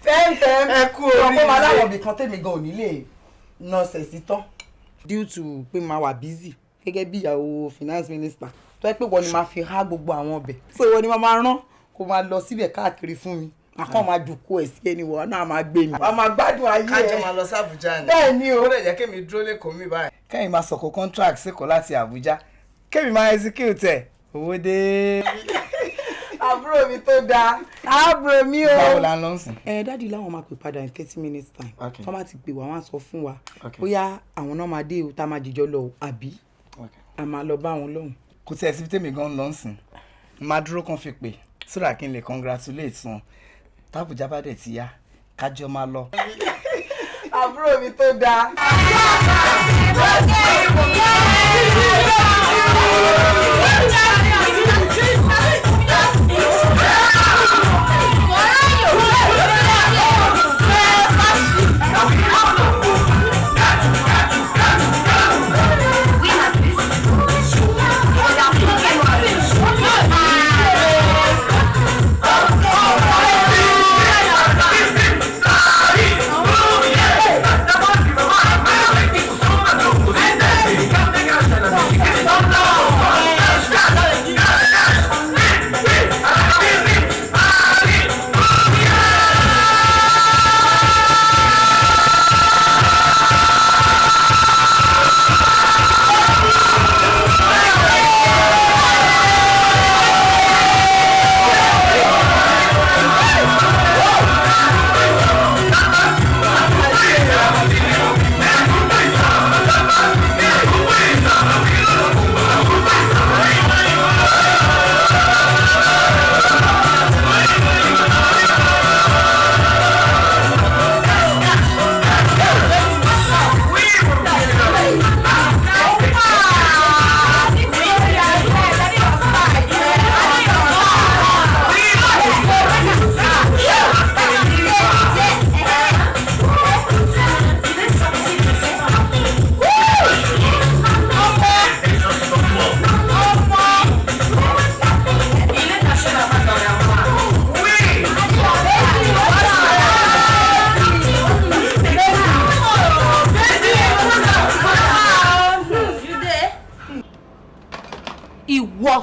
fẹ́ǹfẹ́ǹ ẹ kú oríire ọkọ máa láwọn ibì kan tèmi gan ò nílé nọ́ọ̀sẹ̀ sí tán due to pé máa wà busy gẹ́gẹ́ bí ìyàwó finance minister tó yẹ pé wọ́n ni máa fi há gbogbo àwọn ọbẹ̀ so wọ́n ni máa rán kó máa lọ síbẹ̀ káàkiri fún mi àkọ́ máa dùkú ẹ̀ sí ẹni wọ́n náà máa gbé mi. wàá máa gbádùn ayé ẹ̀ kájọ máa lọ sí Àbújá ni. bẹ́ẹ̀ ni o. ó lè jẹ́ kémi dúró lẹ́kọ̀ọ́ mi báyìí. kẹ́yìn máa sọ̀kò contract sẹ́kọ̀ọ́ láti Àbújá kémi máa execute ẹ̀ owó dé. àbúrò mi tó dáa àbúrò mi o. báwo la ń lọ sìn. dáàdi láwọn máa pè padà in 30 minutes time tó bá ti pè wá wá sọ fún wa Okay. bóyá àwọn náà máa dé o tá a máa jíjọ lọ àbí a máa lọ bá wọn lọ́hùn. kò tí ẹ sí tèmi gan lọ sìn máa dúró kan fi pè sódà kí n lè congratulate wọn tábùjá bá dẹ̀ ti yá kájọ máa lọ. àbúrò mi tó dáa.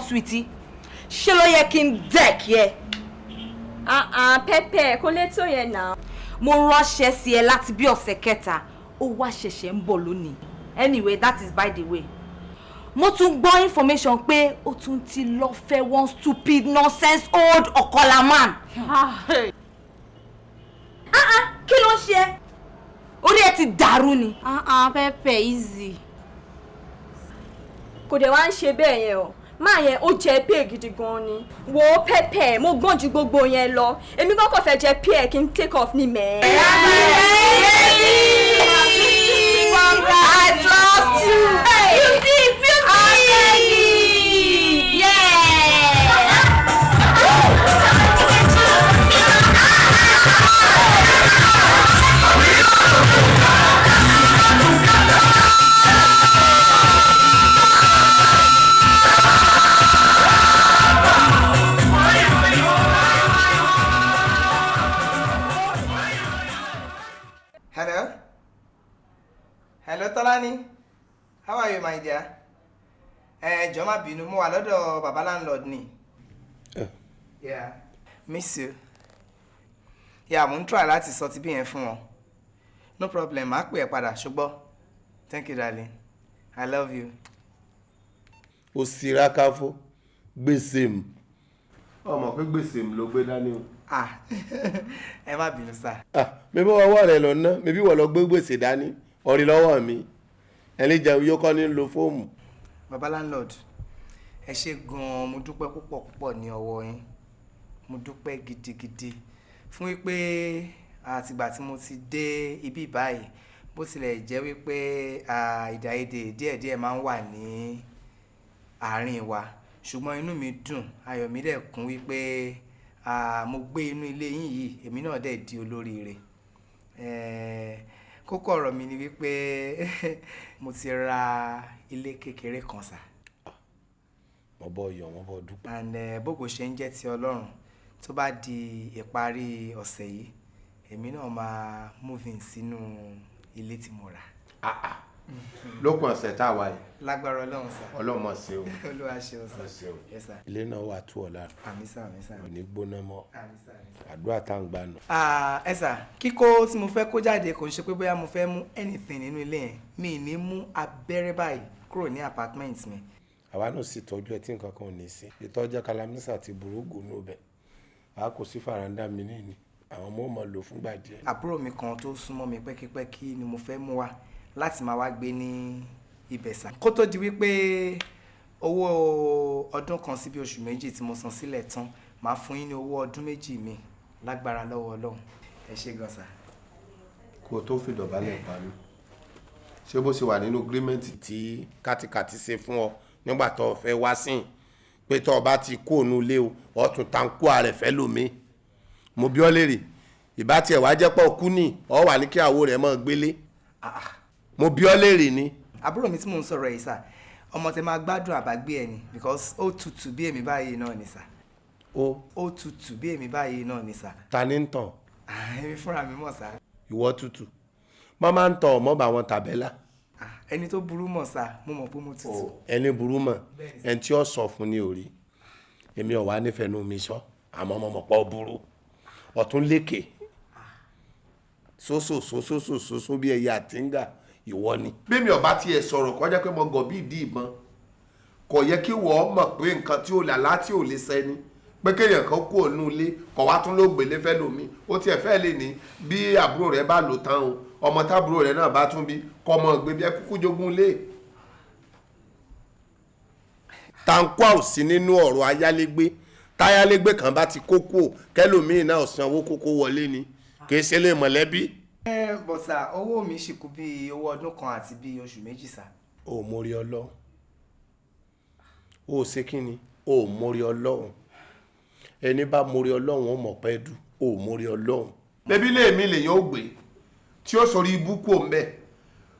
Sweetie, ṣé ló yẹ kí n deck yẹ? Pẹ́pẹ́ kò lè tó yẹn náà. Mo ránṣẹ́ sí ẹ láti bí ọ̀sẹ̀ kẹta, ó wá ṣẹ̀ṣẹ̀ ń bọ̀ lónìí. Anyway, that is by the way. Mo tún gbọ́ information pé ó tún ti lọ fẹ́ one stupid nonsense old Ọ̀kọ́lá man. Kí ló ń ṣe? Orí ẹ ti dàrú ni. Pẹ́pẹ́ easy. Kò dẹ̀ wá ń ṣe bẹ́ẹ̀ yẹn o. Máa yẹn ó jẹ pé gidi gan ni. Wo Pẹ́pẹ́ mo gbọ́n ju gbogbo yẹn lọ. Èmi kọ́kọ́ fẹ́ jẹ pé kí n take off ní mẹ́ẹ̀. I trust you. You did beauty. Yeah. Hello Tolani, how are you my dear? Jọ̀ọ́ má bínú, mo wà lọ́dọ̀ baba landlord ni. Yeah, miss you. Yeah, mo ń try láti sọ ti bí yẹn fún wọn. No problem, màá pè ẹ́ padà ṣùgbọ́n. Thank you darling, I love you. O sira káfó gbèsè m. Ọmọ pé gbèsè m ló gbé dání o. Ẹ má bínú sá. Mébí wọ́n wọ̀ rẹ̀ lọ́nà, mébí wọ́n lọ gbé gbèsè dání. Orí lọ́wọ́ mi. Ẹlẹ́jà yóò kọ́ ní lo fóòmù. Baba landlord, ẹ ṣé gan-an, mo dúpẹ́ púpọ̀ ní ọwọ́ yín. Mo dúpẹ́ gidigidi fún wípé àtìgbà tí mo ti dé ibi báyìí bó tilẹ̀ jẹ́ wípé ìdàìdè díẹ̀díẹ̀ máa ń wà ní àárín wa ṣùgbọ́n inú mi dùn ayọ̀ mi dẹ̀ kún wípé mo gbé inú ilé yín yìí èmi náà dẹ̀ di olóríire. Kókó ọ̀rọ̀ mi ni wípé mo ti ra ilé kékeré kan sà. Mo bọ́ yọ̀, mo bọ́ dúpẹ́. And bógo ṣe ń jẹ́ ti Ọlọ́run tó bá di ìparí ọ̀sẹ̀ yìí èmi náà máa move in sínú ilé tí mo rà. lókun ọ̀sẹ̀ tá a wà yìí. lágbára Ọlọ́run sà. Ọlọ́run mọ̀ ṣe o. Olúwa ṣe o sà. Yes sà. ilé náà wà tú ọ̀la. àmín sà àmín sà. ò ní gbóná mọ́. àmín sà àmín sà. àdúrà tá à ń gbà nù. ẹ sà kíkó tí mo fẹ́ kó jáde kò ń ṣe pé bóyá mo fẹ́ mú anything nínú ilé yẹn mi ní mú abẹ́rẹ́ báyìí kúrò ní apartment mi. àwa náà sì tọ́jú ẹ tí nǹkan kan ò ní sí. ìtọ́jú kalamisa ti burúkú nù bẹ́ẹ̀ a kò sí faranda mi ní àwọn ọmọ ọmọ lò fúngbà díẹ̀. àbúrò mi kan tó súnmọ́ mi pẹ́kípẹ́kí ni mo fẹ́ mú wá láti máa wá gbé ní ibẹ̀ sà. kó tó di wípé owó ọdún kan sí bí oṣù méjì tí mo san sílẹ̀ tán máa fún yín ní owó ọdún méjì mi lágbára lọ́wọ́ Ọlọ́run. ẹ ṣé gan sà. kó o tó fi dọ̀bálẹ̀ pa mí ṣé bó ṣe wà nínú agreement tí kátikàti ṣe fún ọ nígbà tó o fẹ́ wá sí pé tó o bá ti kó ònú ilé o ọ tún ta ń kó ààrẹ fẹ́ lómi mo bí ọ léèrè ìbá tiẹ̀ wá jẹ́ pọ̀ kú ní ọ wà ní kí àwo rẹ̀ mọ́ gbélé mo bí ọ léèrè ni. àbúrò mi tí mò ń sọ̀rọ̀ yìí sà ọmọ tẹ máa gbádùn àbágbé ẹ ni because ó tutù bí èmi báyìí náà ni sà. ó tutù bí èmi báyìí náà ni sà. ta ni ń tàn. èmi fúnra mi mọ̀ sà. ìwọ tutù mo máa ń tàn ọmọ bá wọn tàbẹ́là. ẹni tó burú mọ̀ sà mo mọ̀ pé mo tutù. ẹni burú mọ̀ ẹni tí ó sọ fún ní orí èmi ò wá nífẹ̀ẹ́ nú mi sọ àmọ́ mo mọ̀ pọ̀ burú ọ̀tún lékè sósò bí ẹyẹ àtìngà ìwọ ni. bẹ́ẹ̀mi ọba tiẹ̀ sọ̀rọ̀ kọjá pé mo gọ̀ bí ìdí ìbọn kò yẹ kí wọ́n mọ̀ pé nǹkan tí ó là láti ò lè sẹ́ni pé kéèyàn kan kú ònú ilé kọ̀ wá tún ló gbélé fẹ́ lómi ó tiẹ̀ fẹ́ lè ní bí àbúrò rẹ̀ bá lò tán o ọmọ tábúrò rẹ̀ náà bá tún bí kọ́ ọmọ gbé bí ẹ kúkú jogún lé. tàǹkọ́ ò sí nínú ọ̀rọ̀ ayálégbé táyálégbé kan bá ti kókó kẹlòmíín náà san owó kókó wọlé ni kì í ṣe lè mọ̀lẹ́bí. bọ̀sà owó mi ṣì kù bí owó ọdún kan àti bí oṣù méjì sà. o mórí Ọlọ́run o ṣe kí ni o mórí Ọlọ́run ẹni bá mórí Ọlọ́run ó mọ̀ pẹ́ dù o mórí Ọlọ́run. bébí lèmi lèyàn ó gbé tí ó sọrí ibú kú òun bẹ́ẹ̀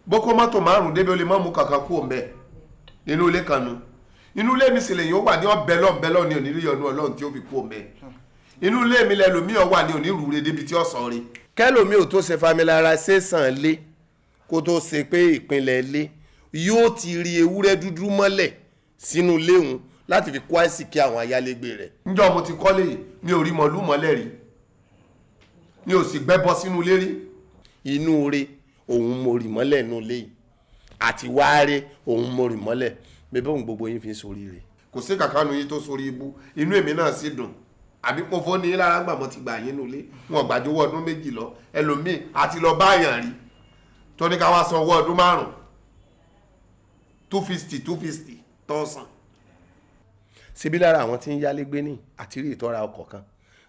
bókó mọ́tò márùn-ún débi ó lè mọ́ mú kankan kú òun bẹ́ẹ̀ nínú ilé kan nu inú ilé mi sì lèyàn ó wà ní ọ̀bẹ́lọ́ ní oníríyànú Ọlọ́run tí ó fi kú òun bẹ́ẹ̀ inú ilé mi lẹ́lòmí ọ̀ wà ní onírúurú débi tí ó sọ rí. kẹ́lòmí ò tó ṣe familiarization lé kó tó ṣe pé ìpínlẹ̀ lé yóò ti rí ewúrẹ́ dúdú mọ́lẹ̀ sínú léhùn láti fi kó àìsí kí àwọn ayálégbé rẹ̀. ǹjọ́ mo ti kọ́lé yìí mi ò rí mọ̀lú mọ́lẹ̀ rí mi ò sì gbẹ́bọ sínú ilé rí. inú re òun mo rì mọ́lẹ̀ inú ilé yìí àti wáre òun mo rì mọ́lẹ̀ bébí òun gbogbo yín fi ń sórí rẹ̀. kò sí kàkánù yín tó sórí ibú inú èmi náà sì dùn àbí mo fọ́ ní lára gbà mo ti gbà yín nulẹ̀ wọn gbàjọwọ́ ọdún méjì lọ ẹlòmíì àti lọ báyàn rí tó ní ká wá san owó ọdún márùn 250 tọ́sán. síbí lára àwọn tí ń yálé gbé ní àti rí ìtọ́ra ọkọ̀ kan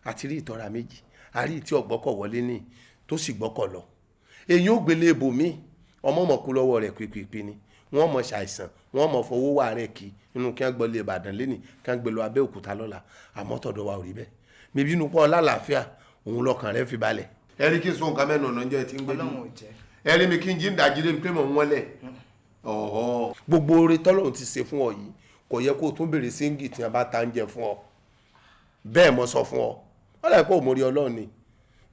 àti rí ìtọ́ra méjì àrí tí ọ̀gbọ́kọ̀ wọlé ní tó sì gbọ́kọ̀ lọ èyí ó gbélé ibòmíì ọmọ mọ̀ kú lọ́wọ́ rẹ̀ pípípí ni wọ́n mọ̀ ṣàìsàn wọ́n mọ̀ fowó wà rẹ̀ kí inú kí wọ́n gbọ́ lé Ìbàdàn lẹ́nì kí wọ́n gbé lọ Abẹ́òkúta lọ́la àmọ́ tọ̀dọ̀ wa ò rí bẹ́ẹ̀ mẹ́bí inú pọ́ lálàáfíà òun lọ́kàn rẹ̀ fi balẹ̀. ẹ̀rí kí n so nǹkan mẹ́nu ọ̀nà jẹ́ ti ń gbé mi ẹ̀rí mi kí n jí ń dájú lé pé mò ń wọ́lẹ̀. gbogbo oore tọ́lọ́run ti ṣe fún ọ yìí kò yẹ kó o tún béèrè síngì tí wọ́n bá ta ń jẹ fún ọ bẹ́ẹ̀ mo sọ fún ọ wọ́n láì pọ̀ mórí Ọlọ́run ni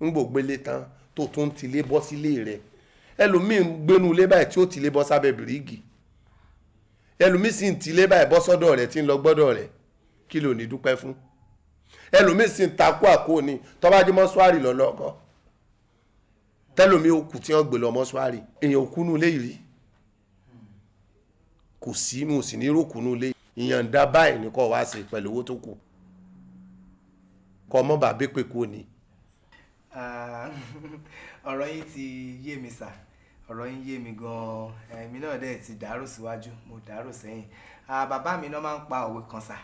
ń gbògbélé tán tó tún ti lé bọ́ sílé rẹ̀ ẹlòmíín gbénu ilé báyìí tí ó ti lé bọ́ sábẹ́ bìrígì ẹlòmíín sì ń ti lé báyìí bọ́ sọ́dọ̀ rẹ̀ tí ń lọ gbọ́dọ̀ rẹ̀ kí ló ní dúpẹ́ fún ẹlòmíín sì ń takú àkó ni tọ́bájú mọ́ṣúárì lọ́lọ́kọ́ tẹ́lòmíín òkú tí wọ́n gbé lọ mọ́ṣúárì èèyàn òkú nù lé yìí kò sí mo sì ní rókù nù lé ìyàn dá báyìí ní kọ́ wá sí pẹ̀lú owó tó kù kọ́ mọ́ bàbá pé kú ni. ọ̀rọ̀ yín ti yé mi sà ọ̀rọ̀ yín yé mi gan-an èmi náà dẹ̀ ti dàrú síwájú mo dàrú sẹ́yìn bàbá mi náà máa ń pa òwe kan sà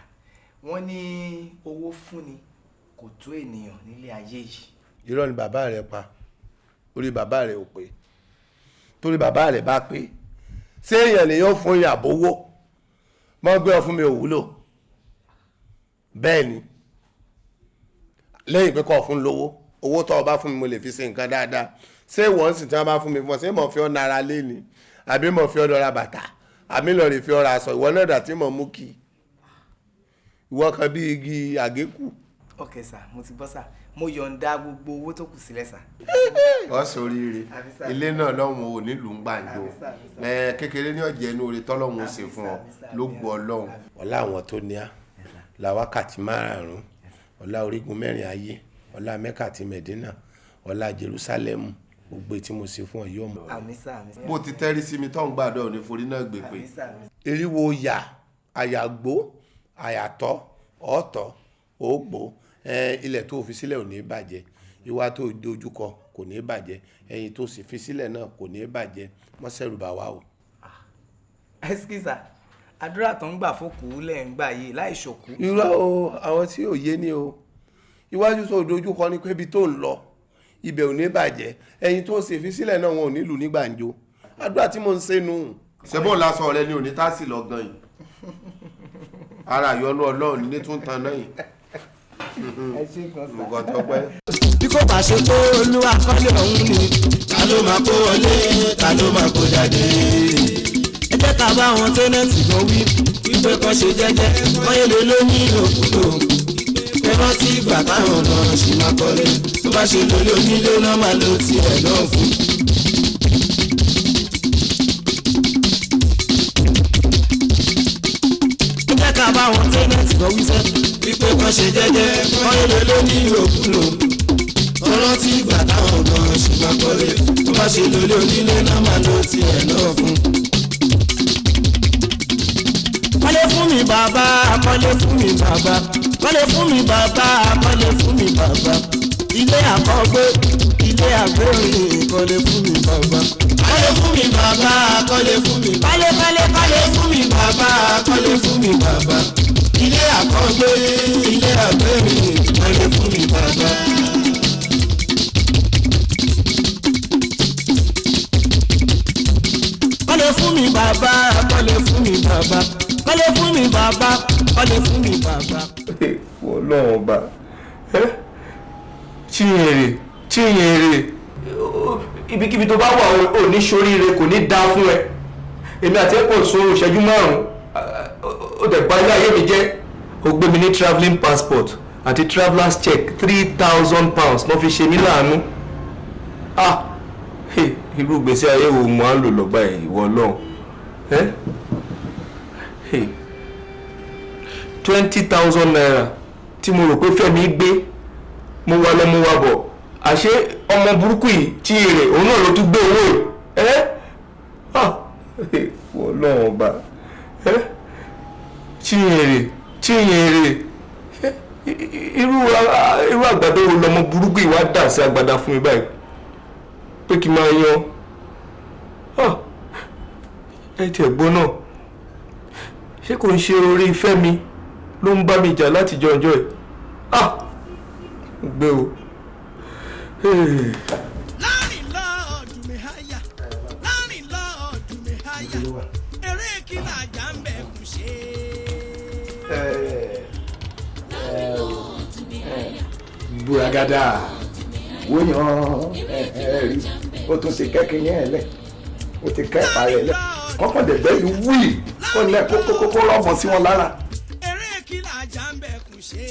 wọ́n ní owó fúnni kò tó ènìyàn nílé ayé yìí. irọ́ ni bàbá rẹ̀ pa orí bàbá rẹ̀ ò pé torí bàbá rẹ̀ bá pé ṣé èèyàn lèyàn fún ìyàbówó mọ́ gbé ọ fún mi ò wúlò bẹ́ẹ̀ ni lẹ́yìn pé kọ́ fún lówó owó tó o bá fún mi mo lè fi ṣe nǹkan dáadáa ṣé wọ́n sì tí wọ́n bá fún mi fún ọ ṣé mo fi ọ́ nara lé ni àbí mo fi ọ́ lọ ra bàtà àbí lọ rè fi ọ́ ra aṣọ ìwọ náà dà tí mo mú kí ìwọ kan bí igi àgékù. ok sir mo ti gbọ́ sir mo yọ̀ǹda gbogbo owó tó kù sílẹ̀ sir. ọ sóríire ilé náà lọ́hùn ò nílùú ń gbàǹjo kékeré ní ọ̀jẹ̀ inú oore tọ́lọ́hùn ó ṣe fún ọ ló gbọ́ ọlọ́hùn. ọlá àwọn tó ní á la wákàtí márùn-ún ọlá orígun mẹ́rin ayé ọlá mẹ́kà àti mẹ̀dínà ọlá jerúsálẹ́mù gbogbo tí mo ṣe fún ọ yóò mọ. bó ti tẹ́rí sí mi tó ń gbàdọ̀ ò ní forí náà gbé pé eriwo ya àyàgbó àyàtọ̀ ọ̀tọ̀ ògbó ilẹ̀ tó fi sílẹ̀ ò ní bàjẹ́ ìwà tó dojúkọ kò ní bàjẹ́ ẹ̀yìn tó sì fi sílẹ̀ náà kò ní bàjẹ́ mọ́ sẹ́rù bá wa o. ẹsikísà àdúrà tó ń gbà fókù lẹ̀ ń gbà yìí láì ṣòkú. irọ́ o àwọn tí ò yé ni o iwájú tó dojúkọ ni pé ibi tó ń lọ ibẹ̀ ò ní bàjẹ́ ẹ̀yìn tó sì fi sílẹ̀ náà wọn ò nílùú ní gbàǹjo àdúrà tí mo ń ṣe nù. ṣẹ́bọ̀ lásán ọ̀rẹ́ ni òní tá sì lọ gan yìí ara ìyọnu ọlọ́run ní tún tan náà yìí. nǹkan tó pẹ́. bí kò bá ṣe tó olúwa kọ́lé ọ̀hún ni ta ló máa kó wọlé ta ló máa kó jáde. ẹ jẹ́ ká bá wọn tẹ́nẹ̀tì gan wí wípé kan ṣe jẹ́jẹ́ wọ́n yé lè lóyún ìlòkulò. ẹ rántí ìgbà táwọn náà ṣì máa kọ́lé tó bá ṣe lólé onílé náà máa lo tiẹ̀ náà fún. ká bá wọn tẹ́nẹ̀tì kan wíṣẹ́ wípé kan ṣe jẹ́jẹ́ wọ́n yé lè lóyún ìlòkulò. ọ̀rọ̀ tí ìgbà táwọn kan ṣì máa kọ́lé tó bá ṣe lólé onílé náà máa lo tiẹ̀ náà fún. kọ́lé fún mi bàbá kọ́lé fún mi bàbá kọ́lé fún mi bàbá kọ́lé fún mi bàbá ilé àkọ́gbé ilé àgbẹ̀rìn kọ́lé fún mi bàbá. kọ́lé fún mi bàbá kọ́lé fún mi kọ́lé fún mi bàbá kọ́lé fún mi bàbá ilé àkọ́gbé ilé àgbẹ̀rìn kọ́lé fún mi bàbá. kọ́lé fún mi bàbá kọ́lé fún mi bàbá kọ́lé fún mi bàbá kọ́lé fún mi bàbá. ọlọ́run ọba Chinyere ibikíbi tó bá wà ò ní ṣoríire kò ní dáa fún ẹ èmi àti ẹ̀pọ̀ sọ̀rọ̀ ìṣẹ́jú márùn-ún ó dẹ̀ bá ilé ayé mi jẹ́. ó gbé mi ní travelling passport àti travelers check £3,000 lọ́ fi ṣe mí láàánú. irú gbèsè ayé wo mo á lò lọ́gbà ẹ̀ ìwọ ọlọ́run. 20,000 naira tí mo rò pé Fẹ́mi gbé mo wá lọ mo wá bọ̀ àṣé ọmọ burúkú yìí tí èrè òun náà ló tún gbé owó ẹ̀ ọlọ́run ọba Chinyere irú àgbàdo wo lọmọ burúkú yìí wá dà sí àgbàdá fún mi báyìí pé kí n máa yan ẹ tiẹ̀ gbọ́ náà ṣé kò ń ṣe orí Fẹ́mi ló ń bá mi jà láti jọjọ́ ẹ̀ gbé o. Larinloodu mi haya Larinloodu mi haya eré kí làjà ń bẹ̀ kù ṣe. Buragada wóyan rí ó tún ṣe kẹ́kẹ́ yẹn lẹ̀ ó ti kẹ́ ẹ̀pà rẹ̀ lẹ̀ kọ́kọ́ dẹ̀gbẹ́ yìí wúyì kó lẹ̀ kó rọ́mọ sí wọn lára. eré kí làjà ń bẹ̀ kù ṣe.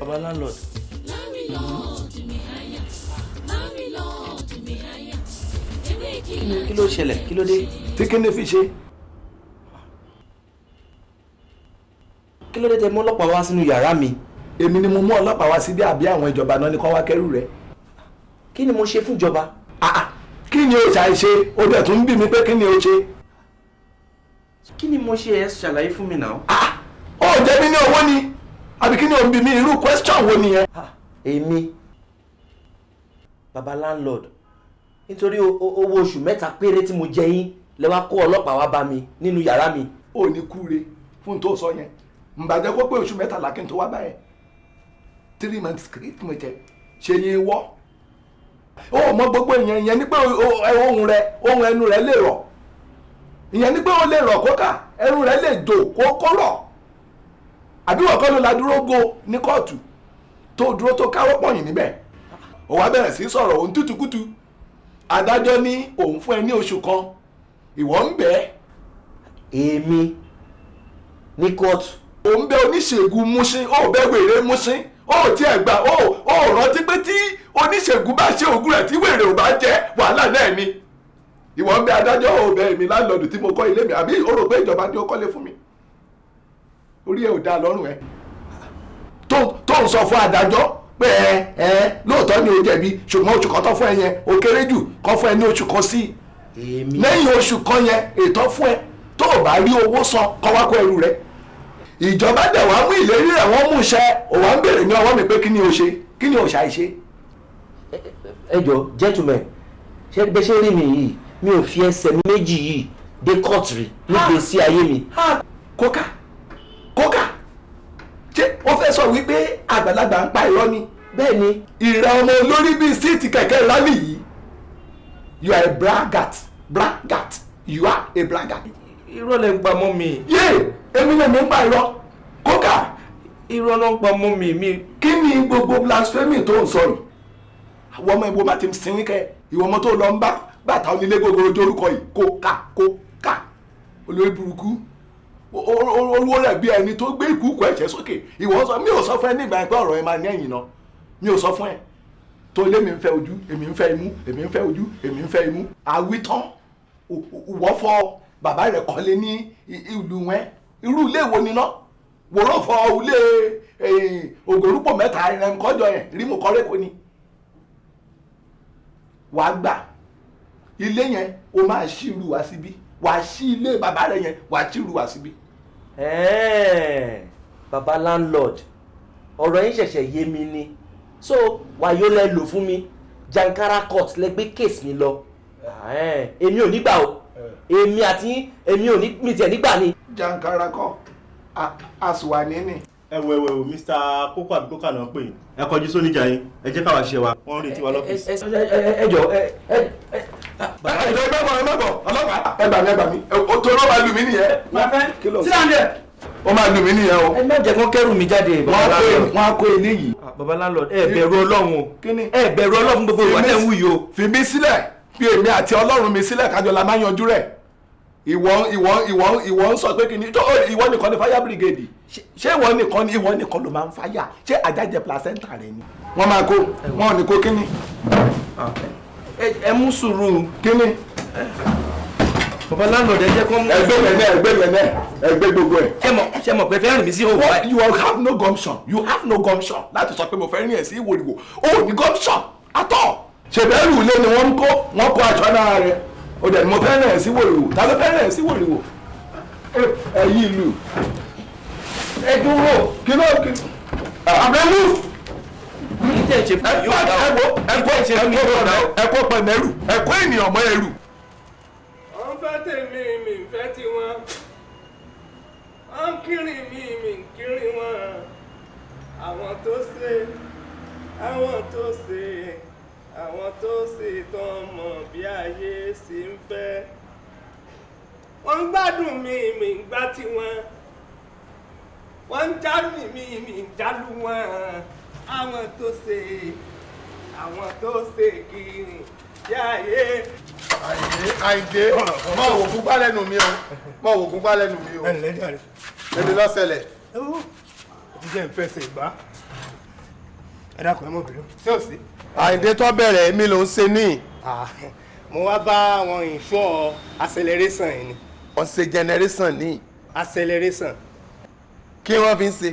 Baba landlord. Kí ló ṣẹlẹ̀? Kí ló dé? tí kí ni fi ṣe. Kí ló dé tẹ mú ọlọ́pàá wá sínú yàrá mi? èmi ni mo mú ọlọ́pàá wá síbí àbí àwọn ìjọba náà ní kó wá kẹ́rù rẹ̀. Kí ni mo ṣe fún ìjọba? kí ni o ṣàìṣe o dẹ̀ tún bí mi pé kí ni o ṣe. Kí ni mo ṣe ẹ ṣàlàyé fún mi náà? ó jẹ́ mi ní owó ni àbí kí ni o ń bí mi irú question wo nìyẹn. Èmi baba landlord nítorí owó oṣù 3 péré tí mo jẹ yín lẹ wá kó ọlọ́pàá wá bá mi nínú yàrá mi. ó ní kúre fún tó sọ yẹn ǹbàjẹ́ kó pé oṣù 3 kí n tó wá báyẹn 3 months kìí mo jẹ ṣe yín wọ́. ó mọ gbogbo ìyẹn ní pé ohun ẹnu rẹ lè rọ̀ ìyẹn ní pé ó lè rọ̀ kókà ẹnu rẹ lè dò kó rọ̀ àbí wọ́n kọ́ ló la dúró go ní kóòtù tó dúró tó káwọ́ pọ̀yìn níbẹ̀ ó wá bẹ̀rẹ̀ sí sọ̀rọ̀ òun tútùkútù adájọ́ ní òun fún ẹ ní oṣù kan ìwọ ń bẹ̀ ẹ́. Èmi ní kóòtù ò ń bẹ oníṣègùn Mushin ó bẹ wèrè Mushin ó tiẹ̀ gbà ó rántí pé tí oníṣègùn bá ṣe ògùn rẹ̀ tí wèrè ò bá jẹ́ wàhálà náà ni ìwọ ń bẹ adájọ́ ò bẹ èmi láńlọ́ọ̀dù tí mo kọ́ ilé mi àbí o rò pé ìjọba ni ó kọ́lé fún mi orí ẹ ò dáa lọ́rùn ẹ tó ń sọ fún adájọ́ pé lóòótọ́ ni o jẹ̀bi ṣùgbọ́n oṣù kan tó fún ẹ yẹn ó kéré jù kọ́ fún ẹ ní oṣù kan sí lẹ́yìn oṣù kan yẹn ètò fún ẹ tó o bá rí owó san kọ́ wá kó ẹrù rẹ ìjọba dẹ̀ wá mú ìlérí rẹ̀ wọ́n mú iṣẹ́ ò wá ń béèrè ní ọwọ́ mi pé kí ni o ṣe kí ni o ṣàìṣe. ẹ jọ gentleman ṣé bẹ ṣe rí mi yìí mi ò fi ẹsẹ̀ mi méjì yìí dé court rí nígbèésí ayé mi. kókà ṣé ó fẹ́ sọ wípé àgbàlagbà ń pa irọ́ ni. bẹ́ẹ̀ ni. ìrẹ̀ ọmọ olórí bíi síìtì kẹ̀kẹ́ rálì yìí you are a braggart you are a braggart. irọ́ lẹ ń pa mọ́ mi. yé èmi lè mi ń pa irọ́ kókà. irọ́ ló ń pa mọ́ mi. kí ni gbogbo blasphemy tó ń sọ yìí àwọn ọmọ ìwọ bá ti sinmi kẹ ìwọ ọmọ tó lọ ń bá bàtà onílé gbogbo ojú orúkọ yìí kókà olórí burúkú owó rẹ̀ bí ẹni tó gbé ìkúùkù ẹ̀ṣẹ̀ sókè ìwọ sọ mi ò sọ fún ẹ nígbà pé ọ̀rọ̀ ẹ máa ní ẹ̀yìn náà mi ò sọ fún ẹ tó lé mi ń fẹ́ ojú èmi ń fẹ́ imú èmi ń fẹ́ ojú èmi ń fẹ́ imú àwítán wọ́ fọ bàbá rẹ̀ kọ́lé ní ìlú wọn irú ilé wo ni náà wòrán fọ ilé ògòrúpọ̀ mẹ́ta ẹ̀rẹ̀ ńkọ́jọ yẹn rí mo kọ́rẹ́ kò ní wàá gbà ilé yẹn o máa ṣírù wá síbí wàá ṣí ilé bàbá rẹ̀ yẹn wàá ṣírù wá síbí. baba landlord ọ̀rọ̀ yín ṣẹ̀ṣẹ̀ yé mi ni so wàyó lẹ lò fún mi Jankara court lẹ gbé case mi lọ èmi ò nígbà o èmi àti èmi ò ní mi tiẹ̀ nígbà ni. Jankara kọ àsùwàní ni. ẹwẹ Mr. Kókó àbí Kókà náà pè yín ẹ kọjú sóníjà yín ẹ jẹ́ káwa ṣe wa wọ́n retí wa lọ́fíìsì. ẹ jọ ọlọ́pàá ẹ gbà mí o tó ló máa lù mí nìyẹn. máa fẹ́ sílẹ̀ ǹdẹ̀ ó máa lù mí nìyẹn o. ẹ má jẹ́ kó kẹ́rù mi jáde. wọ́n á kó eléyìí. baba landlord ẹ bẹ̀rù Ọlọ́run o ẹ bẹ̀rù Ọlọ́run fún gbogbo ìwà tẹ̀ ń wù yìí o. fi mí sílẹ̀ fi èmi àti Ọlọ́run mi sílẹ̀ kájọ la máa yanjú rẹ̀ ìwọ ń sọ pé kí ni ìwọ nìkan ni fire brigade ṣé ìwọ nìkan ló máa ń fáyà ṣé àjájẹ placenta rẹ ni. wọ́n máa kó wọn ò ní kó kíni. ẹ mú sùúrù. kíni. baba landlord ẹ jẹ́ kó mú. ẹgbẹ́ gbogbo ẹ̀. ṣé mọ̀ pé fẹ́ rìn mí sí òwò báyìí. you have no gumption láti sọ pé mo fẹ́ rìn ẹ̀ sí ìwòrìwò ó ní gumption àtọ̀. ṣèbẹ́rù ilé ni wọ́n kó aṣọ náà rẹ̀ ó dẹ̀ ni mo fẹ́ rìn ẹ̀ sí ìwòrìwò ta ló fẹ́ rìn ẹ̀ sí ìwòrìwò. ẹ̀yìn ìlú ẹ dúró kí ló àbẹ̀mú. ìtẹ̀ ṣe fún yóò dá o. ẹ̀kọ́ pẹ̀lẹ́rù ẹ̀kọ́ ènìyàn mọ́ ẹrù. wọ́n fẹ́ tèmi mi fẹ́ tiwọn wọ́n ń kiri mi ń kiri wọn àwọn tó ṣe tán mọ̀ bí ayé sì ń fẹ́ wọ́n ń gbádùn mi ń gbá tiwọn wọ́n ń jálù mi ń jálù wọn àwọn tó ṣe kiri bí ayé. Àyìndé mọ òògùn gbá lẹ́nu mi o ẹni lọ́sẹ̀lẹ̀. ó ti jẹ́ ìfẹsẹ̀ ìgbà ẹ dákun ẹ mọ̀ bínú ṣé ò sí. Àyìndé tó bẹ̀rẹ̀ èmi ló ń ṣe ní. mo wá bá àwọn ìṣọ́ acceleration yìí ni. wọ́n ṣe generation ní. acceleration. kí wọ́n fi ń ṣe.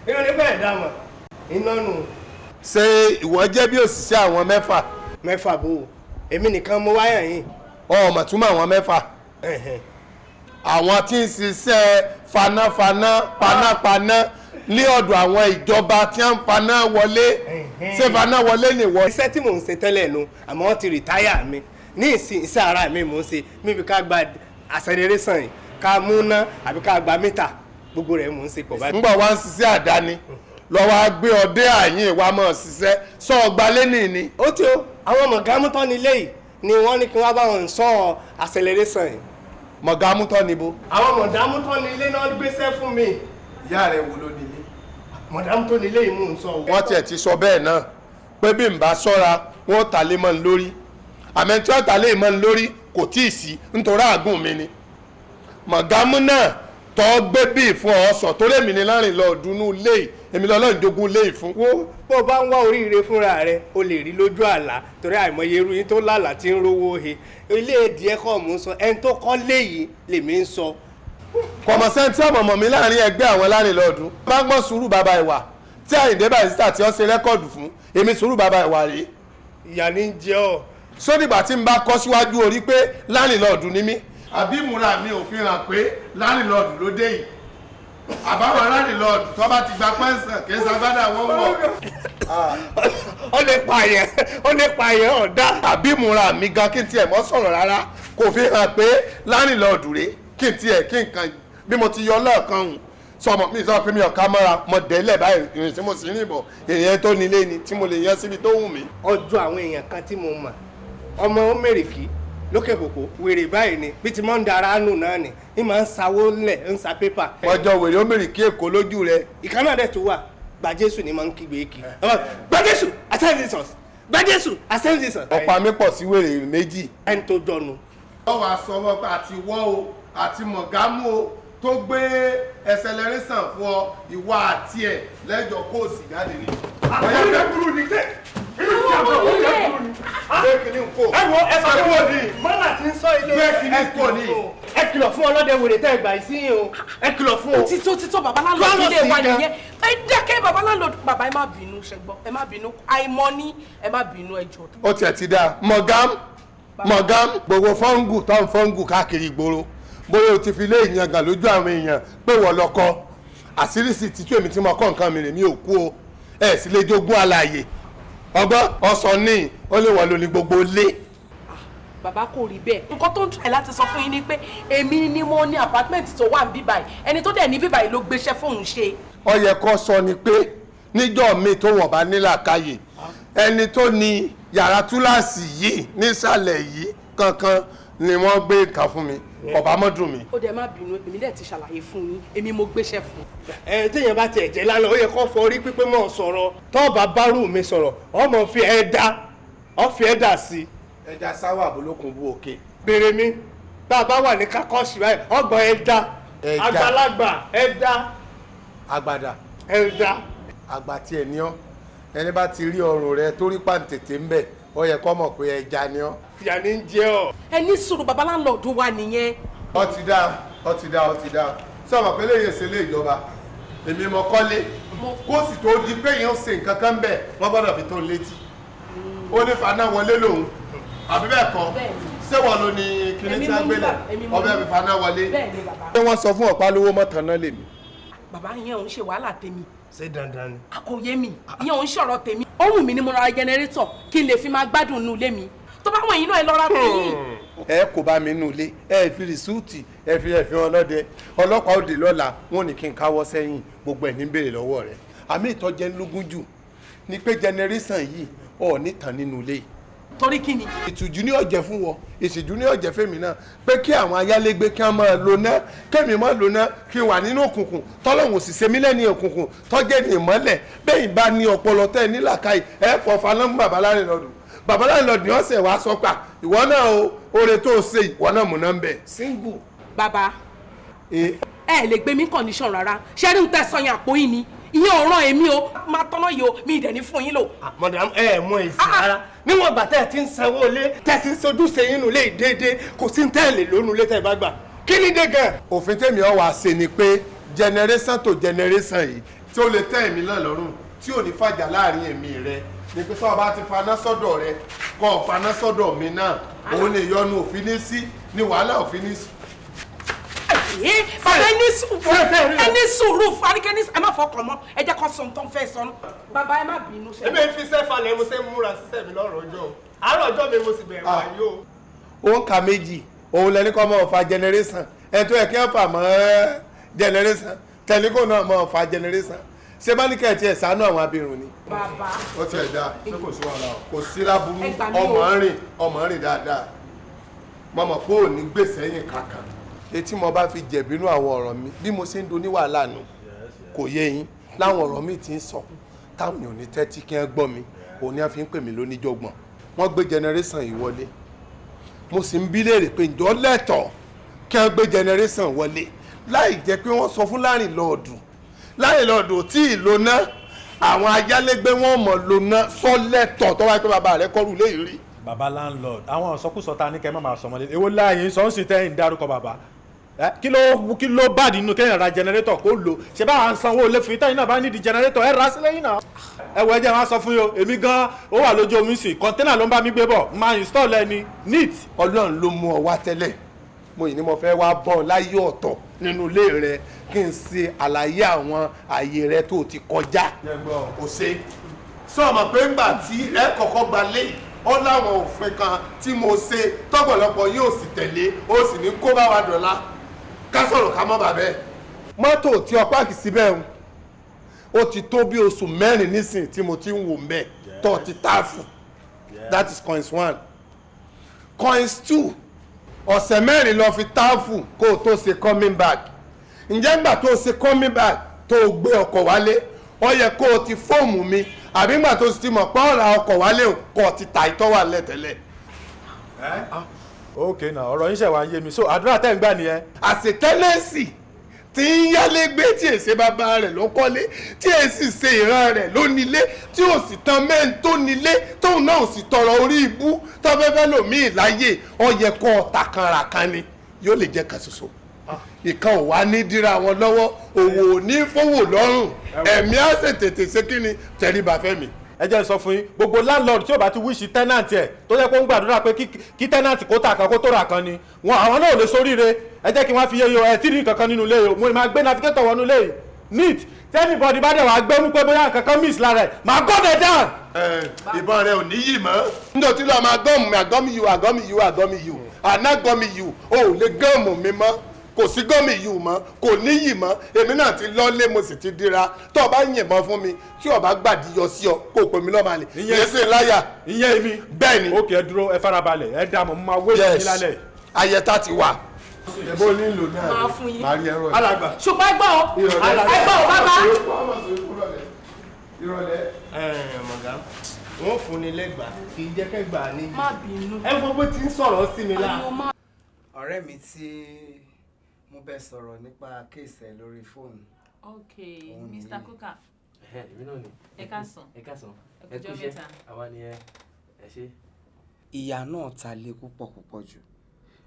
irun ní bẹ́ẹ̀ dá mọ̀ iná nù. ṣé ìwọ jẹ́ bí òṣìṣẹ́ àwọn mẹ́fà. mẹ́fà bò ó èmi nìkan mo wáyà yín. ọmọ túmọ̀ àwọn mẹ́fà. àwọn tí ń ṣiṣẹ́ panápaná ní ọ̀dọ̀ àwọn ìjọba tí wọ́n ń paná wọlé ṣé paná wọlé nìwọ. iṣẹ́ tí mò ń ṣe tẹ́lẹ̀ nu àmọ́ wọ́n ti rìtáyà mi ní ìsìn iṣẹ́ ara mi mò ń ṣe míbi ká gba acceleration yìí ká múná àbí ká gba mítà gbogbo rẹ̀ mò ń ṣe pọ̀ báyìí. ńgbà wá ń ṣiṣẹ́ àdáni lọ́wọ́ á gbé ọdẹ àyìn ìwà mọ̀ ṣiṣẹ́ sọ ọgbà lẹ́nìí ni. ó tí o àwọn mọ̀gámútọ́ nílé yìí ni wọ́n ní kí wọ́n bá wọn sọ acceleration yìí. mọ̀gámútọ́ níbo. àwọn mọ̀gámútọ́ nílé náà gbéṣẹ́ fún mi. ìyá rẹ̀ wo ló nílé. mọ̀gámútọ́ nílé yìí mò ń sọ. wọ́n tiẹ̀ ti sọ bẹ́ẹ̀ náà pé bí n bá sọ́ra wọ́n ta lé mọ́ n lórí àmọ́ tí wọ́n ta lé mọ́ n lórí kò tí ì sí nítorí àgùn mi ni. mọ̀gámú náà tọ́ gbé bíi fún ọ̀sán tó lèmi ní Lárìnlọ́ọ̀dù nú ilé èmi lọ́lọ́run jogún lé ìfún. wo bó bá ń wá oríire fúnra rẹ o lè rí lójú àlá torí àìmọye irú yín tó lálàá tí ń rówó he ilé èdè ẹ̀kọ́ mú sọ ẹni tó kọ́ léyìí lèmi ń sọ. kọ̀mọ̀sẹ́ntì ọ̀mọ̀mọ̀ mi láàrin ẹgbẹ́ àwọn Lárìnlọ́ọ̀dù bá gbọ́ sùúrù bàbá ìwà tí Àyìndé Barrister tí ó ṣe rẹ́kọ̀dù fún èmi sùúrù bàbá ìwà rèé. ìyá ní jẹ ọ. sódìgbà tí n bá kọ́ síwájú orí pé Lárìnlọ́ọ̀dù ni mí àbí ìmúra mi ò fi hàn pé Lárìnlọ́ọ̀dù ló dé yìí àbáwọn Lárìnlọ́ọ̀dù tó bá ti gba pẹ́ńsàn kì í sagbádà wọn wọ̀. ó lè pààyàn ọ̀dá. àbí ìmúra mi gan kí n tiẹ̀ mọ́ sọ̀rọ̀ rárá kò fi hàn pé Lárìnlọ́ọ̀dù rèé kí n tiẹ̀ kí n kan bí mo ti yọ lọ́ọ̀kan hùn sọmọ mi sọ pé mi ò ká mọ́ra mo délẹ̀ báyìí ìrìn tí mo sì rìn bọ̀ èèyàn tó nílé ni tí mo lè yan síbi tó wù mí. ọjọ́ àwọn èèyàn kan tí mo mọ̀ ọmọ mẹ́rìkì lókè kòkó wèrè báyìí ni bí ti mọ́ ń dara nù náà ni ní máa ń sawó ńlẹ̀ ń sa pépà. ọjọ́ wèrè ó mẹ́rìkì èkó lójú rẹ. ìkànnà dẹ̀ tó wà gbàjésù ni máa ń kígbe kí gbàjésù ascend Jesus gbàjésù ascend Jesus. ọ̀pá mi pọ̀ sí wèrè méjì. ẹni tó jọnu. wọ́n wá sọ wọ́n pé àti wọ́ o àti mọ̀gámù o tó gbé ẹsẹlẹrẹsàn fún ọ ìwà àti ẹ lẹ́jọ́ kóòsì jáde ni. ọ̀yà fẹ́ burú ni tẹ́ mọ́nà tí ń sọ ilé ẹ kìlọ̀ fún ọlọ́dẹ wèrè tẹ́ ìgbà ìsín o ẹ kìlọ̀ fún o. títọ́ bàbá Lárìnlọ́ọ̀dù ilé wa nìyẹn ẹ dákẹ́ bàbá Lárìnlọ́ọ̀dù bàbá ẹ má bínú ṣẹgbọ́ ẹ má bínú àìmọ́ ní ẹ má bínú ẹjọ́. ó tiẹ̀ ti dáa mọ̀gám gbogbo fọ́ngù tó ń fọ́ngù káàkiri ìgboro bóyá o ti fi lé ìyangàn lójú àwọn èèyàn pé wọ́n lọ́kọ́ àṣírí sì ti tú èmi tí mo kọ́ nǹkan mi rè mí ò kú o ẹ̀ sì lè jogún àlàyé ọgbọ́n ọsàn ní ó lè wọ̀ lóní gbogbo lé. bàbá kò rí bẹ́ẹ̀ nǹkan tó ń try láti sọ fún yín ni pé èmi ni mo ní apartment tó wà ní bíbáyìí ẹni tó dẹ̀ ní bíbáyìí ló gbéṣẹ́ fóun ṣe. ó yẹ kó sọ ni pé níjọ́ mi tó wọ́n bá nílàkàyè ẹni tó ní yàrá túláàsì yìí nísàlẹ̀ yìí kankan ni wọ́n gbé nǹkan fún mi ọba mọ́dún mi. ó dẹ̀ má bínú èmi dẹ̀ ti ṣàlàyé fún yín èmi mo gbéṣẹ́ fún. téèyàn bá tiẹ̀ jẹ́ lánàá ó yẹ kó fọ orí pípé mọ́ sọ̀rọ̀ tọ́ọ̀bà bárù mi sọ̀rọ̀ ọmọ fi ẹ̀dá sí. ẹja sáwọ àbólókun bú òkè. béèrè mi bá a bá wà ní kákọ́ọ̀sì báyìí ọgbọ̀n ẹ̀dá àgbàlagbà ẹ̀dá. àgbàdà. ẹ̀dá. àgbà tiẹ̀ ní ọ́ ẹni bá ti rí ọrùn rẹ torí pàǹtẹ̀tẹ̀ ń bẹ̀ ó yẹ kó mọ̀ pé ẹja ni ọ́. ìyá ni ń jẹ ọ. ẹ ní sùúrù bàbá Lárìnlọ́ọ̀dù wa nìyẹn. ó ti dá sọ̀rọ̀ pé lè ṣe lé ìjọba èmi mọ kọ́lé kó sì tó di pé èèyàn ṣe nǹkan kan bẹ̀ wọ́n gbọ́dọ̀ fi tó létí ó ní faná wọlé lòun àbí bẹ́ẹ̀ kọ́ ṣé wọ́n ló ní kíní tí a gbé lẹ̀ ọbẹ̀ fi faná wọlé ṣé wọ́n sọ fún ọ̀pá lówó mọ́tàn náà lèmi. bàbá yẹn ò ń ṣe wàhálà tèmi. ṣé dandan ni. àkòyé mi ìyẹn ò ń ṣọ̀rọ̀ tèmi ó wù mí ni mo ra jẹnẹrétọ̀ kí n lè fi máa gbádùn inú ilé mi tó bá wọn yìí náà ẹ lọ́ra fún yín. ẹ kò bá mi nù lé ẹ fi rìsúùtì ẹ fi ẹ̀fín ọlọ́dẹ ọlọ́pàá òde lọ́la wọn ní kí n káwọ́ sẹ́yìn gbogbo ẹ̀ ní béèrè lọ́wọ́ rẹ̀ àmì ìtọ́jẹ́ lógún jù ni pé jẹnẹrẹ́sàn yìí ọ̀ nítàn nínú ilé. torí kí ni. ìtùjú ní ọ̀jẹ̀ fún wọn ìṣèjú ní ọ̀jẹ̀ fẹ́mi náà pé kí àwọn ayálégbé kí wọ́n máa lò ná kẹ́mi máa lò ná kí n wà nínú òkùnkùn tọ́lọ́hùn sì ṣe mí lẹ́ni òkùnkùn tọ́jẹ́ ní ìmọ́lẹ̀ bẹ́ẹ̀ bá ní ọpọlọ tẹ́ ní làkàì ẹ̀ pọ̀ fanámú bàbá Lárìnlọ́ọ̀dù bàbá Lárìnlọ́ọ̀dù ọ̀sẹ̀ wàá sọ pà ìwọ náà o oore tó o ṣe ìwọ náà mú nọ́mbẹ̀. single. bàbá ẹ lè gbé mi condition rárá ṣẹ́rí ń tẹ̀sán yẹn àpò yìí ni ìyẹn ò ràn èmi o máa tọ́nà yìí o mi ì dẹ̀ ní fún yín lò. madam ẹ mọ èsì rárá níwọ̀n ìgbà tẹ́ ẹ ti ń sanwó lé tẹ́ ẹ ti ń sojúṣe yín nù lé déédéé kò sí tẹ́ẹ̀lì lónú lé tẹ́ ẹ bá gbà kí ni dé gan. òfin tèmi ọ̀ wá ṣe ni pé generation to generation yìí tí ó lè tẹ́ èmi náà lọ́rùn tí ò ní fàjà láàrin èmi rẹ ni pé sọ́ọ́ bá ti faná sọ́dọ̀ rẹ kọ́ faná sọ́dọ̀ mi náà òun lè yọnu òfin ní sí ni wàhálà òfin ní sí. bàbá ẹni sùúrù farikẹ́ni ẹ má fọkàn mọ́ ẹ jẹ́ kó sọ tó ń fẹ́ sọ. bàbá ẹ má bínú ṣe. ebi fi sẹ́fà lẹ́ mo ṣe ń múra sísẹ́ mi lọ́rọ̀ ọjọ́ àárọ̀ ọjọ́ mi mo sì bẹ̀rẹ̀ wá yìí o. ó ń ka méjì òun lẹni kọ́ mọ́ fa generation ẹ tó yẹ kí wọ́n fà mọ́ generation tẹ̀lé kó náà mọ́ fa generation ṣé bá ní kẹ́ẹ̀tì ẹ̀ sánú àwọn abirùn ni. bàbá ó ti ẹ̀ dáa ṣé kò sí wàhálà o kò sí láburú ọmọ rìn dáadáa mọ̀mọ́ pé ò ní gbèsè ẹ̀yìn kankan etí mo bá fi jẹ̀bínú àwọn ọ̀rọ̀ mi bí mo ṣe ń do ní wàhálà nù kò yé yín láwọn ọ̀rọ̀ mi ti ń sọ táwọn èèyàn ní tẹ́tí kí wọ́n gbọ́ mi òun ni wọ́n fi ń pè mí lóníjọ́gbọ̀n wọ́n gbé generation yìí wọlé. Mo sì ń bí léèrè pé ǹjọ́ lẹ́tọ̀ọ́ kí wọ́n gbé generation wọlé láwọn ọ̀rọ̀ mi tí mo sọ táwọn èèyàn ní tẹ́tí kí wọ́n gbọ́ mi òun ni wọ́n fi ń pè mí lóníjọ́gbọ̀n wọ́n gbé generation yìí wọlé. Mo sì ń bí léèrè pé ǹjọ́ lẹ́tọ̀ọ́ kí wọ́n gbé generation wọlé láì jẹ́ pé wọ́n sọ fún Larinloodu tí ì lò ná àwọn ayálégbé wọn mọ̀ lò ná sọ́lẹ̀tọ̀ tó wáyé pé bàbá rẹ̀ kọ́rù lé rí. bàbá landlord àwọn ìsọkúsọ ta ní kẹ́ máa sọmọlé èwo láàyè sọ́nsì tẹ́yìn dárúkọ bàbá kí ló bá nínú kéèyàn ra jẹnẹrétọ̀ kó lò ṣe bá à ń sanwó olè fún tẹ́yìn náà bá nídìí jẹnẹrétọ̀ ẹ rà sílẹ̀ yìí náà. ẹ wọ ẹjẹ máa sọ fún yín o èmi gan ó wà lójú omi sí kọ́ńténà ló ń bá mi gbé bọ̀ máa install ẹni neat. Ọlọ́run ló mú ọ wá tẹ́lẹ̀ mo yìí ni mo fẹ́ wá bọ́ láyé ọ̀tọ̀ nínú ilé rẹ kí n ṣe àlàyé àwọn ààyè rẹ tó ti kọjá. kò ṣe sọ̀mọ̀ pé ńgbà tí ẹ kọ́kọ́ gba lé ọ láwọn òfin kan tí mo ṣe tọ́pọ̀lọpọ̀ yóò sì tẹ̀lé ó sì ní kó bá wa dọ̀la ká sọ̀rọ̀ ká mọ́ bàbẹ́. mọ́tò tí ọ páàkì síbẹ̀ ń ó ti tó bí oṣù 4 nísìn tí mo ti ń wò mbẹ́ tó ti táàfù that is coins 1. coins 2 ọ̀sẹ̀ 4 lọ fi táàfù kó o tó ṣe coming back. ǹjẹ́ ńgbà tó ṣe coming back tó o gbé ọkọ̀ wálé ó yẹ kó o ti fóòmù mi àbí ńgbà tó ti mọ̀ pé ọ̀rà ọkọ̀ wálé kó o ti ta ìtọ́ wà lẹ́tẹ̀lẹ̀. ok na ọ̀rọ̀ yín ṣe wá yé mi so àdúrà tẹ́ ń gbà nìyẹn. àṣetẹ́lẹ̀sì tí ń yálégbé tí èsè bàbá rẹ̀ ló kọ́lé tí èsì ṣe ìran rẹ̀ ló nílé tí ò sì tan mẹ́rin tó nílé tóun náà ò sì tọrọ orí ibú tọ́fẹ́fẹ́ lòmíì láyè ó yẹ kó ọ̀tà kanra kan ni yóò lè jẹ́ kan ṣoṣo ìkan ò wá ní dírà wọn lọ́wọ́ òwò ò ní fowó lọ́rùn ẹ̀mí á sì tètè ṣe kí ni tẹríba fẹ́mi. ẹ jẹ́ sọ fún yín gbogbo landlord tí ó bá ti wíṣì tenant ẹ̀ tó yẹ kó ń gbàdúrà pé kí tenant kó tà kan kó tó rà kan ni wọn àwọn náà ò lè sóríire ẹ jẹ́ kí wọ́n fi yẹyọ ẹ tí rí kankan nínú ilé yìí mo máa gbé navigator wọnú ilé yìí neat tẹ́nibọ̀dì bá dẹ̀ wá gbẹ́mú pé bóyá kankan miss lára ẹ̀ máa gọ́ bẹ̀ down. ìbọn rẹ ò ní yìí mọ́ nítorí lọ́ọ́ máa gọ́ọ̀mù mi àgọ́mì yìí ànágọ́mì yìí ò lè gọ́ọ̀mù mi mọ́ kò sí gọ́ọ̀mì yìí mọ́ kò níyì mọ́ èmi náà ti lọ́lé mo sì ti dira tó o bá yìnbọn fún mi tí o bá gbàdíyọ sí ọ kó o pè mí lọ́mọ àlè ìyẹn sì láyà. ìyẹn mi bẹ́ẹ̀ ni. ókè ẹ dúró ẹ farabalẹ̀ ẹ dààmú mo máa wé sí lálẹ́. ayẹta ti wà. ẹ̀bọ́n nílò náà máa fún yín. máa rí ẹ̀rọ yìí. alàgbà. ṣùgbọ́n ẹgbọ́n o bàbá. mọ̀gá wọ́n fún ni lẹ́gbàá kì í jẹ́ kẹ́gbàá ní. má bínú. ẹ gbogbo ti ń sọ̀rọ̀ sí mi lá. ọ̀rẹ́ mi tí mo bẹ sọ̀rọ̀ nípa kéèsì ẹ̀ lórí fóònù. ok Mr. Kuka. èmi náà ni. ẹ káàsán. ẹ káàsán. ẹ kújọ́ mẹ́ta. àwa ni ẹ ṣe. ìyá náà ta lé púpọ̀ jù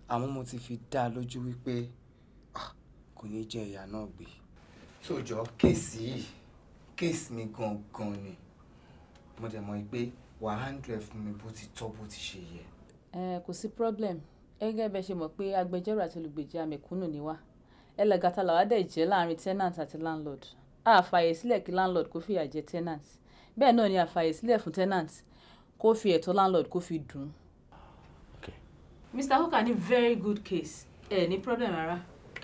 àmọ́ mo ti fi dá a lójú wípé kò ní jẹ́ ìyá náà gbé. sóòjọ́ kéèsì mi gangan ni mo dẹ̀ mọ̀ pé wàá handle fún mi bó ti tọ́ bó ti ṣe yẹ. kò sí problem gẹ́gẹ́ bẹ́ẹ̀ ṣe mọ̀ pé agbẹjọ́rò àti olùgbèjà mẹ̀kúnnù ni wá ẹlẹ́gàtà làwa dẹ̀ jẹ́ láàrin tenant àti landlord a fààyè sílẹ̀ kí landlord kó fìyà jẹ tenant bẹ́ẹ̀ náà ni a fààyè sílẹ̀ fún tenant kó fi ẹ̀tọ́ landlord kó fi dùn. Mr. Kuka ní very good case ẹ ní problem rárá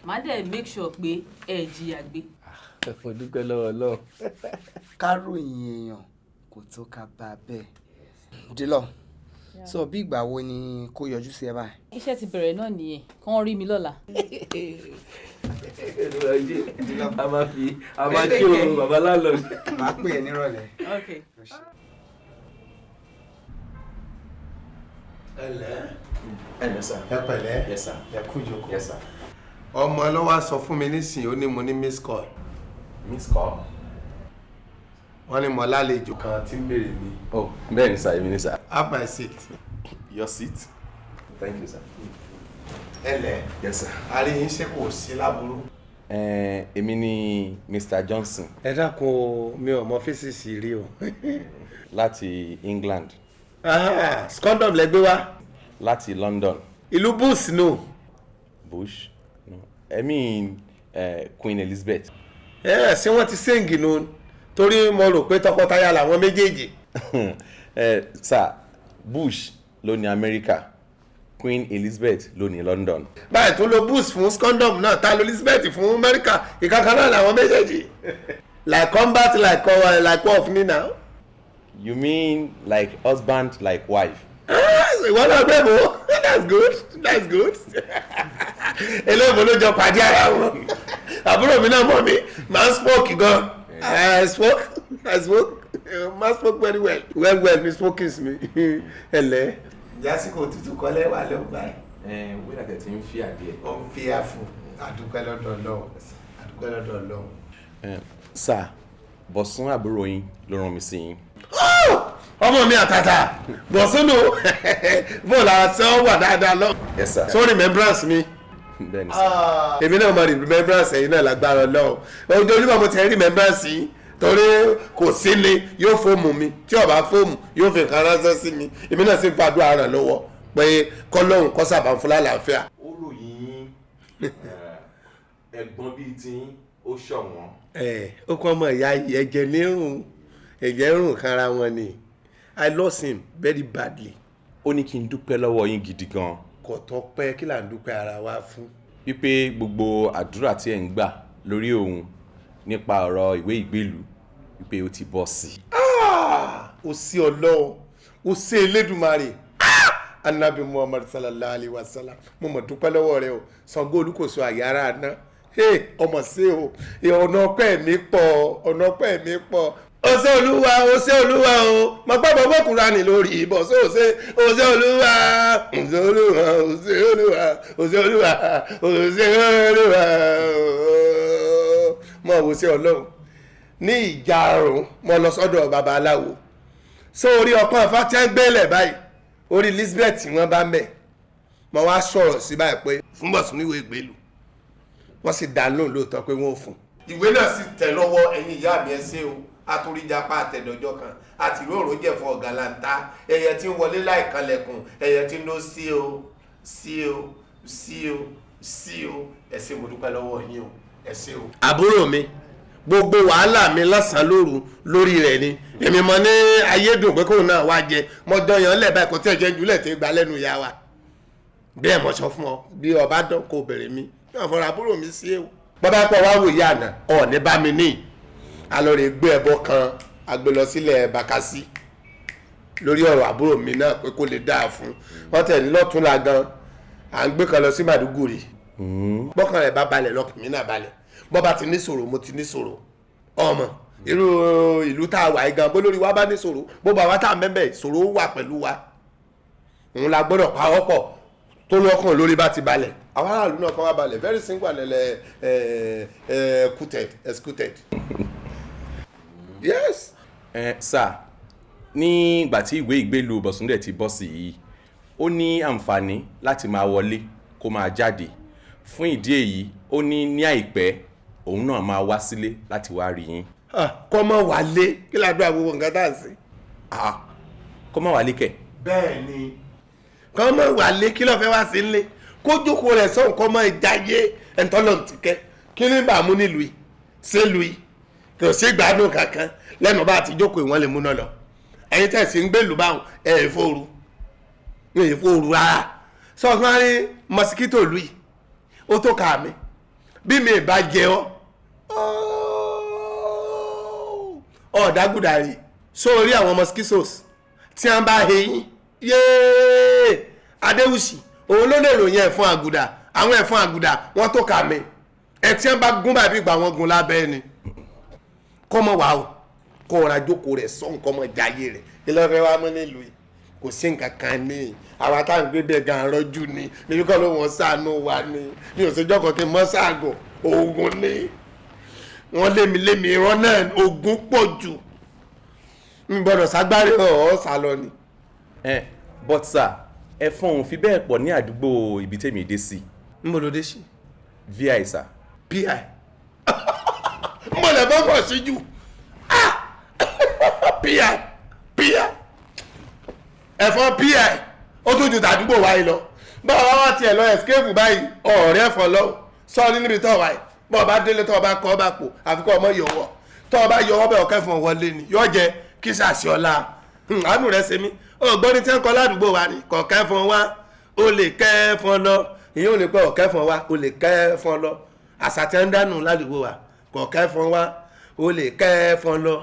màá dẹ̀ make sure pé ẹ jìyà gbé. mo dúpẹ́ lọ́wọ́ Ọlọ́run. káròyìn èèyàn kò tó ká bá a bẹ́ẹ̀. dìlọ so bí ìgbà wo ni kó yọjú sí ẹ báyìí. iṣẹ́ ti bẹ̀rẹ̀ náà nìyẹn kán rí mi lọ́la. a máa kí o bàbá landlord. màá pè é nírọ̀lẹ́. okay. ẹ sà ẹ pẹ̀lẹ́ Yes, sir. ẹ kú jókòó. Yes, sir. ọmọ ló wá sọ fún mi nísìnyí ó ní mo ní miss call. Miss call. wọ́n ní mo lálejò kan tí ń béèrè mi. Oh, bẹ́ẹ̀ ni sir, èmi ni sir. have my seat. Your seat. Thank you, sir. ẹ lẹ̀. Yes, sir. àrí yín ṣe kò sí láburú. Èmi ni Mr. Johnson ẹ dákun mi ò mọ físíìsì rí o. láti England, scondom lẹ gbé wá. láti London. ìlú bush no. Bush? No. I mean Queen Elizabeth. ṣé wọ́n ti sẹ́ǹgì nu torí mo rò pé tọkọtaya làwọn méjèèjì. Sir, Bush ló ní America, Queen Elizabeth ló ní London. báyìí tún lo bush fún scondom náà ta lo Elizabeth fún America ìkankan náà làwọn méjèèjì. like combat like off ni now. You mean like husband like wife? ìwọ náà gbé bò that's good. eléyìí ló jọ pàdé ara wọn àbúrò mi náà mọ̀ mi máa ń smoke gan. I smoke máa smoke very well mi smoking mi ẹlẹ. jásìkò tútù kọ́lẹ́ wà ló gbà ẹ́. Wíwá tẹ̀ tí ń fi àdìẹ. ó ń fi àfù àdúpẹ́ lọ́dọ̀ Ọlọ́run. Sir, Bọ̀sún àbúrò yín ló rán mi sí yín. Ọmọ mi àtàtà Bọ̀sún lò bọ́ọ̀lù àti ọ wà dáadáa lọ. Yes sir. So remembrance mi. Bẹ́ẹ̀ni sir. Èmi náà mọ remembrance ẹ̀yin náà lágbára Ọlọ́run. Ojoojúmọ́ mo ti rí remembrance yìí torí kò sí ni yóò fóòmù mi tí ó bá fóòmù yóò fi nǹkan ránṣẹ́ sí mi. Èmi náà sì ń fàdúrà ràn lọ́wọ́ pé kọ́lọ́hún kó sábà fún lálàáfíà. Ó ròyìn ẹ̀gbọ́n bíi tiyín ó ṣọ̀wọ́n. Ó kọ́ ọmọ ìyá ẹ̀jẹ̀ rùn kanra wọn ni. I lost him very badly. Ó ní kí n dúpẹ́ lọ́wọ́ yín gidi gan. Kò tọ́ pẹ́ kí là ń dúpẹ́ ara wa fún. Wípé gbogbo àdúrà tí ẹ̀ ń gbà lórí òun nípa ọ̀rọ̀ ìwé ìgbélú wípé ó ti bọ́ sí. Ó sí Ọlọ́run ó sí Elédùmarè Ànábì Muhammad sallallahu alaihi wasallam mo mọ̀ dúpẹ́ lọ́wọ́ rẹ o Ṣàngó Olúkòso àyàrá àná ọmọ sí o ọ̀nà ọpẹ́ mi pọ̀ ó ṣé Olúwa o mo gbọ́ bọ́ Kùránì lórí ìbọ̀ ó ṣé Olúwa mọ̀ wò sí Ọlọ́run ní ìjàrún mo lọ sọ́dọ̀ babaláwo sórí ọpọ́n afátẹ́gbẹ́lẹ̀ báyìí orí Elizabeth wọ́n bá mẹ́ mo wá sọ̀rọ̀ sí báyìí pé fún Bọ̀sún níwèé ìgbélú wọ́n sì dá lóhùn lóòótọ́ pé wọ́n ò fún. ìwé náà sì tẹ̀ lọ́wọ́ ẹ̀yin ìyá mi ẹ ṣé o àtúríjàpá àtẹ̀dọ̀jọ́ kan àti ìróró jẹ̀fọ́ ọ̀gàlàǹtà ẹyẹ tí ń wọlé láìkanlẹ̀kùn ẹyẹ tí ń lọ sí o ẹ ṣé mo dúpẹ́ lọ́wọ́ yín o ẹ ṣé o. àbúrò mi gbogbo wàhálà mi lọ́sàn-án lóru lórí rẹ̀ ni èmi mọ ní ayédùn pé kóun náà wá jẹ mo dọyàn lẹ̀ báyìí kò tí ẹ̀ jẹ́ jùlẹ̀ tí gba lẹ́nu ìyá wa bẹ́ẹ̀ mo sọ fún ọ bí ọba dán kò bẹ̀rẹ̀ mi náà fọra àbúrò mi sí ewu. bàbá pọ̀ wá wòye àná ọ̀ọ́ni bá mi ní alọ́rẹ̀ gbé ẹbọ kan agbé lọ sílẹ̀ Bàkásí lórí ọ̀rọ̀ àbúrò mi náà pé kó lè dáa fún wọ́n tẹ̀ ní lọ́túnla gan à ń gbé kan lọ sí Màdúgùrì bọ́kàn rẹ̀ bá balẹ̀ lọ́kùn mi náà balẹ̀ bọ́ bá ti ní ṣòro mo ti ní ṣòro ọmọ irú ìlú tá a wà gan bó lórí wa bá ní ṣòro bó bá wa tá a mẹ́bẹ̀ ṣòro wà pẹ̀lú wa òun la gbọ́dọ̀ pawọ́ pọ̀ tó lọ́kàn lórí bá ti balẹ̀ àwọn aráàlú náà kàn wá balẹ̀ very simple and executed. Yes. Sir, ní ìgbà tí ìwé ìgbélú Bọ̀súndé ti bọ́ sí yìí ó ní àǹfààní láti máa wọlé kó máa jáde fún ìdí èyí ó ní àìpẹ́ òun náà máa wá sílé láti wá rí yín. kọ́ mọ́ wálé kí ládùúgbò gbogbo nǹkan tá à ń ṣe. kọ́ mọ́ wálé kẹ̀. bẹ́ẹ̀ ni kọ́ mọ́ wálé kí ló fẹ́ wá sí ilé kó jókòó rẹ̀ sọ̀n kọ́ mọ́ ìjáyé ẹ̀ńtọ́lọ́ǹtìkẹ́ kí ní bàá mú nílùú yìí sílùú yìí kò sí gbádùn kankan lẹ́nu bá ti jókòó ìwọ́n lè múná lọ ẹ̀yin tẹ̀sí ń gbèlú báwọn fòru rárá sọ̀kan rí mọ́síkítò lù yìí ó tó kà mí bí mi bá jẹ ọ́ ọ̀dàgùdà rí sórí àwọn mosquitoes tí wọ́n bá heyín yéé Adewusi òun ló lè ròyìn ẹ̀fọn àgùdà àwọn ẹ̀fọn àgùdà wọ́n tó kà mí ẹ̀ tí wọ́n bá gún bàbí ìgbà wọn gun lábẹ́ ni kọ́mọ wà ó kọ́ ọ̀rá jókòó rẹ̀ sọ nǹkan ọmọ jayé rẹ̀ ilé-ọ̀fẹ́ wa mọ́ nílùú yìí kò sí nǹkan kan ní àwa tá à ń gbé bẹ́ẹ̀ gan rọ́jú ni níbi kọ́ ló wọ́n ṣàánú wa ni mi ò ṣèjọ́ kan kí n mọ́ ṣáàgùn oògùn ni wọ́n lémi irọ́ náà oògùn pọ̀ jù n gbọ́dọ̀ ságbárí ọ̀ sálọ ni. But sir ẹ̀fọn òun fi bẹ́ẹ̀ pọ̀ ní àdúgbò ibi tèmi dé sí. n bò ló dé sí. VI sir. PI n bò lè bọ́ pọ̀ sí jù PI ẹ̀fọn PI ó tún ju tàdúgbò wáyé lọ báwa wá tiẹ̀ lọ escape báyìí ọ̀rẹ́ ẹ̀fọn lọ sọ ní níbi tó wáyé bọ́ ọba délé tó ọba kọ́ ọba pò àfikún ọmọ yọ̀wọ́ tó ọba yọwọ́ bẹ́ẹ̀ ọ̀kẹ́ fún wọlé ni yọ jẹ kí sàṣì ọ̀la àánú rẹ̀ ṣe mí ọgbọ́n ní tí wọ́n kọ́ ládùúgbò wa ni kọ̀ọ̀kẹ́ fún wa ó lè kẹ́ fún lọ ìyẹn ò lè pẹ́ ọ̀kẹ́ fún wa ó lè kẹ́ fún lọ àṣà tí wọ́n ń dánù ládùúgbò wa kọ̀ọ̀kẹ́ fún wa ó lè kẹ́ fún lọ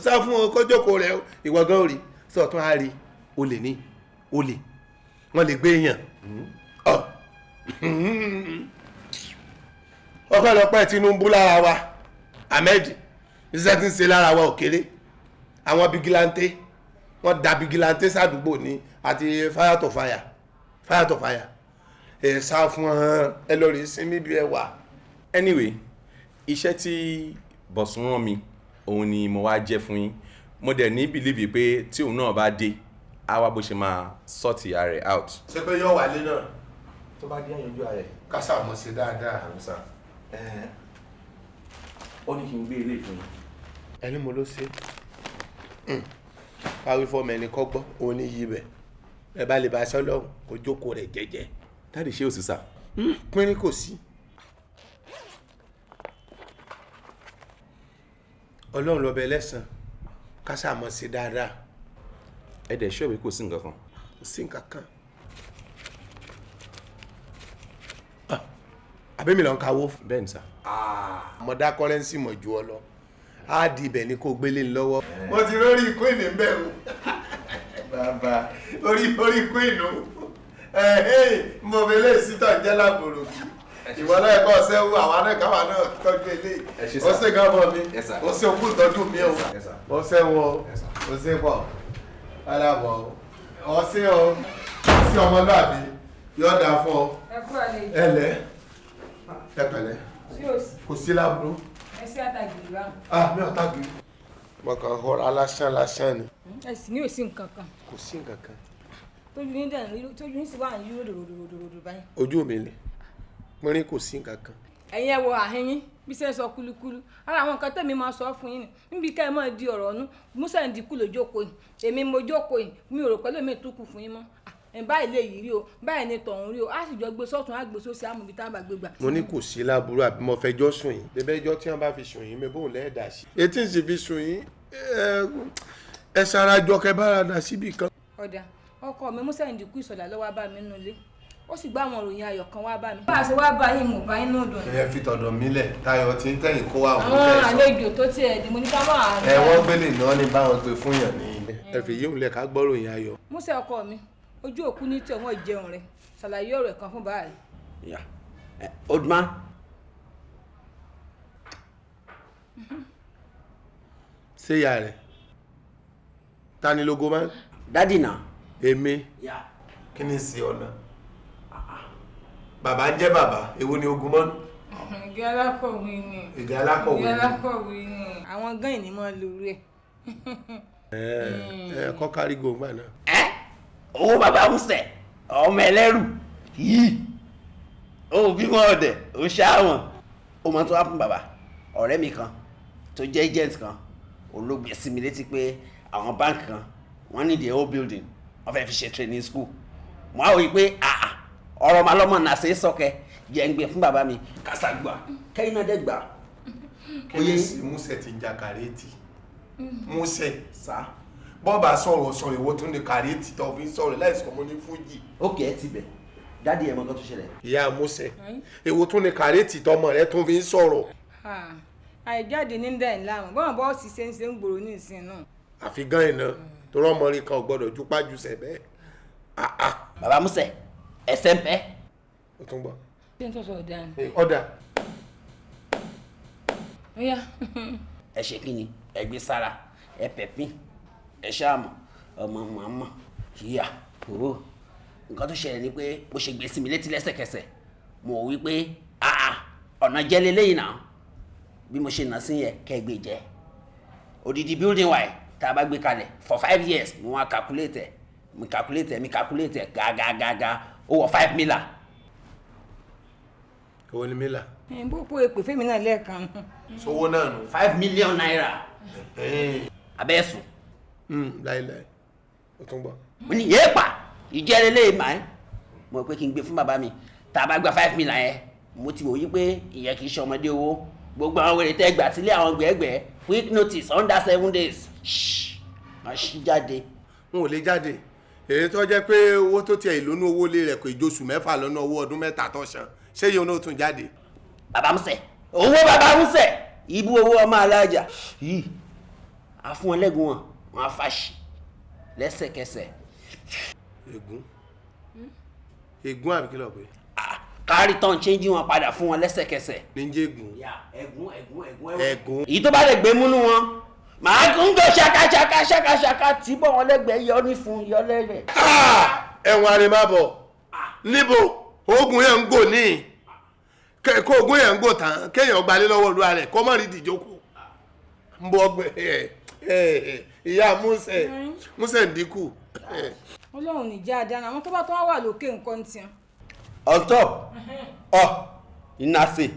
sá fún o kójókòó rẹ ìwọ̀gán òrì sọ̀tún á rí o lè ní o lè wọ́n lè gbé èèyàn ọ̀pọ̀lọpọ̀ Tinubu lára wa Ahmed iṣẹ́ tí ń ṣe lára wa òkèrè àwọn bigilante wọ́n da bigilante sádùúgbò ní àti fire to fire ẹ sá fún wọn ẹ lọ rí sinmi bí ẹ wà. Anyway, iṣẹ́ tí Bọ̀sún rán mi òun ni mo wá jẹ́ fún yín. Mo dẹ̀ ní bìlíìfì pé tí òun náà bá dé á wá bó ṣe máa sọ́ọ̀tì ara rẹ̀ out. ṣé pé yóò wálé náà tó bá dé àyànjú ara rẹ̀. kásá mọ̀ sí dáadáa. àmísà ó ní kí n gbé ilé ìfún yín. ẹni mo ló ṣe káwí fọmọ ẹni kọ́gbọ́ òun ní yí bẹ̀ ẹ bá lè bá aṣọ lọ́hùn kó jókòó rẹ̀ jẹ́jẹ́. dáàdì ṣé ò sí sà. pínrín kò sí. ọlọ́run lọ́bẹ̀ ẹlẹ́sàn kásá mọ̀ sí dáadáa. ẹ dẹ̀ ṣọ́ọ̀bù kò sí nǹkan kan. kò sí nǹkan kan. àbẹ́mi lọ́n kawó. bẹ́ẹ̀ ni sà. mọ̀dá kọ́rẹ́nsì mọ̀ ju ọ lọ á di ibẹ̀ ní kó gbélé lọ́wọ́. mo ti rórí ikú ìní ń bẹ̀ o bàbá orí ikú ìnú mo fi lè sítọ̀ jẹ́ lábòrò kí ìwọ náà ẹ̀kọ́ ọ̀sẹ̀ wú àwọn anẹ́káwà náà tọ́jú ilé ó sì gan bọ̀ mi ó sì òkú ìtọ́jú mi o ó sì wọ ó sì pọ̀ alábọ̀ ó sì ọ sí ọmọlúàbí yóò dáa fún ọ ẹlẹ́ ẹ pẹ̀lẹ́ kò sí láburú. ẹ sí àtàgìrì báwọn. mi ò tàgìrì. mo kàn họra lásán ni. ẹ sì ní òsì nǹkan kan. kò sí nǹkan kan. tójú ní sì wà ní ròdòròdòròdò báyìí. ojú mi le pínrín kò sí nǹkan kan. ẹ̀yin ẹ wo àhẹ́yìn bí sẹ́ sọ kúlúkúlú ara àwọn nǹkan tẹ̀mí máa sọ fún yín ni níbi ká ẹ máa di ọ̀rọ̀ ọ̀nù musa ń dikú lójókòó yìí èmi mo jókòó yìí mi ò rò pẹ́lú mi tó kù fún yín mọ́ báyìí lè yìí rí o báyìí ni tọ̀hún rí o á sì jọ gbé sọ́tún á gbé sósì àmúbi tá a bá gbé gbà. mo ní kò sí láburú àbí mo fẹjọ́ sùn yín bẹ́ẹ̀ ẹjọ́ tí wọ́n bá fi sùn yín mi bóun lẹ́ẹ̀dá sí. etí sì fi sùn yín ẹ sarajọ kẹ bára dà síbì kan. ọ̀dà ọkọ mi musa ń dikú ìsọ̀lá lọ́wọ́ bá mi nínú ilé ó sì gbá àwọn òròyìn ayọ̀ kan wá bá mi. bá a ṣe wá bá yín mọ̀ bá yín náà dùn. ẹ fi tọ̀dọ̀ mi lẹ̀ táyọ̀ tí ń tẹ̀yìn kó àwọn àwọn àlejò tó tiẹ̀ di mo ní ká máa. ẹ wọ́n gbélé náà ní báwọn gbé fún yàn ní. ẹ fi yíhun lẹ̀ ká gbọ́ ròyìn ayọ̀. musa ọkọ mi ojú òkú ní tí ọmọ ìjẹun rẹ ṣàlàyé ọ̀rọ̀ kan fún báyìí. old man. ṣé ìyá rẹ̀ ta ni logo man. dádì náà. èmi kí ni sí ọ̀nà bàbá ń jẹ́ bàbá èwo ni ogun mọ́nú. ìgé alákọ̀wé ni. ìgé alákọ̀wé ni. àwọn gan ìní máa lórí ẹ kọ́ kárí gbòǹgbà náà. owó bàbá Musẹ ọmọ ẹlẹ́rù yìí ó bímọ ọ̀dẹ̀ ó ṣáwọn ó mọ tó wá fún bàbá ọ̀rẹ́ mi kan tó jẹ́ agent kan olóògbé sí mi létí pé àwọn báńkì kan wọ́n ní the whole building wọ́n fẹ́ fi ṣe training school mo á wò yí pé ọ̀rọ̀ màá lọ́mọ náà ṣe é sọ́kẹ́ jẹ́ ń gbé fún bàbá mi kásá gbà kẹ́yìn náà dẹ́ gbà. oyè sí Musẹ ti ń ja kàrẹ́ẹ̀tì Musẹ sá bọ́ọ̀bà sọ̀rọ̀ ìwọ tó ní kàrẹ́ẹ̀tì tó fi ń sọ̀rọ̀ láìsí ọmọ ní fújì. ókè ẹ ti bẹ̀ dádì ẹ̀ mọ́ nǹkan tó ṣẹlẹ̀. ìyá Musẹ èwo tó ní kàrẹ́ẹ̀tì tọmọ rẹ tó fi ń sọ̀rọ̀. àìjáde ní dẹ̀ ńlá wọn bọ́n bọ́ọ̀sì ṣe ń gbòòrò ní ìsìn náà. àfi gan iná tó rán ọmọrin kan ò gbọdọ̀ ju pájú sẹ̀bẹ́. bàbá Musẹ ẹsẹ̀ ń pẹ́. ó tún gbọ́. ṣé n tó sọ ọ̀dà ni. ọ̀dà. ẹ ṣe kí ni ẹ gbé sára ẹ pẹ̀pín ẹ ṣáàmù ọmọ màmá yíyà owó nǹkan tó ṣẹlẹ̀ ni pé bó ṣe gbé sí mi létí lẹ́sẹ̀kẹsẹ̀ mo wí pé ọ̀nà jẹ́ lélẹ́yìn náà bí mo ṣe nà sí yẹn kẹ́gbẹ́ jẹ́ odidi building wa tá a bá gbé kalẹ̀ for 5 years mo wá calculate gàgàgàgà ó wọ 5 million. owó ni mílà. bó po èpè fẹ́mi náà lẹ́ẹ̀kan. sowó náà nù. 5 million naira. abẹ́sùn. láìláì ó tún gbọ́. mo ní yéèpà ìjẹ́lélẹ́ màá mo pé kí n gbé fún bàbá mi tá a bá gba 5 million yẹn mo ti wò yí pé ìyẹn kì í ṣe ọmọdé owó gbogbo àwọn wèrè tẹ́ gbà sílé àwọn gbẹ̀ẹ́gbẹ̀ẹ́ quick notice under 7 days wọ́n ṣí jáde. n ò lè jáde èyí tó jẹ́ pé owó tó tiẹ̀ ìlónú owó lé rẹ̀ kò ìjọsùn 6 lọ́nà owó ọdún 3 tó san ṣé yóò náà tún jáde. bàbá Musẹ owó bàbá Musẹ ibú owó ọmọ alájà yìí a fún wọn lẹ́gùn wọn a fàṣì lẹ́sẹ̀kẹsẹ̀. ègún àbí kí ló pé. kárí tán ṣéńjì wọn padà fún wọn lẹ́sẹ̀kẹsẹ̀. níjẹ́ ègún. ẹ̀gún. èyí tó bá lè gbé múnú wọn màá ń gbọ́ ṣakaṣaka tí bọ̀ wọn lẹ́gbẹ̀ẹ́ yọ ní fún yọ lẹ́gbẹ̀ẹ́. ẹ̀wọ̀n àrèmábọ̀ níbo oògùn yẹn ń gò ní kó oògùn yẹn ń gò tán kéèyàn gbalé lọ́wọ́ olúwa rẹ̀ kó má rí ìdíjókòó ń bọ́ ìyá músẹ̀ ń dínkù. Ọlọ́run ní jẹ́ àdáná àwọn tó bá tó wà lókè nǹkan tiẹ̀. On top ìnàsè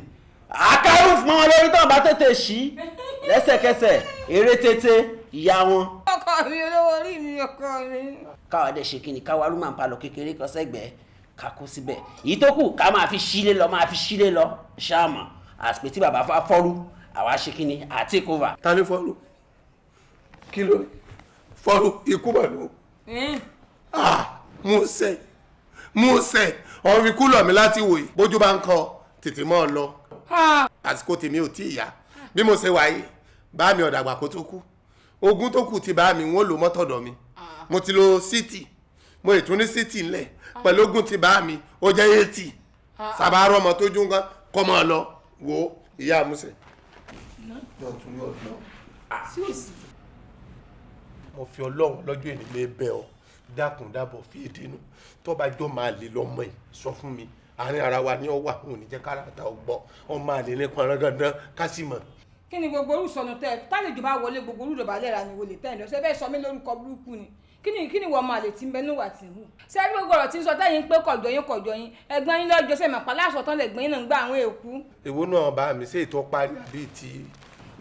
àkàrù fún wọn lórí tán bá tètè ṣí lẹ́sẹ̀kẹsẹ̀ eré tètè ìyá wọn. ọkọ mi olówó orí mi ọkọ mi. káwa dẹ̀ ṣe kíni káwa rú màá ń palọ̀ kékeré kan sẹ́gbẹ̀ẹ́ ká kó síbẹ̀ èyí tó kù ká máa fi sílé lọ ṣáàmù àsìpè tí bàbá fọ́rú àwa ṣe kíni à take over. ta ni fọ́rú kí ló fọ́rú ikú bọ̀ ló. Músẹ̀ ọ̀rọ̀ ikú lọ̀ mí láti wòye bójú bá ń kọ tètè mọ́ ọ lọ àsìkò tèmi ò tí ì yá bí mo ṣe wáyé bá mi ọ̀dàgbà kó tó kú ogún tó kù ti bá mi wọ́n lò mọ́tọ̀dọ̀ mi mo ti lo city mo ètò ní city ńlẹ̀ pẹ̀lú ogún ti bá mi ó jẹ́ 80 sàbárọ̀ ọmọ tó jú nǹkan kọ́ mọ́ ọ lọ wo ìyá Músẹ̀. mo fi Ọlọ́run lọ́jọ́ ènìyàn lè bẹ̀ ọ́ dákun dábọ̀ fi èdè nù tó bá jọ máa lè lọ́mọ yìí sọ fún mi àárín ara wa ní ọwà òun ní jẹ́ káràtà ọgbọ́ ọmọ àlè ní pọnrán gandan ká sì mọ̀. kí ni gbogbo orúsọnù tẹ tálejò bá wọlé gbogbo orúdò bá lẹ́ra ni wọlé tẹ́lẹ̀ ṣe bẹ́ẹ̀ sọ mí lórúkọ burúkú ni kí ni wọ́n máa lè ti ń bẹ níwà tí ń hù. ṣé ẹni gbogbo ọ̀rọ̀ tí ń sọ tẹ́yìn pé kọ̀jọ yín ẹ̀gbọ́n yín lọ́jọ́ sẹ́mi àpàlà àsọtán lẹ̀gbọ́n yín náà ń gbá àwọn èkú. èwo náà bá mi ṣe ètò parí àbí ti.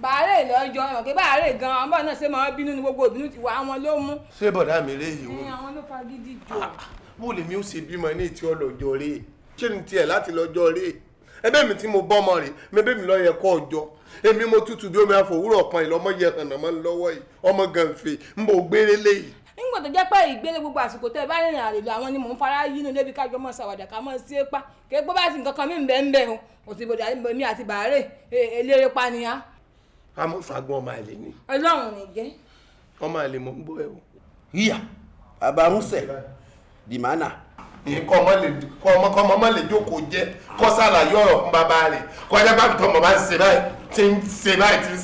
bàárẹ̀ lọ́jọ́ ẹ̀mọ̀ pé bàárẹ̀ gan-an ọmọ náà ṣe máa bínú ni gbogbo ìbínú ti wà àwọn ló mú. ṣé bọ̀dá mi rè é wò. àwọn ló fagídí jọ. bó lèmi ó ṣe bímọ ní ìtí ọlọ́jọ́ rè é ṣé ní tiẹ̀ láti lọ́jọ́ rè é ẹbẹ́ mi tí mo bọ́ ọmọ rè mẹ́bẹ́ mi lọ yẹ kọ́ ọjọ́ èmi mo tútù bí omi àfòwúrọ̀ kan ìlọmọ yẹ kànáà mọ́ lọ́wọ́ yìí ọmọ gànfẹ́ ń bò gbére léyìí. nígbà tó jẹ́ pé ìgbélé gbogbo àsìkò tẹ́ ẹ bá rìnrìn àrèlò àwọn ni mò ń fara yínú débi kájọ mọ́ ṣàwàdà ká mọ́ sí épa kí epo bá sì nǹkan kan mí ń bẹ́ o òsì ìbòdà mi àti bàárẹ̀ eléré paniya. a mọ̀ fagbọ́n ọmọ àlè ni. Ọlọ́run ní jẹ́. ọmọ àlè mò ń bọ́ ẹ o. yíyà bàbá Músẹ̀ dìmánà. kọ́ ọmọ má lè jókòó jẹ́ kọ́ sàlàyé ọ̀rọ̀ fún bàbá rẹ̀ kọ́ ẹjẹ́ bá tọ́ ọmọ bá ń ṣe báyìí tí ń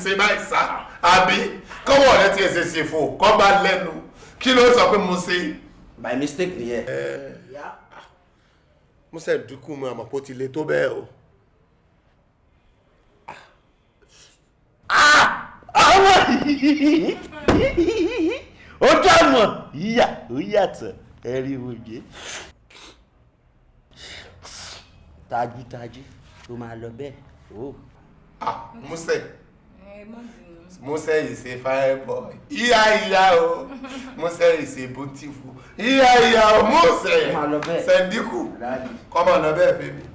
ṣe báyìí sá àbí kọ́wọ́ rẹ̀ ti ẹ̀sẹ̀ ṣe fò kọ́ bá lẹ́nu kí ló sọ pé mo ṣe. by mistake nìyẹn. Músẹ̀ dúkú mi àmọ́ kó ti le tó bẹ́ẹ̀ o. àwọn ó dàmọ̀ yíyà ó yàtọ̀ ẹ̀rí oje tajútajú tó máa lọ bẹ́ẹ̀ o. Músẹ̀ is a fine boy ìyá o Músẹ̀ is a beautiful ìyá o Músẹ̀ sẹ́ndíkù kọ́mọ náà bẹ́ẹ̀ bẹ́ẹ̀.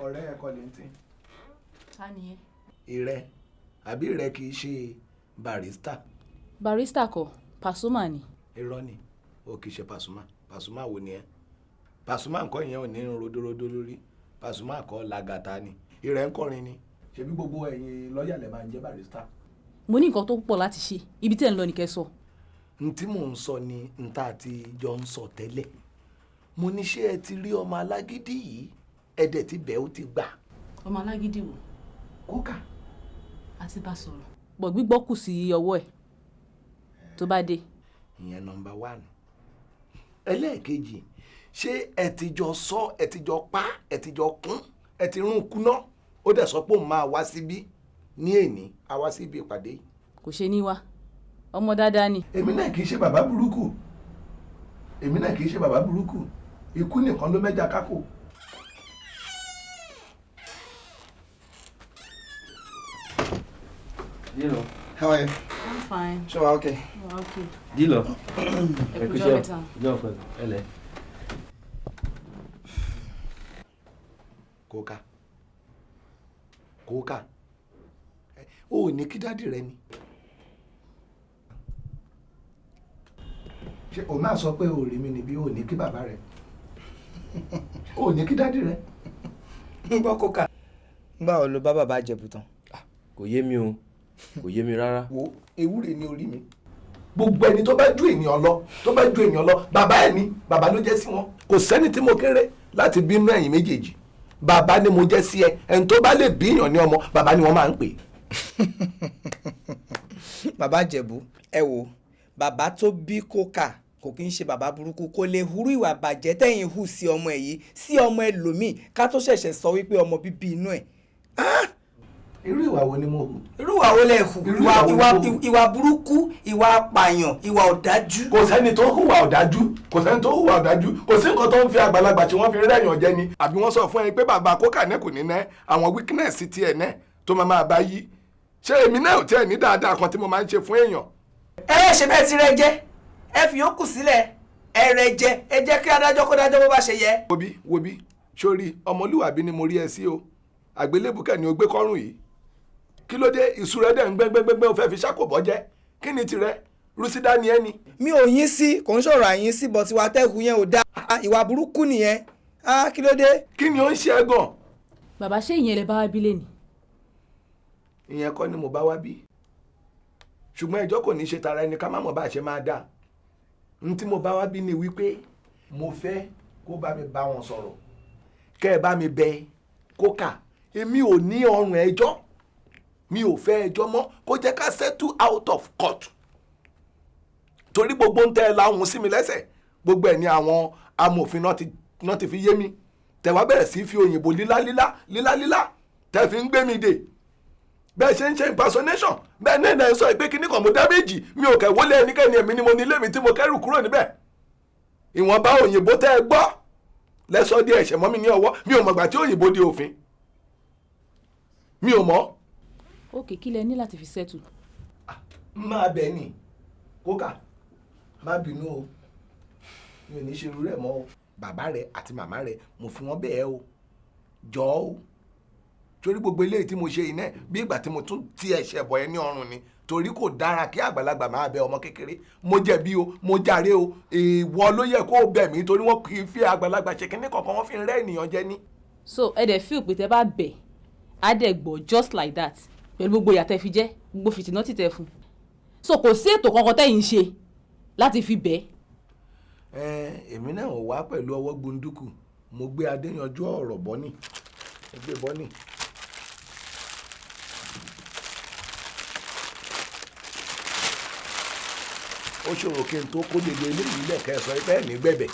ọ̀rẹ́ ẹ̀kọ́ lè ń tì. ta ni ẹ. ìrẹ àbí ìrẹ kì í ṣe barista. barista kọ́ Pasuma ni. irọ́ ni o kì í ṣe Pasuma. Pasuma wo ni ẹ. Pasuma nǹkan yẹn ò ní rodorodo lórí. Pasuma kọ́ lagata ni. ìrẹ ń kọrin ni. ṣebí gbogbo ẹ̀yin lọ́ọ̀yà lè máa ń jẹ́ barista. mo ní nǹkan tó pọ̀ láti ṣe ibi tí ẹ̀ ń lọ ni kẹ́ sọ. n tí mò ń sọ ni n tá àti jọ ń sọ tẹ́lẹ̀ mo ní ṣé ẹ ti rí ọmọ alágídí yìí ẹ̀dẹ̀ tí bẹ́ẹ̀ ó ti gbà. ọmọ alágídí wo. Kókà. àti bá sọ̀rọ̀. bọ̀ gbígbọ́ kù sí ọwọ́ ẹ̀ tó bá dé. ìyẹn nọmba 1. ẹlẹ́ẹ̀kejì ṣé ẹ ti jọ sọ ẹ ti jọ pa ẹ ti jọ kún ẹ ti rún kúná ó dẹ̀ sọ pé òun máa wá síbí ní èní a wá síbi ìpàdé yìí. kò ṣe ní wá ọmọ dáadáa ni. èmi náà kì í ṣe bàbá burúkú ikú nìkan ló mẹ́jà kákò. Dilo. How are you? I'm fine. Sure, okay. Oh, okay. Dilo. Kókà. O ò ní kí dádì rẹ ni. Ṣé o máa sọ pé o rí mi níbí o ò ní kí bàbá rẹ? O ò ní kí dádì rẹ? Ń gbọ́ Kókà. Báwo ló bá bàbá Ìjẹ̀bú tán? Kò yé mi o, kò yé mi rárá. Wo ewúre ní orí mi. Gbogbo ẹni tó bá ju ènìyàn lọ, bàbá ẹ̀ ni, bàbá ló jẹ́ sí wọn. Kò sẹ́ni tí mo kéré láti bínú ẹ̀yin méjèèjì. Bàbá ni mo jẹ́ sí ẹ, ẹni tó bá lè bíyàn ní ọmọ, bàbá ni wọ́n máa ń pè. bàbá Jẹ̀bú ẹ wo bàbá tó bí Kókà kò kí ń ṣe bàbá burúkú kó lè hurú ìwà bàjẹ́ tẹ̀yìn hù sí ọmọ ẹ̀ yìí sí ọmọ ẹlòmíì ká tó ṣẹ̀ṣẹ̀ sọ wípé ọmọ bíbí inú ẹ̀. irú ìwà wo ni mo hù. irú ìwà wo lẹ hù ìwà burúkú ìwà apààyàn ìwà ọ̀dájú. kò sẹ́ni tó hùwà ọ̀dájú kò sí nǹkan tó ń fi àgbàlagbà tí wọ́n fi rẹ̀yàn jẹ ni àbí wọ́n sọ fún ẹ pé bàbá Kókà náà kò ní ná àwọn weakness ti ẹ̀ náà tó máa bá yí ṣé èmi náà ò tiẹ̀ ní dáadáa kan tí mo máa ń ṣe fún èèyàn. ẹ ṣe bẹ́ẹ̀ ti rẹ jẹ́ ẹ fi yókù sílẹ̀ ẹ rẹ jẹ ẹ jẹ́ kí adájọ́ kó dájọ́ bó bá ṣe yẹ. wo bí sórí ọmọlúwàbí ni mo rí ẹ sí o àgbélébùkẹ́ ni o gbé kọ́rùn yìí kí ló dé ìṣúrẹ́ dẹ̀ ń gbẹ́ngbẹ́ngbẹ́ o fẹ́ fi ṣàkóbọ̀ jẹ́ kí ni tirẹ̀ rúsídà ni ẹ ni. mi ò yín sí kò ń sọ̀rọ̀ àyín sí bọ̀ tiwa tẹ́kù yẹn ò dáa ìwà burúkú nìyẹn kí ló dé. kí ni ó ń ṣe ẹ gan. bàbá ṣé ìyẹn lè bá wa bí lẹ́nu. ìyẹn kọ́ ni mo bá wá bí ṣùgbọ́n ẹjọ́ kò ní ṣe tara ẹni ká má mọ̀ bá a ṣe máa dáa n tí mo bá wá bí ni wípé mo fẹ́ kó bá mi bá wọn sọ̀rọ̀ kẹ́ ẹ bá mi bẹ Kókà èmi ò ní ọrùn ẹjọ́ mi ò fẹ́ ẹjọ́ mọ́ kó jẹ́ ká settle out of court torí gbogbo ń tẹ́ ẹ láhùn sí mi lẹ́sẹ̀ gbogbo ẹ̀ ní àwọn amòfin náà ti fi yé mi tẹ̀wá bẹ̀rẹ̀ sí fi òyìnbó lílá tẹ̀ fi ń gbé mi dè bẹ́ẹ̀ ṣe ń ṣe impersonation bẹ́ẹ̀ náà náà sọ pé kíní kan mo dá méjì mi ò kẹ̀ wọlé ẹnikẹ́ni èmi ni mo ní ilé mi tí mo kẹ́rù kúrò níbẹ̀ ìwọ̀nba òyìnbó tẹ́ ẹ gbọ́ lẹ́sọ̀ di ẹ̀ṣẹ̀ mọ́ mi ní ọwọ́ mi ò mọ̀gbà tí òyìnbó di òfin mi ò mọ̀. òkè kí lẹ ní láti fi settle. máa bẹ̀ ni Kókà má bínú o mi ò ní ṣe irú rẹ̀ mọ́ o bàbá rẹ̀ àti màmá rẹ̀ mo fi wọ́n bẹ̀ ẹ́ o jọ̀ọ́ o torí gbogbo eléyìí tí mo ṣe iná bí ìgbà tí mo tún ti ẹ̀ṣẹ̀ bọ̀ ẹ́ ní ọrùn ni torí kò dára kí àgbàlagbà máa bẹ ọmọ kékeré mo jẹ̀bi o mo jàre o èèwọ̀ ló yẹ kó o bẹ̀ mí torí wọn kì í fi àgbàlagbà ṣe kínní kankan wọn fi ń rẹ́ ènìyàn jẹ ní. so ẹ dẹ̀ feel pé tẹ bá bẹ̀ á dẹ̀ gbọ́ just like that pẹ̀lú gbogbo ìyà tẹ́ fi jẹ́ gbogbo fìtínà títẹ̀ fún so kò sí ètò kankan tẹ́yìn ṣe láti fi bẹ̀. èmi náà wá pẹ̀lú ọwọ́ gbunduku mo gbé adéyanjú ọ̀rọ̀ bọ́nì mo gbé bọ́nì. ó ṣòro kí n tó kó dédé eléyìí lẹ́ẹ̀kẹ́ sọ bẹ́ẹ̀ ní gbẹ̀bẹ̀.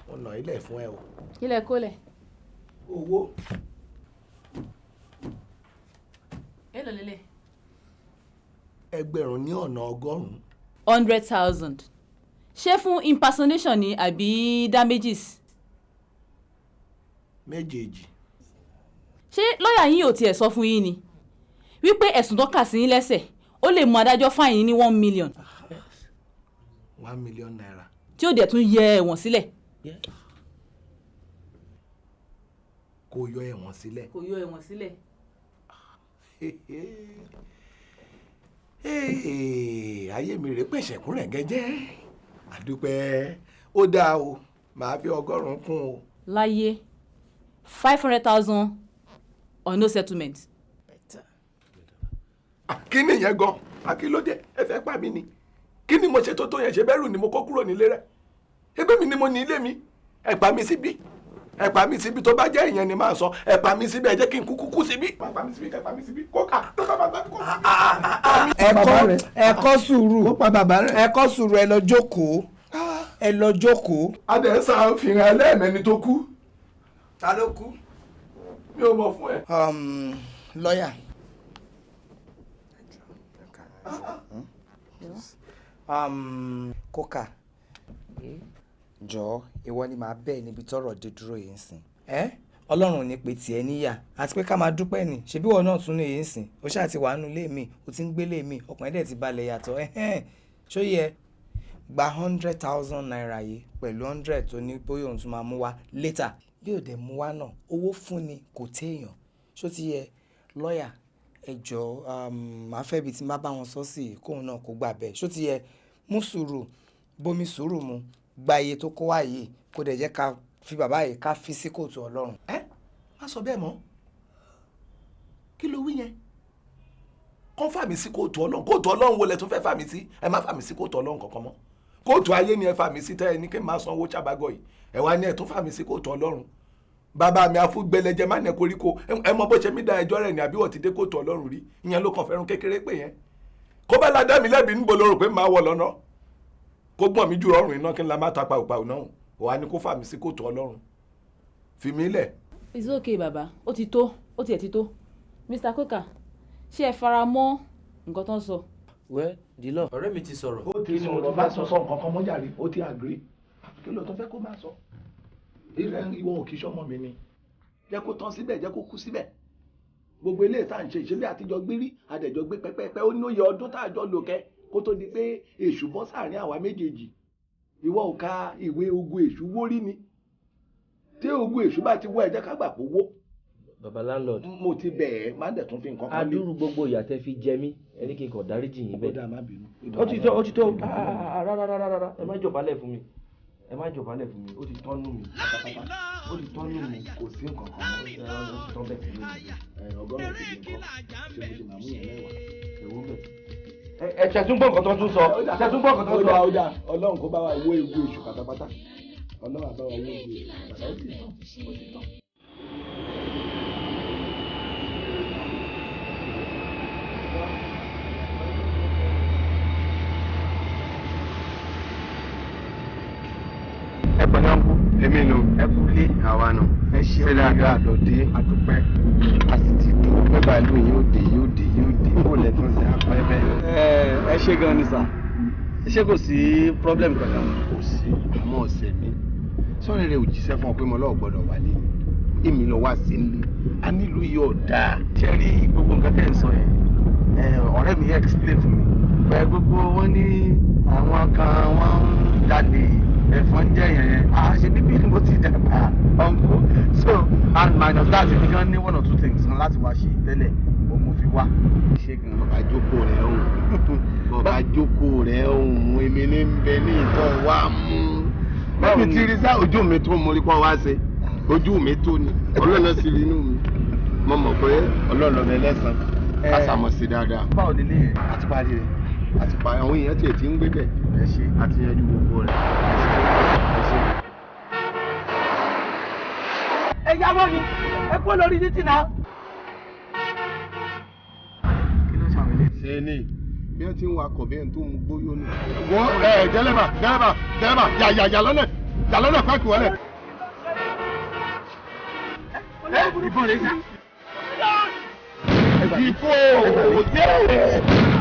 mo nà ilẹ̀ fún ẹ o. ilẹ̀ kólẹ̀. owó. èlò lélẹ̀. ẹgbẹ̀rún ní ọ̀nà ọgọ́rùn-ún. 100,000 ṣé fún impersonation ni àbí damages. méjèèjì. ṣé lọ́ọ̀yà yín ò tiẹ̀ sọ fún yín ni wípé ẹ̀sùn tó kà sí yín lẹ́sẹ̀ ó lè mú adájọ́ fáìn yín ní 1 million. 1 million naira. tí ó dẹ̀ tún yẹ ẹ̀wọ̀n sílẹ̀. kò yọ ẹ̀wọ̀n sílẹ̀. kò yọ ẹ̀wọ̀n sílẹ̀. ayé mi rèé pèsèkún rẹ̀ gẹ́jẹ́ àdúpẹ́ ó dáa o màá fi 100 kún o. láyé 500,000 or no settlement. kí ni ìyẹn gan akílódé ẹ fẹ́ pa mí ni kí ni mo ṣe tó yẹn ṣe bẹ́rù ni mo kó kúrò nílé rẹ̀ ẹgbẹ́ mi ni mo ní ilé mi ẹ pa mí síbí ẹ pa mí síbí tó bá jẹ́ ìyẹn ni máa sọ ẹ pa mí síbí ẹ jẹ́ kí n kú síbí. ẹ pa mí síbí ẹ pa mí síbí Kókà tó bá bá kó síbí. ẹ kọ́ sùúrù ẹ kọ́ sùúrù ẹ lọ jókòó ẹ lọ jókòó. adẹ́sà fìhàn ẹlẹ́ẹ̀mẹ́ni tó kú. ta ló kú. mi ò mọ̀ fún ẹ. lọ́yà. Kókà jọ̀ọ́ ìwọ ni màá bẹ́ẹ̀ níbi tọ́rọ̀ dé dúró yìí ń sìn. Ọlọ́run ní pé tiẹ̀ níyà àti pé ká máa dúpẹ́ ni ṣebí ìwọ náà tún ní èyí ń sìn ó ṣáà ti wà nínú ilé mi ó ti ń gbélé mi ọkùnrin dẹ̀ ti balẹ̀ yàtọ̀ ṣó yẹ gba 100,000 naira yìí pẹ̀lú 100 tó ní bóyá òun tún máa mú wá later bí ò dẹ̀ mú wá náà owó fún ni kò téèyàn ṣó ti yẹ lọ́yà ẹ jọ̀ọ́ màá fẹ́ ibi tí n bá wọn sọ sí kóun náà kó gbà bẹ́ẹ̀ ṣó ti yẹ mú sùúrù bomi sùúrù mu gba iye tó kó wá yìí kó dẹ̀ jẹ́ ká fi bàbá yìí ká fi sí kóòtù Ọlọ́run. má sọ bẹ́ẹ̀ mọ́ kí ló wí yẹn kọ́ fà mí sí kóòtù Ọlọ́run wo lẹ tún fẹ́ fà mí sí ẹ má fà mí sí kóòtù Ọlọ́run kankan mọ́ kóòtù ayé ni ẹ fà mí sí tẹ́ ẹ ní kí n máa san owó chábàgọ́ yìí ẹ wá ní ẹ tún fà mí sí kóòtù Ọlọ́run bàbá mi afúgbẹlẹjẹ má nẹ koríko ẹ mọ bó ṣe mí da ẹjọ́ rẹ̀ ní àbí wọ́n ti dé kóòtù Ọlọ́run rí ìyẹn ló kàn fẹ́ràn kékeré pé yẹn kó bá la dá mi lẹ́bi níbo ló rò pé máa wọ lọ́nà kó gbọ́n mi ju ọrùn iná kí n la má ta pàùpàù náà wà ní kó fà mí sí kóòtù Ọlọ́run fi mí lẹ̀. it's okay bàbá ó ti tó ó tiẹ̀ ti tó Mr. Coker ṣé ẹ fara mọ́ nǹkan tó ń sọ. well dìlọ ọ̀rẹ́ mi ti sọ̀rọ̀. ó ti sọ̀rọ̀ bá sọ nǹkan kan mọ́jàre ó ti agree kí ló tó fẹ́ kó máa sọ ìwọ ò kì í ṣọmọ mi ni jẹ́ kó tán síbẹ̀ jẹ́ kó kú síbẹ̀ gbogbo eléyìí tá à ń ṣe ìṣẹ́bí àtijọ́ gbérí àdẹ̀jọ́ gbé pẹ́pẹ́pẹ́ ó ní òye ọdún tá a jọ lò kẹ́ kó tó di pé èṣù bọ́ sáàrin àwa méjèèjì ìwọ ò ka ìwé ogun èṣù wó rí ni tí ogun èṣù bá ti wọ ẹ̀jẹ̀ ká gbà kó wó. baba landlord mo ti bẹ̀ ẹ́ má dẹ̀ tún fi nǹkan kan lé. adúrú gbogbo ìyàtẹ̀ fi jẹ mí ẹni kí n kàn dáríjì yín bẹ́ẹ̀. ó dá má bínú. ó ti tó rárá ẹ má jọ̀bálẹ̀ fún mi ẹ má jọ̀bálẹ̀ fún mi ó ti tọ́nú mi pátápátá ó ti tọ́nú mi kò sí nǹkan kan mọ́ ó ti tán bẹ́ẹ̀ sí mi ọgọ́rùn-ún ti di nǹkan ṣé mo ti màmú yẹn mẹ́wàá ẹ̀wọ́ bẹ̀. ẹ ṣẹ̀túngbọ̀n nǹkan tó tún sọ ṣẹ̀túngbọ̀n nǹkan tó sọ. ó dà Ọlọ́run kó bá wa wó ewu èṣù pátápátá Ọlọ́run àbá wa wó ewu èṣù pátápátá ó ti tán. èmi nù ẹkú lé àwa nù ẹ ṣe dáadáa àdọ̀dé àdúpẹ́ a sì ti dùn pé bàálù yóò dé kó lẹ́tún sí apẹ́ bẹ́ẹ̀. ẹ ṣe gan ni sà ṣé kò sí problem kankan. kò sí àmọ́ ọ̀sẹ̀ mi sọ́ọ̀rẹ́ rẹ̀ ò jíṣẹ́ fún ọ pé mo lọ́ọ̀ gbọ́dọ̀ wà ní èmi lọ wá sí nílé a nílùú yóò dáa. ṣé rí gbogbo nǹkan tẹ́ ń sọ yẹn ọ̀rẹ́ mi explain fún mi pé gbogbo wọn ní àwọn kan wọ́n ń jalè ẹ̀fọn jẹ́ yẹn ṣe bíbí ni mo ti dàgbà ọ̀nkú so and minus that mi gan ní one or two things kan láti wá ṣe tẹ́lẹ̀ o mo fi wá. ṣé gan bàbá jókòó rẹ̀ ọ̀hún bàbá jókòó rẹ̀ ọ̀hún èmi ní bẹ ní ìtọ́ wa mú. báwo ni ti rí sá ojú mi tó mo rí kọ́ wá ṣe ojú mi tó ni ọlọ́run sì rí inú mi mo mọ̀ pé ọlọ́run rẹ̀ lẹ́sàn-án àṣàmọ̀ sí dáadáa. báwo ni ilé yẹn àti parí rẹ̀ àti parí àwọn èèyàn tiẹ̀ ti ń gbé bẹ̀ ẹ ṣe àti yanjú gbogbo rẹ̀ ẹ ṣe. ẹ yáwọ́ ni ẹ kó lórí títì náà. kí ló ṣàwọn ilé. ṣe ni bí wọ́n ti ń wakọ̀ bí ẹni tó mú gbóyó ni. wọ́n jẹ́lẹ́bà yà lọ́nà pàkì wọlé. ìbọn rẹ̀ sá. ìbò yẹ́.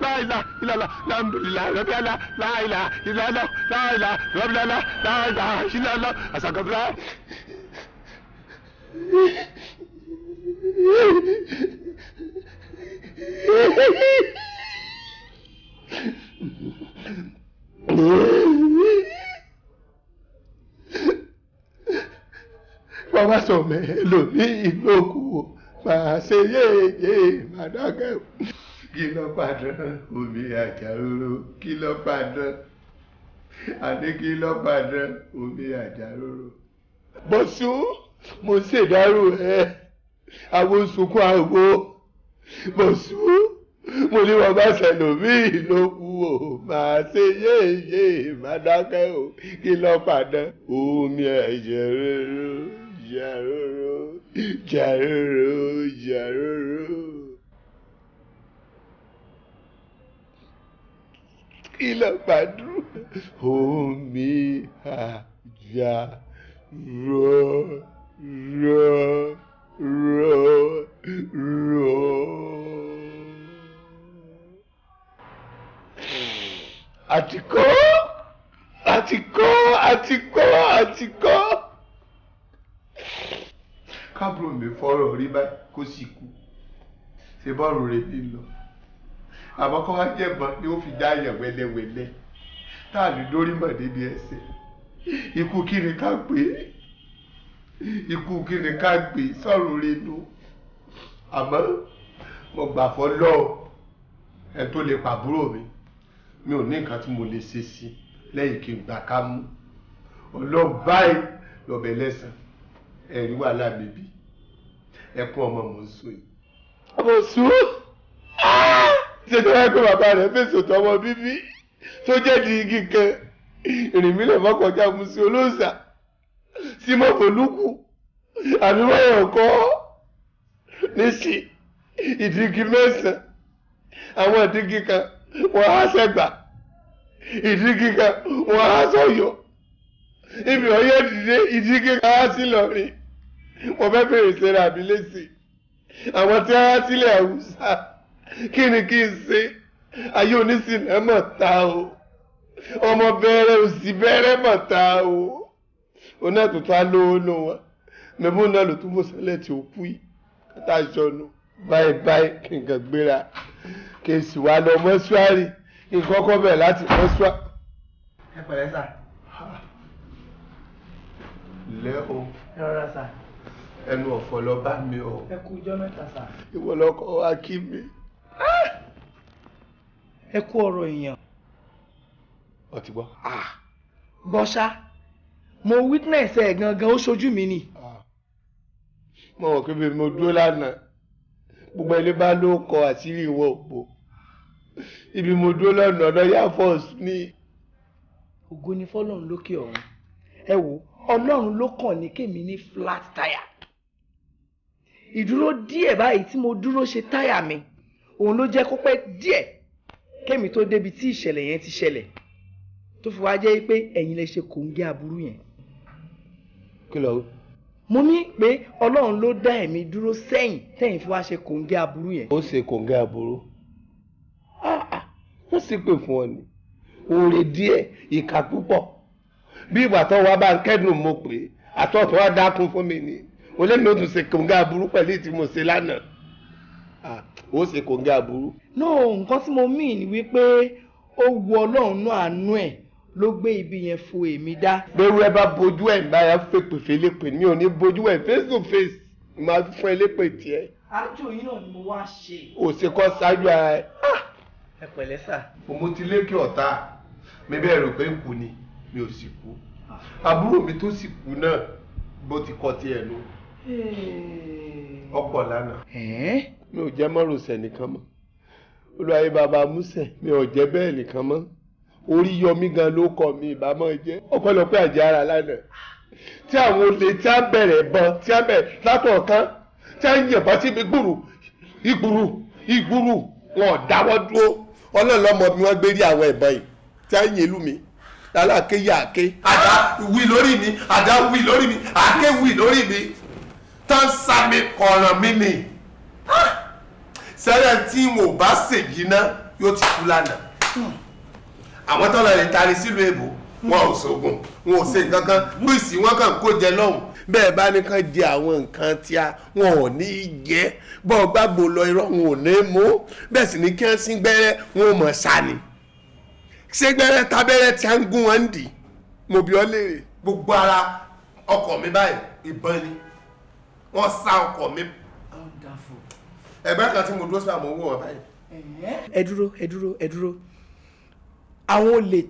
La ilaha illallah. Alhamdulillah, Rabbiala, la ilaha illallah, la ilaha, Rabbiala, la ilaha illallah, asagabra. Bàbá sọ mẹ́lò ní ìlókù, màá ṣe yéèyé, màá dákẹ́. Kí ló padàn omi àjàróró kí ló padàn àní kí ló padàn omi àjàróró. Bọ̀sùn mo ṣèdárò ẹ àwọn sunkún àgbo Bọ̀sùn mo ní wọn bá ṣẹlòmíì ló kú o màá ṣe yéèyé má dákẹ́ o kí ló padàn omi àjàróró jàróró jàróró jàróró. Kí ló gbàdúrà? Omi àjà rọ rọ rọ rọ. Àtìkọ́ àtìkọ́ àtìkọ́ àtìkọ́. Kábùrò mi fọ́rọ̀ rí báyìí kó sì kú. Ṣé bọ́ọ̀rù rẹ̀ ní lọ? Àmọ́ kọ́ wá jẹ̀bọn ni ó fi dá yẹ̀ wẹ́lẹ́wẹ́lẹ́. Táàlù dórí mọ̀ débi ẹsẹ̀. Ikú kí ni ká pè é? Ikú kí ni ká gbé sọ̀rọ̀ rẹ̀ nù? Àmọ́ mo gbà fọ́ lọ́ọ̀ ẹ tó lè pàbúrò mi. Mi ò ní nǹkan tí mo lè ṣe sí lẹ́yìn kí n gbà ká mú. Ọlọ́run báyìí lọ́bẹ̀ lẹ́sàn. Ẹ̀rí wà lábẹ́bí. Ẹkún ọmọ mò ń sùn yìí. Ọmọ sùn? Ṣé tó yẹ pé bàbá rẹ̀ fèsì òtọ́ ọmọ bíbí tó jẹ́ di igi kan? Ìrìnmílẹ̀ mọ́kànjá mu sí olóòṣà. Sí mọ́fòlúkù. Àbí wọ́n kọ́ níṣì ìdígi mẹ́sàn-án. Àwọn ìdígi kan wọ́n á sẹ́gbà. Ìdígi kan wọ́n á sọ̀yọ̀. Ibi ọ̀yẹ́ dìde ìdígi kan á sí lọ́rin. Wọ́n fẹ́ fèrè sẹ́ra àbí lẹ́sì. Àwọn tí wọ́n á sílẹ̀ Haúsá. Kí ni kí n ṣe? Ayé onísìnà mọ̀ ta o. Ọmọ bẹ̀rẹ̀ òsì bẹ̀rẹ̀ mọ̀ ta o. Oná tuntun á lówó nù wọn. Mẹ́bù náà ló tún bó sẹ́lẹ̀ tí ó kú yìí. Kátà sọnù. Báyìí báyìí kí n kàn gbéra. Kí n sì wá lọ mọ́ṣúárì. Kí n kọ́kọ́ bẹ̀rẹ̀ láti mọ́ṣúárì. Ẹ pẹ̀lẹ́ sà. Lẹ́ o. Ẹ rọra sà. Ẹnu ọ̀fọ̀ lọ bá mi o. Ẹ kú ọjọ́ mẹ́ta sà. Ìwọ lọkọ wa kí mi. Ẹ kú ọ̀rọ̀ èèyàn. Ó ti gbọ́. Bọ́ṣá, mo witness ẹ̀ gangan ó ṣojú mi ni. Mo mọ̀ pé bí mo dúró lánàá, gbogbo ẹni bá ló kọ àṣírí ìwọ òpó. Ibi mo dúró lọ́nà ọ̀dọ̀ Air Force ní. Ògo ni fọ́lọ́run lókè ọ̀run. Ẹ wo, Ọlọ́run ló kàn ní kémi ní flat tire. Ìdúró díẹ̀ báyìí tí mo dúró ṣe táyà mi, òun ló jẹ́ kó pẹ́ díẹ̀ kémi tó débi tí ìṣẹ̀lẹ̀ yẹn ti ṣẹlẹ̀. Tó fi wá jẹ́ pé ẹ̀yin lè ṣe kòńgẹ́ aburú yẹn. Kí ló wí? Mo ní pé Ọlọ́run ló dá ẹ̀mí dúró sẹ́yìn tẹ́yìn fi wá ṣe kòńgẹ́ aburú yẹn. Ó ṣe kòńgẹ́ aburú. Wọ́n sì pè fún ọ ni. Oore díẹ̀, ìkà púpọ̀. Bí ìgbà tó wá bá ń kẹ́dùn mo pè, àtọ̀tọ̀ wá dákun fún mi ni. Mo lé mi ó tún ṣe kòńgẹ́ aburú pẹ̀lú ìtí mo ṣe lánàá. Ó ṣe kòńgẹ́ aburú. No, nǹkan tí mo mean ni wípé ó wu Ọlọ́run náà àánú ẹ̀ ló gbé ibi yẹn fo èmi dá. Bẹ́rù ẹ bá bojú ẹ̀ báyà fèpè fèlépè mi ò ní bojú ẹ̀ face to face máa fún ẹ lépè tiẹ̀. Àjò yìí náà ni mo wá ṣe. Ò ṣe kọ́ ṣáájú ara ẹ̀. Ẹ pẹ̀lẹ́ sà. Mo ti lékè ọ̀tá mi bẹ́ẹ̀ rò pé kú ni mi ò sì kú. Àbúrò mi tó sì kú náà bó ti kọ́ tiẹ̀ lọ. Ọ̀pọ̀ lánàá. Mi ò jẹ́ mọ́rùsẹ̀ nìkan mọ́. Olúwayé bàbá Músẹ̀ mi ò jẹ́ bẹ́ẹ̀ nìkan mọ́. Orí yọmí gan ló kọ mi ìbámọ́ jẹ́. Ọ̀pọ̀lọpọ̀ àjẹ́ ara lánàá. Tí àwọn olè tí a bẹ̀rẹ̀ bọ́n tí a bẹ̀rẹ̀ látọ̀ọ̀kan tí a ń yẹ̀bọ́ síbi ìgbúrú wọn ò dáwọ́ dúró. Ọlọ́ọ̀lọ́mọ mi wọ́n gbé rí àwọn ìbọn yìí tí a ń yẹlú mi. Lálákè yá àké. Àdá wí lórí mi, àdá wí lórí mi, àké wí lórí mi. Tán sá mi kọ̀ọ̀ràn mi nì. Sẹ́rẹ̀ tí mo bá ṣèjì náà yóò ti kú lánàá. Àwọn tọ́lọ̀ lè taari sílùú èbó wọn ò ṣògùn wọn ò ṣe nǹkan kan lùsì wọn kàn kó jẹ lọ́hùn. Bẹ́ẹ̀ bá ní kàn jẹ àwọn nǹkan tí a wọn ò ní í jẹ bọ́ọ̀ gbàgbó lọ irọ́ wọn ò ní mú bẹ́ẹ̀ sì ní kí wọ́n sín gbẹ́rẹ́ wọn ò mọ̀ sani. Ṣé gbẹ́rẹ́ tábẹ́rẹ́ tí a ń gún wọn ń dì? Mo bi ọ́ léèrè. Gbogbo ara ọkọ̀ mi báyìí ìbọn ni wọ́n sá ọkọ̀ mi. Ẹgbẹ́ kan tí mo dúró sí àmọ́ owó wọn báyìí. Ẹ dúró. Àwọn olè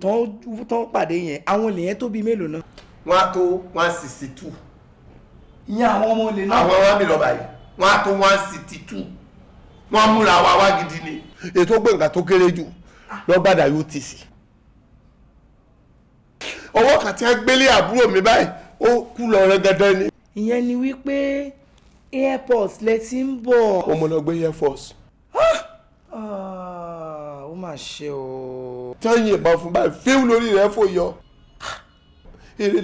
tán pàdé yẹn, àwọn olè yẹn tó bí mélòó náà? Wọ́n á tó 162. Ìyẹn àwọn ọmọ olè náà. Àwọn wá mi lọ báyìí. Wọ́n á tó 162. Wọ́n múra wá gidi ni. Ètò Gbenga tó kéré jù lọ́gbàdà UTC. Ọwọ́ kan tí a gbélé àbúrò mi báyìí, ó kú lọ rẹ́gẹ́dẹ́ ni. ìyẹn ni wípé airport lẹ ti ń bọ̀. ọmọ náà gbé air force. ó mà ṣe o. tí wọ́n yìnbọn fún báyìí fíìmù lórí rẹ̀ fò yọ. eré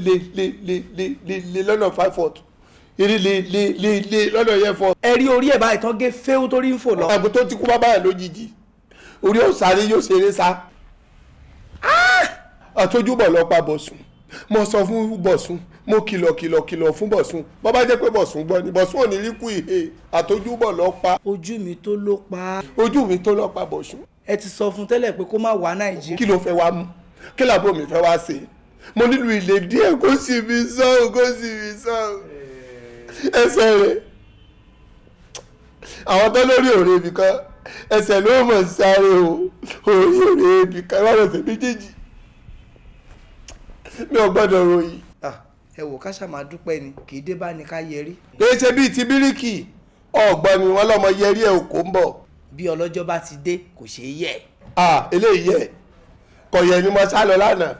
le lọ́nà 5-4 eré le lọ́nà air force. ẹ rí orí ẹ̀ báyìí tán gé fẹ́ẹ́ torí ń fò lọ. àgbo tó ti kú bàbá ẹ̀ lójijì orí ọ̀sáré yóò ṣeré sá. àtọ́júbọ̀ lọ pa Bọ̀sùn mo sọ fún Bọ̀sùn mo kìlọ̀ fún Bọ̀sùn bó bá jẹ́ pé Bọ̀sùn gbọ́ ni Bọ̀sùn ò ní rí kú ìhe àtọ́júbọ̀ lọ pa. ojú mi tó ló pa. ojú mi tó lọ pa Bọ̀sùn. ẹ ti sọ fún tẹ́lẹ̀ pé kó má wá Nàìjíríà. kí ló fẹ́ wá mú kí làbọ̀ mi fẹ́ wá ṣe mo nílò ilé díẹ̀ kó sì mi sọ ẹsẹ̀ rẹ̀ àwọn tó lórí òrè ibì kan ẹsẹ̀ ló mọ̀ sáré o orí òrè ibì kan wà lọ́sẹ̀ méjèèjì mi ò gbọ́dọ̀ ròyìn. ẹ wò ká ṣàmà dúpẹ́ ni kì í dé bá ní ká yẹrí. kì í ṣe bíi ti bíríkì ọ̀gbọ́n ni wọ́n lọ́mọ yẹrí ẹ̀ òkò ń bọ̀. bí ọlọ́jọ́ bá ti dé kò ṣeé yẹ. eléyìí yẹ kò yẹ ni mo sá lọ lánàá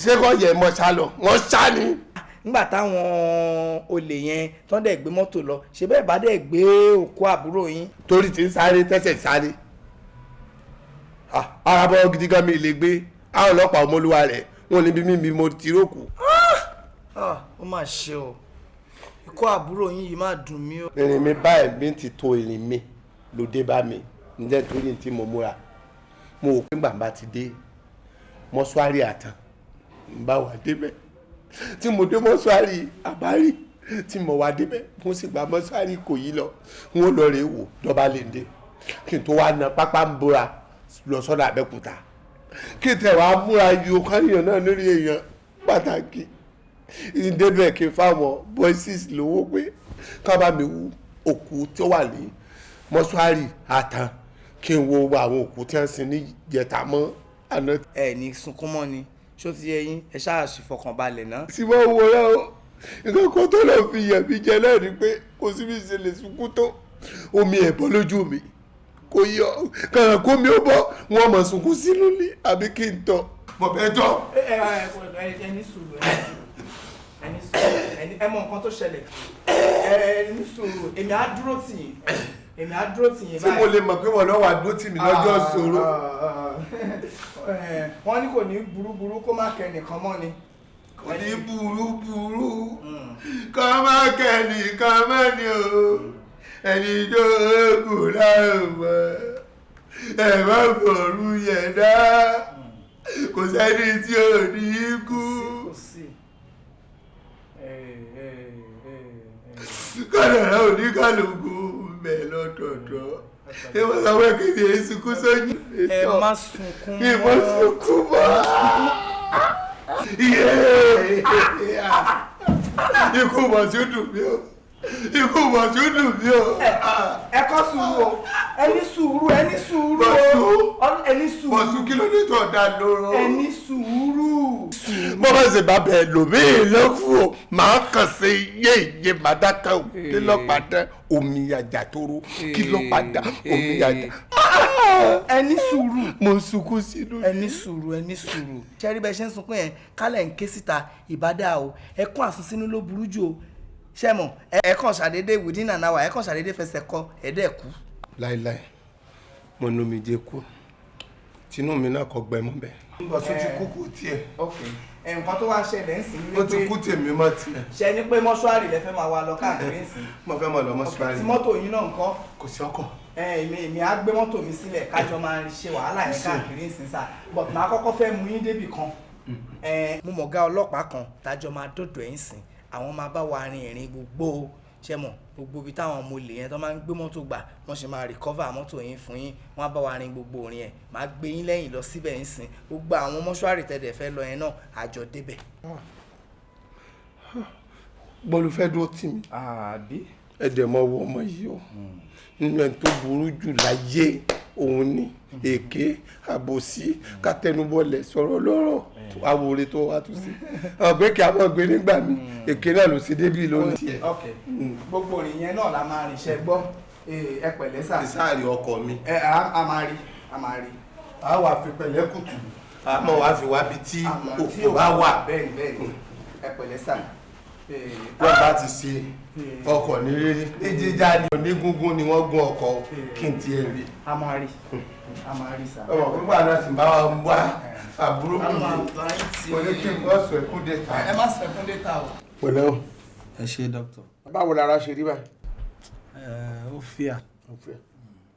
ṣé kò yẹ mo sá lọ wọ́n sá ni. nígbà táwọn olè yẹn tán dẹ̀ gbé mọ́tò lọ ṣe bẹ́ẹ̀ bá dẹ̀ gbé òkú àbúrò yín. torí ti ń sáré tẹ́sẹ̀ sáré arábọ̀ gidi gan mi lè gbé àwọn ọlọ́pàá ọmọlúwa rẹ̀ wọn níbi mímí mo ti rókù. ó mà ṣe o ikú àbúrò yín yìí máa dùn mí o. ìrìn mi báyìí bí ti tó ìrìn mi ló dé bá mi ǹjẹ́ torí tí mo múra mo ò pé bàbá ti dé mọ́ṣúárì àtàn ń bá wà débẹ̀ tí mo dé mọ́ṣúárì àbárí tí mo wà débẹ̀ mo sì gba mọ́ṣúárì kò yí lọ n ó lọ rèé wò lọ́ba lè dé kí n tó wá na pápá ń bóra lọ sọ́dọ̀ Abẹ́òkúta kí n tẹ̀ wá múra yìí ọkànìyàn náà lórí èèyàn pàtàkì ìdébẹ̀ kí n fáwọn voices lówó pé ká bá mi wú òkú tó wà ní mọ́ṣúárì àtàn kí n wo àwọn òkú tí wọ́n sin ní jẹta mọ́ àná. ẹ ní sunkún mọ́ ni ṣó ti yẹ yín ẹ ṣáà sì fọkàn balẹ̀ náà. tí wọ́n wo rẹ o nǹkan kan tó lọ fi yẹ̀ mí jẹ náà ni pé kò sí bí ṣe lè sunkún tó omi ẹ̀ bọ́ lójú mi kò yọ kàrà kó mi ó bọ́ wọn mọ̀ sunkún sínú ní àbí kí n tọ̀ mọ̀ bẹ́ẹ̀ tọ̀. ẹni sùúrù ẹ mọ nǹkan tó ṣẹlẹ̀ ẹni sùúrù èmi á dúró tì yín báyìí. tí mo lè mọ̀ pé wọ́n náà wà dúró tì mí lọ́jọ́ ìṣòro. wọ́n ní kò ní burúburú kó má kẹ́ nìkan mọ́ ni. kò ní burúburú kó má kẹ́ nìkan mọ́ ni o ẹni tó kù láàmú ẹ má fòrú yẹn dá kò sẹ́ni tí ò ní kú. kọ́nà oníkàlùkù bẹ̀ lọ́tọ̀ọ̀tọ̀ ẹ má sọ pé kí ni èsì kú sójú. ẹ má sunkún mọ́. kí mo sunkún mọ́. ikú mọ̀ tí ó dùn mí o ikú mọ̀ tí ó dùn mí o. ẹ kọ́ sùúrù o ẹni sùúrù o ẹni sùúrù. Bọ̀sùn kí ló ní tó ọ̀dà lóró. ẹni sùúrù. mo bá ṣe bá bẹ̀ lòmíì lọ́kùn o màá kàn sí yéèyé màdákà o kí ló padà omi àjà tóró kí ló padà omi àjà. ẹni sùúrù. mo sunkún sínú. ẹni sùúrù ṣẹ́rí bẹ́ẹ̀ ṣe ń sunkún yẹn kálẹ̀ ń ké síta ìbádà o ẹkún àsunsínú ló burú jù o ṣé mọ̀ ẹ kàn ṣàdédé within an hour ẹ kàn ṣàdédé fẹsẹ̀ kọ ẹ̀dẹ̀ kú. láíláí mo nu mi jẹ kú tinú mi náà kọ gbẹ mọ bẹ. Bọ̀sùn ti kú kú tiẹ̀. nǹkan tó wá ń ṣẹlẹ̀ ń sìn ní pé ó ti kú tèmi mọ́ tiẹ̀. ṣe ni pé mọ́ṣúárì lẹ fẹ́ máa wá lọ káàkiri ń sìn. mo fẹ́ mọ̀ lọ mọ́ṣúárì. tí mọ́tò yín náà ń kọ́. kò sí ọkọ̀. èmi á gbé mọ́tò mi sílẹ̀ kájọ máa ṣe wàhálà yẹn káàkiri ń sìn sá but màá kọ́kọ́ fẹ́ mú yín débì kan. mo mọ̀gá ọlọ́pàá kan tájọ máa dọ̀dọ̀ ẹ̀ ń sìn àwọn máa bá wa rin ìrìn gbogbo ṣe mọ̀ gbogbo ibi táwọn ọmọ olè yẹn tó máa ń gbé mọ́tò gbà wọ́n ṣe máa recover mọ́tò yín fún yín wọ́n á bá wa rin gbogbo orin ẹ̀ máa gbé yín lẹ́yìn lọ síbẹ̀ ń sìn gbogbo àwọn mọ́ṣúárì tẹ̀dẹ̀ fẹ́ lọ yẹn náà àjọ débẹ̀. bọ́ọ̀lù fẹ́ dúró tì mí. ẹ̀dẹ̀ mọ owó ọmọ yìí o nínú ẹni tó burú jù láyé òun ni èké àbòsí kátẹnubọlẹ̀ sọ̀rọ̀ lọ́rọ̀ awore tó wá tún sí ọ̀gbẹ́ kí a mọ̀ gbé nígbà mi èké náà ló sì débì lónìí. gbogbo orin yẹn náà la máa rìn ṣe gbọ́ ẹ pẹ̀lẹ́ sà. ìsáàrí ọkọ mi. a máa rí. a wà fi pẹ̀lẹ́ kùtù a mọ̀ wá fi wá bi tí òkú bá wà. bẹ́ẹ̀ni ẹ pẹ̀lẹ́ sà wọ́n bá ti ṣe ọkọ̀ ní rírí ní jíjá ní onígungun ni wọ́n gún ọkọ̀ kí n tiẹ̀ rí. a máa rí sá. ọmọ pípa náà sì bá wa ń wá àbúrò mi mo ní kí n bọ́ sọ ẹkún dẹ́ta. ẹ má sọ ẹkún dẹ́ta o. pẹ̀lẹ́ o. ẹ ṣe dókítà. báwo lára ṣe rí báyìí. ó fíà.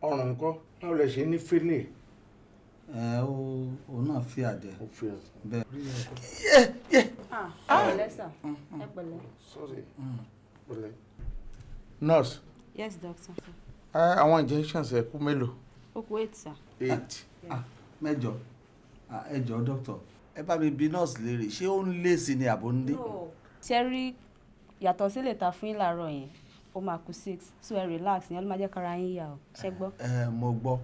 ọrùn nǹkan báwo lè ṣe ní fílẹ̀. ó náà fíà dẹ. bẹ́ẹ̀. Sorry. Nurse. Yes, doctor. Àwọn injections ẹ kú mélòó? Ó kù 8, sir. 8. Mẹ́jọ. Ẹ jọ̀ọ́ doctor. Ẹ bá mi bi nurse léèrè ṣé ó ń lé sí ni àbò ń dé? Ṣé rí yàtọ̀ sílẹ̀ ta fún yín láàárọ̀ yẹn ó máa kù 6 so ẹ relax yẹn ló máa jẹ́ kára yín yà ó ṣé gbọ́. Mo gbọ́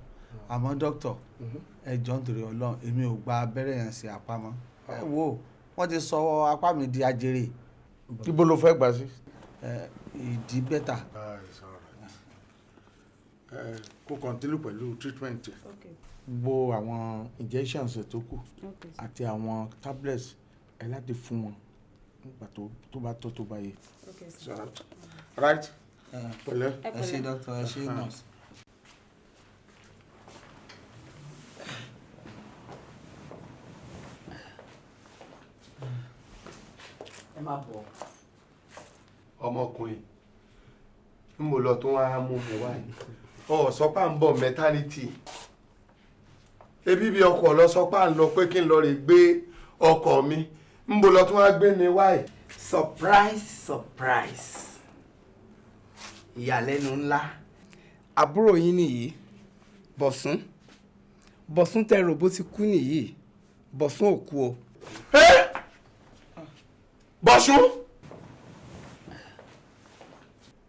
àmọ́ doctor ẹ jọ̀ọ́ nítorí Ọlọ́run èmi ò gba abẹ́rẹ́ yẹn sí apá mọ́. Ẹ wo wọ́n ti sọ apá mi di ajere. Ibo ló fẹ́ gbà sí? Ìdí bẹ́tà. Kó continue pẹ̀lú treatment. Gbogbo àwọn injections tó kù àti àwọn tablets ẹ láti fún wọn nígbà tó bá tó tó bá yẹ. Right? Pẹ̀lẹ́. Ẹ ṣé doctor, ẹ ṣé nurse. Ẹ má bọ̀. Ọmọkùnrin ń mo lọ tó wá mú mi wá yìí sọpá ń bọ̀ mẹtánítì ebi bí ọkọ̀ lọ sọpá ń lọ pé kí n lọ rè gbé ọkọ̀ mi ń mo lọ tó wá gbé mi wá yìí. Surprise. Ìyàlẹ́nu ńlá. Àbúrò yín nìyí Bọ̀sún tẹ rò bó ti kú nìyí Bọ̀sún ò kú o. Bọ̀sún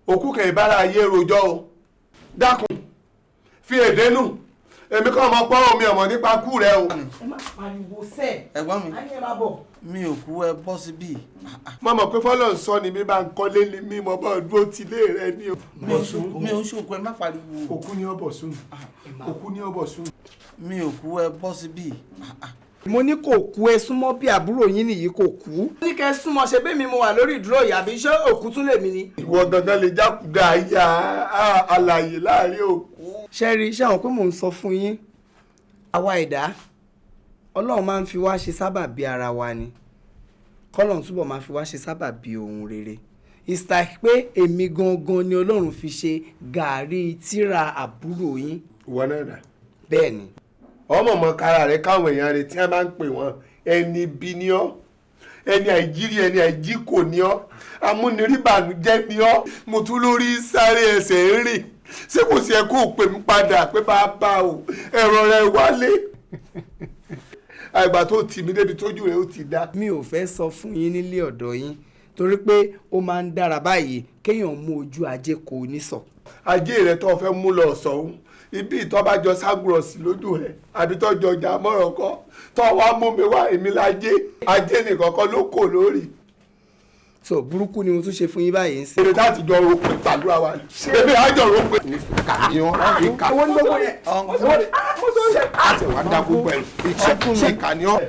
òkú kẹ̀ ìbára ayé rojọ́ o dákun fi èdè nù èmi kàn mọ pọ́ omi ọmọ nípa kú rẹ o. ẹ má pariwo sẹ́ẹ̀. Ẹ̀gbọ́n mi ayé má bọ̀. Mi ò kú ẹ bọ́ síbí. Mo mọ̀ pé fọ́lọ́ ń sọ ni mi bá ń kọ́lé ní mi mo bá dúró tilé rẹ ní o. Mi ò ń ṣòkú ẹ má pariwo. Òkú ni ọ Bọ̀sún. Òkú ni ọ Bọ̀sún. Mi ò kú ẹ bọ́ síbí. Mo ní kò kú ẹ súnmọ́ bí àbúrò yín nìyí kò kú. Mo ní kẹ́ súnmọ́ ṣe bẹ́ẹ̀ mi mo wà lórí ìdúró ìyá bí ṣé òkú tún lè mi ni. Ìwọ gangan lè jákúdá ayá alààyè láàrin òkú. Ṣẹ́rí ṣé àwọn pé mò ń sọ fún yín àwa ẹ̀dá Ọlọ́run máa ń fi wá ṣe sábàbí ara wa ni kọ́lọ́run túbọ̀ máa fi wá ṣe sábàbí ohun rere. It's like pé èmi gangan ni Ọlọ́run fi ṣe gàárì tíra àbúrò yín. Ìwọ náà dà. Bẹ́ẹ̀ ni. Ọmọ kára rẹ káwọn èèyàn rẹ tí wọn máa ń pè wọn ẹni bí ni ọ ẹni àìjírí ẹni àìjíkò ni ọ amúniríbànújẹ́ ni ọ mo tún lórí sáré ẹsẹ̀ ń rìn ṣé kò sí ẹ kó o pè mí padà pé bàbá o ẹ̀rọ rẹ wálé àgbà tó tì mí débi tójú rẹ ó ti dá. Mi ò fẹ́ sọ fún yín nílé ọ̀dọ̀ yín torí pé ó máa ń dára báyìí kéèyàn mú ojú ajé kò ní sọ. Ajé rẹ tó fẹ́ mú lọ sọ̀hún ibi ìtọ́bájọ ságùrọ̀sì lójú rẹ̀ àbí tọ́jọ ọjà mọ́rọ̀ kọ́ tọ́ wá mú mi wá èmi lájé ajé nìkan kan ló kò lórí. So burúkú ni mo tún ṣe fún yín báyìí ń sìn. èrè láti jọ ro pé pàdúrà wa èmi àjọ ro pé kàníyàn ìka. owó ní gbogbo yẹn. àti wàá dá gbogbo ẹ̀ ṣe kàníyàn.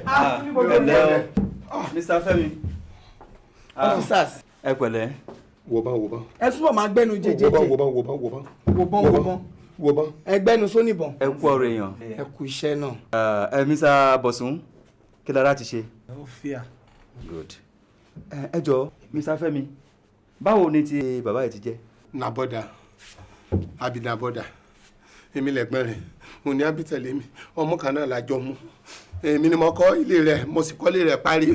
Mr. Fẹ́mi. Officers. Ẹ pẹ̀lẹ́. wòbán. Ẹ túbọ̀ máa gbẹ́nu jẹjẹjẹ. wòbán. Ẹgbẹ́nu sónìbọn. Ẹ kú ọ̀rọ̀ èèyàn. Ẹ kú iṣẹ́ náà. Mr. Bọ̀sún kí lára ti ṣe. Ó fíà. Good. Ẹ jọ̀ọ́ Mr. Fẹ́mi báwo ni ti bàbá yìí ti jẹ́. Nàbọ́dà àbí nàbọ́dà èmi lẹ̀gbọ́n rẹ̀ mo ní àbítẹ̀lé mi ọmọ kan náà lájọ mú èmi ni mo kọ́ ilé rẹ̀ mo sì kọ́lé rẹ̀ parí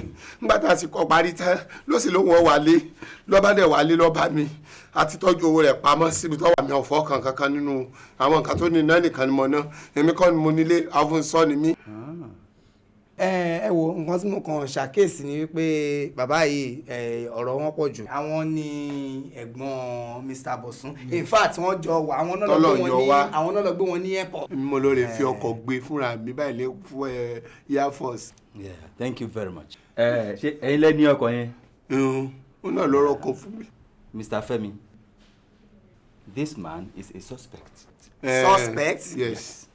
nígbà tá a sì kọ́ parí tán ló sì lóun wálé lọ́ba dẹ̀ wálé lọ́ba mi àti tọ́jú owó rẹ̀ pamọ́ síbi tó wà mí ọ̀fọ́ kankan nínú àwọn nǹkan tó ní náà nìkan ni mo ná èmi kọ́ ni mo nílé afúnṣọ́ ni mí. Ẹ wo nǹkan tí mo kàn ṣàkíyèsí ni wípé bàbá yìí ọ̀rọ̀ wọn pọ̀ jù. Àwọn ni ẹ̀gbọ́n Mr. Bọ̀sún. In fact wọ́n jọ wà àwọn náà lọ gbé wọn ní airport. Mo lọ rè fi ọkọ̀ gbé fúnra mi báyìí lé fún Air Force. Yeah, thank you very much. Ṣé ẹ̀yin lẹ ní ọkọ̀ yẹn. Ó náà lọ́rọ̀ kan fún mi. Mr. Fẹ́mi, this man is a suspect. Suspect? Yes.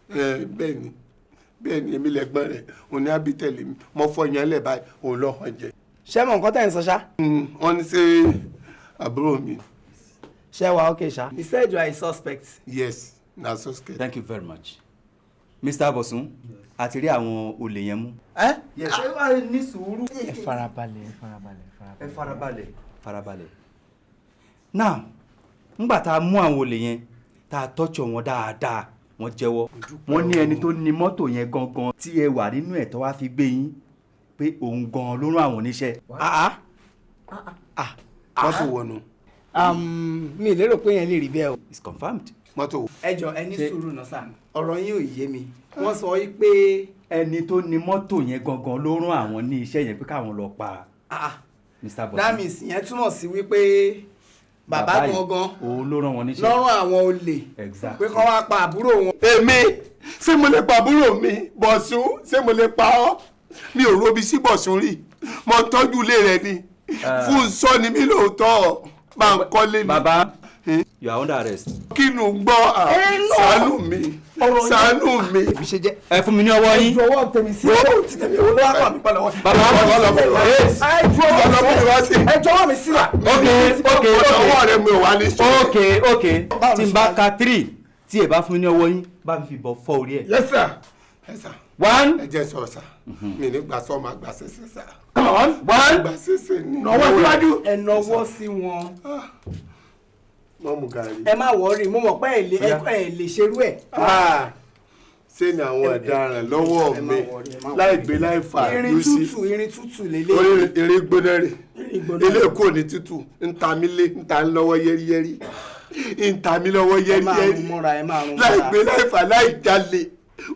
Bẹ́ẹ̀ ni èmi lẹ́gbọ́n rẹ̀ òun ní àbítẹ̀lé mi mo fọ yẹn lẹ̀ báyìí òun lọ́ hàn jẹ. ṣé mọ̀ nǹkan tẹ̀ ń sọ ṣá. wọ́n ní ṣe àbúrò mi. ṣé wàá okay ṣá. he said you are a suspect. yes na suspect. thank you very much. Mr. Bosun àti rí àwọn olè yẹn mú. yes ẹ wá ní sùúrù. ẹ farabalẹ̀. now ngbà tá a mú àwọn olè yẹn tá a tọ́jọ́ wọn dáadáa wọ́n jẹ́wọ́ wọ́n ní ẹni tó ní mọ́tò yẹn gangan tí ẹ wà nínú ẹ̀ tó wá fi gbé yín pé òun gan ló rán àwọn oníṣẹ́. mọ́tò wọnú. mi lérò pé yẹn lè rí bẹ́ẹ̀ o. it's confirmed. mọ́tò. ẹ jọ ẹ ní sùúrù náà sàn ọ̀rọ̀ yín ò yé mi wọ́n sọ pé ẹni tó ní mọ́tò yẹn gangan ló rán àwọn ní iṣẹ́ yẹn pé káwọn lọ pa Mr. Bosun. that means yẹn túmọ̀ sí wípé bàbá gangan òun ló rán wọn níṣẹ́ lọ́rùn àwọn olè pé kọ́ wá pa àbúrò wọn. èmi ṣé mo lè pa àbúrò mi Bọ̀sún ṣé mo lè pa ọ́ mi ò robi sí Bọ̀sún rí mo tọ́jú ilé rẹ ni fún sọ ni mi lóòótọ́ máa ń kọ́lé ni. bàbá you are under arrest. kí ló ń gbọ́ ṣàánú mi ṣàánú mi. ẹ fún mi ní ọwọ́ yín. ìjọwọ́ tèmi sí ọwọ́ ti tèmi owó lọ́wọ́ mi pàlọ́ wọ́n. bàbá ẹ jọ̀wọ́ mi sílà. ok tí n bá ka 3 tí ẹ bá fún mi ní ọwọ́ yín bá mi fi bọ̀ fọ́ orí ẹ̀. yes sir. yes sir. 1. ẹ jẹ́ sọ sà mi ní gbà sọ ma gbà sẹsẹ sà. come on 1. gbà sẹsẹ ni. nọwọ́ síwájú. ẹ nọwọ́ sí wọn. mọ mu gàrí. ẹ má wọrí mo mọ̀ pé ẹ lè ṣerú ẹ̀. ṣé ni àwọn ọ̀daràn lọ́wọ́ mi láì gbé láì fà yóò sí. irin tútù lélẹ̀. irin gbóná rè ilé kò ní tútù ń ta mí lé ń ta ń lọ́wọ́ yẹ́rìyẹ́rì ń ta mí lọ́wọ́ yẹ́rìyẹ́rì láì gbé láì fà láì jalè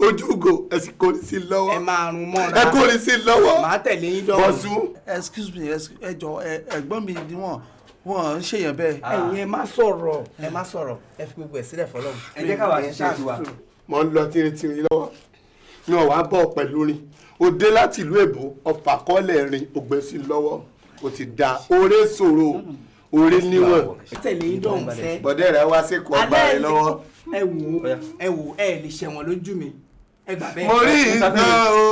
ojúgo ẹ sì kórè sí lọ́wọ́ ẹ máa rún mọ́ra ẹ kórè sí lọ́wọ́ màá tẹ̀lé yín dọ́wọ́. Bọ̀sún. excuse me ẹ jọ ẹ̀gbọ́n mi ni wọ́n ń ṣèyàn bẹ́ẹ̀. ẹ̀yin ẹ má sọ̀rọ̀ ẹ fi gbogbo ẹ̀ sílẹ̀ fọlọ́run. ẹ jẹ́ káwa ṣiṣẹ́ tiwa. mo ń lọ tìrìtìrì lọ́wọ́ mi ò wá bọ̀ pẹ̀lú rin o dé láti ìlú èbó ọ̀fà kọ́lẹ̀ rin ògbẹ́ sí lọ́wọ́ o ti da oore sòro oore níwọ̀n. tẹ̀lé yín dọ̀hún fẹ́. bọ̀dẹ́ rẹ wá sí kọ́ ọgbà rẹ lọ́wọ́. ẹ wò ẹ lè ṣẹ̀wọ̀n lójú mi ẹ gbà bẹ́ẹ̀. mo rí nǹkan o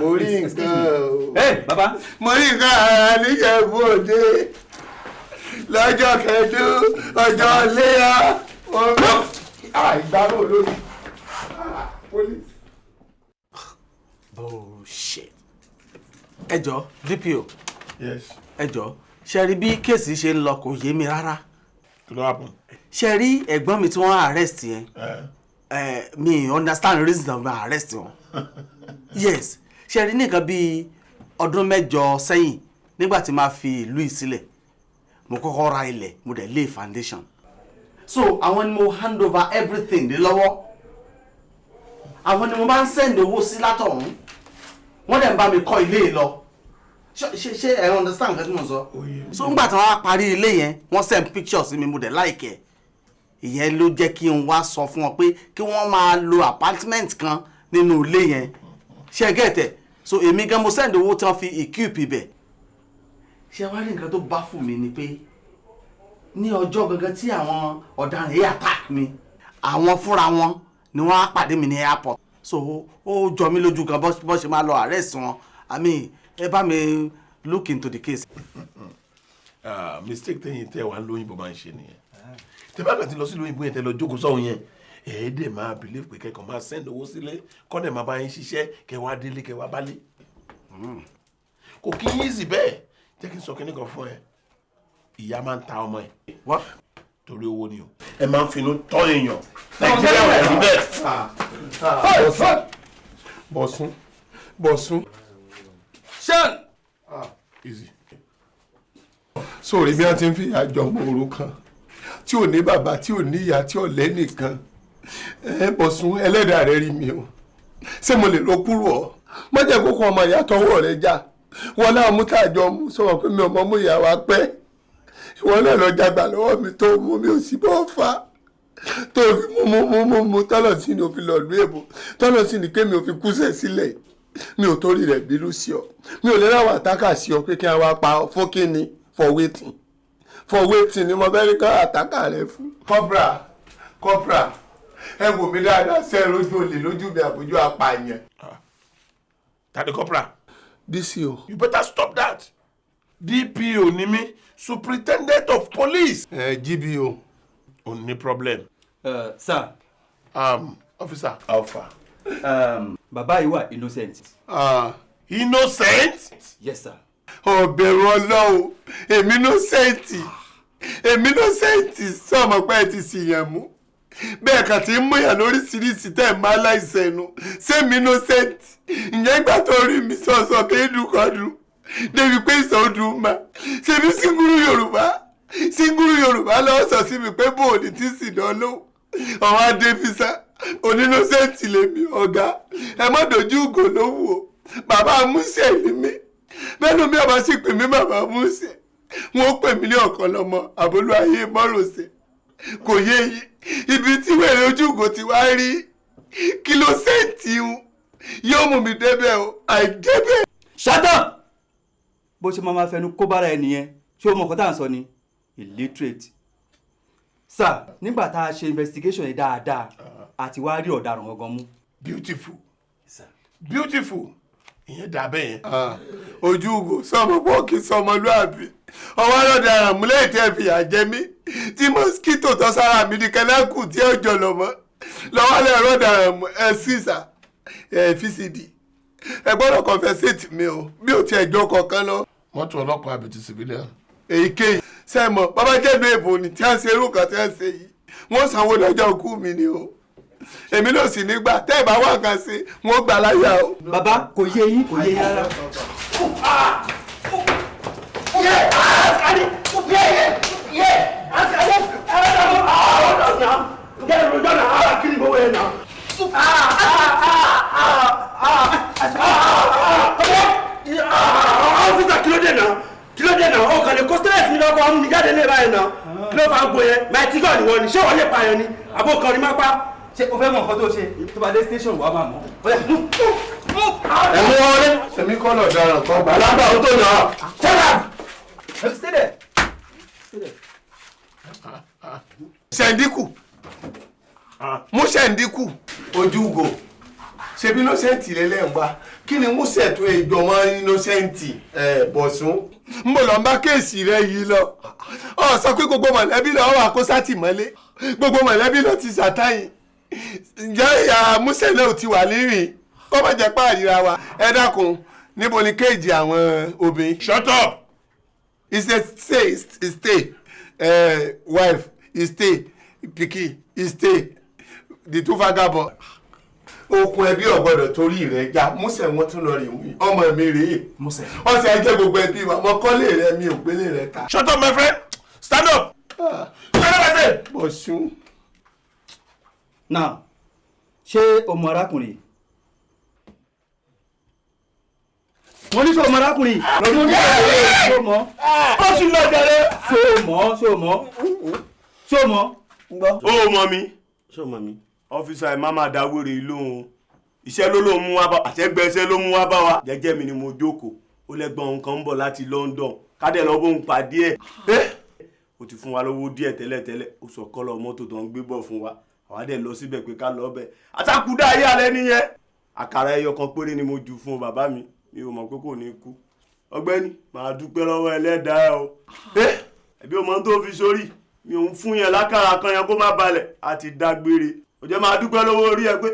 mo rí nǹkan o mo rí nǹkan ara níjẹ̀bú òde lọ́jọ́ kẹdùn ọjọ́ léyà ìgbàlú olórí police. bullshit. ẹ jọ̀ọ́ DPO. yes. ẹ jọ̀ọ́ ṣe rí bí kéèsì ṣe ń lọ kò yé mi rárá. kí ló happen. ṣe rí ẹ̀gbọ́n mi tí wọ́n arrest yẹn mi understand reason of my arrest wọn. yes ṣe rí nìkan bíi ọdún 8 sẹ́yìn nígbà tí màá fi ìlú yìí sílẹ̀ mo kọ́kọ́ ra ilẹ̀ mo dẹ̀ lay foundation so àwọn ni mo hand over everything dé lọ́wọ́ àwọn ni mo máa ń send owó sí látọ̀hún wọ́n dẹ̀ ń bá mi kọ́ ilé lọ ṣe ẹ understand nǹkan tí mo sọ so ńgbà tí wọ́n á parí ilé yẹn wọ́n send pictures mi mo dẹ̀ like ẹ̀ ìyẹn ló jẹ́ kí n wá sọ fún wọn pé kí wọ́n máa lo apartment kan nínú ilé yẹn ṣe gẹ̀tẹ̀ so èmi gan mo send owó tí wọ́n fi equip ibẹ̀ ṣe wá rí nǹkan tó bá fún mi ni pé ní ọjọ́ gangan tí àwọn ọ̀daràn yìí attack mi àwọn fúnra wọn ni wọ́n á pàdé mi ní airport so ó jọ mí lójú gan bó ṣe máa lọ arrest wọn I mean ẹ bá mi look into the case. mistake tẹ́yìn tẹ́ wà lóyìnbó máa ń ṣe nìyẹn tẹ́ bá kàn ti lọ sí lóyìnbó yẹn tẹ́ lọ jókòó sọ́hún yẹn ẹ̀ẹ́dẹ̀ máa believe pé kẹ́kọ̀ọ́ máa send owó sílé kọ́dẹ̀ máa bá yín ṣiṣẹ́ kẹwàá délé kẹwàá bálé kò kí yín sì bẹ́ẹ̀ jẹ́ kí n sọ kíní kan fún ẹ ìyá máa ń ta ọmọ ẹ wá torí owó ni o ẹ máa ń finú tọ́ èèyàn nàìjíríà wà ní bẹ́ẹ̀. Bọ̀sún ṣan. easy. sórí bí wọ́n ti ń fi àjọ ọmọ òrukàn tí ò ní bàbá tí ò ní ìyá tí ò lẹ́nìkan Bọ̀sún ẹlẹ́dàá rẹ rí mi o ṣé mo lè lọ kúrò ọ́ má jẹ́ kókó ọmọ ìyá tọwọ́ rẹ já wọn náà mú tàjọ mú sọ pé mi ò mọ mú ìyá wa pẹ́ ìwọ náà lọ jagbà lọ́wọ́ mi tó mú mi ò sí bọ́ fa tó fi mú tọ́lọ̀ sí ni o fi lọ lú èbò tọ́lọ̀ sí ni kémi ò fi kúsẹ̀ sílẹ̀ mi ò torí rẹ̀ bínú sí ọ mi ò lè ráwọ̀ àtàkà sí ọ pé kí wọ́n wá pa ọ fún kíni for waiting ni mo fẹ́ rí ká àtàkà rẹ fún. Corporal ẹ wò mí dáadáa sẹ́ lójú olè lójú mi àbójú apààyàn. tàbí Corporal. DCO. You better stop that. DPO ni mí, Superintendent of Police. GBO. Only problem. Sir. Officer Alpha. Bàbá yìí wà innocent. Innocent? Yes, sir. Ọ̀bẹ̀rù Ọlọ́run, èmi innocent. Èmi innocent sọ̀mọ̀ pé ẹ ti ṣìyàn mú. Bẹ́ẹ̀ kà tí ń mú yàn lóríṣiríṣi tẹ́ ẹ̀ máa láìsẹ̀ nu. Ṣé mi innocent? Ìyẹn ìgbà tó rí mi sọ̀sọ̀ kí dùkọ̀dù. Débi pé ìsọ̀dù mà. Ṣé bí síngúrú Yorùbá lọ́wọ́ sọ sí mi pé bóòdì tí sì dán lóhùn. Ọ̀wọ́n Adébísà, onínúsẹ́ǹtì lèmi ọ̀gá. Ẹ má dojú ìgò lówù o. Bàbá Músẹ̀ ni mí. Bẹ́ẹ̀ni mi ọba sì pè mí bàbá Músẹ̀. Wọ́n pè mí ní ọ̀kan lọ́mọ àbólú ayé mọ́rọ̀sẹ̀. Kò yé yí. Ibi tí wèrè ojú ìgò ti wá rí. Kí ló sẹ́ǹtì ń? Yóò mú mi débẹ̀ o. Àìdébẹ̀. Shut up! Bó ṣe máa fẹnu kó bára ẹ nìyẹn. Ṣé o mọ̀ nǹkan tá à ń sọ ni? Illiterate. Sir, nígbà tá a ṣe investigation yìí dáadáa, àti wá rí ọ̀daràn gangan mú. Beautiful. Beautiful. Ìyẹn dàbẹ̀ yẹn. Ojú ugo sọmọ pọ́ọ̀kì sọmọlúàbí. Ọwọ́ ọlọ́daràn múlẹ̀ ìtẹ́ fìyà jẹ mí. Tí mosquito tọ́ sára mi ní kẹlẹ́kù tí ó jọ lọ mọ́. Lọ́wọ́ lẹ́ ọlọ́daràn mú sísà FCD. Ẹ gbọ́dọ̀ compensate mi o. Bí o tiẹ̀ jọ kọ̀ọ̀kan lọ. Mọ́tò ọlọ́pàá àbí ti civilian. Èyíkéyìí. Sẹ́mọ̀ bàbá jẹ́nu èbò ni tí a ń ṣe irú kan tí a ń ṣe yìí. Wọ́n sanwó lọ́jọ́ ikú mi ni o. Èmi ló sì nígbà tẹ́ ẹ̀ bá wà kan sí wọ́n gbà láyà o. Bàbá kò yé yín rárá. Ọ́fíìsà kí ló dé náà? Kí ló dé náà? Ó kàn lè kó stress mi lọ́kọ̀ ọ̀hún ní jáde lé báyìí náà. Kí ló fà ń gbòye? Máa ti gọ̀ níwọ̀n ni. Ṣé wọ́n lè pààyàn ni? Àbó kan ni má pa. Ṣé o fẹ́ mọ̀ nǹkan tó ṣe? Tó bá dé station wàá máa mọ̀. Ẹ mú wọlé. Èmi kọ́ lọ daràn kan. Bàlábà ó tó nà á. Ṣẹ́dá. Stay there. Ṣẹ̀ndínkù. Mú ṣẹ̀ndínkù. Ojú ugo. Ṣebí innocent lélẹ̀ ń bá. Kí ni Músẹ̀ tó ìjọmọ́ innocent Bọ̀sún? Ń bò lọ bá kéèsì rẹ yìí lọ. Ó sọ pé gbogbo mọ̀lẹ́bí lọ wà kó sátìmọ́lé. Gbogbo mọ̀lẹ́bí lọ ti sàtáyìn. Ǹjẹ́ ìyá Músẹ̀ náà ti wà lérìn? Kọ́ bá jẹ́ pààrírà wa. Ẹ dákun, níbo ni kéèjì àwọn obìnrin? Shut up! He said stay. Wife, he stay. Pikin, he stay. The two vagabond. Okùn ẹbí ọ̀gbọ́dọ̀ torí rẹ̀ já. Músẹ̀ wọ́n tún lọ rí wí. Ọmọ mi rèé. Músẹ̀. Ọ̀sẹ̀ ẹjẹ́ gbogbo ẹbí wa. Mo kọ́lé rẹ̀ mi ò gbélé rẹ̀ ká. Shut up, my friend. Stand up. Stand up, I say. Bọ̀sún. Now, ṣé o mọ arákùnrin? Mo ní ṣé o mọ arákùnrin? Lọ́dún ní ṣé o mọ̀? Ó sì lọ jẹrẹ. Ṣé o mọ̀? Ṣé o mọ̀? Ó mọ̀ mi. Ṣé o mọ̀ mi? Ọ́fíìsà ẹ̀ má máa dáwèrè lóhun. Iṣẹ́ ló mú wá bá àṣẹgbẹ́ iṣẹ́ ló mú wá bá wa. Jẹ́jẹ́ mi ni mo jókòó. Ó lẹ́gbọ́n nǹkan ń bọ̀ láti London. Kádẹ́ lọ bó ń pàdé ẹ̀. Ó ti fún wa lówó díẹ̀ tẹ́lẹ̀tẹ́lẹ̀. Ó sọ kọ́lọ̀ mọ́tò tó ń gbé bọ̀ fún wa. Àwa dẹ̀ lọ síbẹ̀ pé ká lọ bẹ̀. Àtàkùdá ayé alẹ́ nìyẹn. Àkàrà ẹyọ kan péré ni mo jù fún bàbá mi. Mi ò mọ̀ pé kò ní kú. Ọ̀gbẹ́ni, màá dúpẹ́ lọ́wọ́ ẹlẹ́dàá o. Ẹbí o mọ̀ tó fi sórí. Mi ò ń fún yẹn lákàrà kan yẹn kó má balẹ̀. A ti dágbére. Ó jẹ́ máa dúpẹ́ lọ́wọ́ orí ẹ pé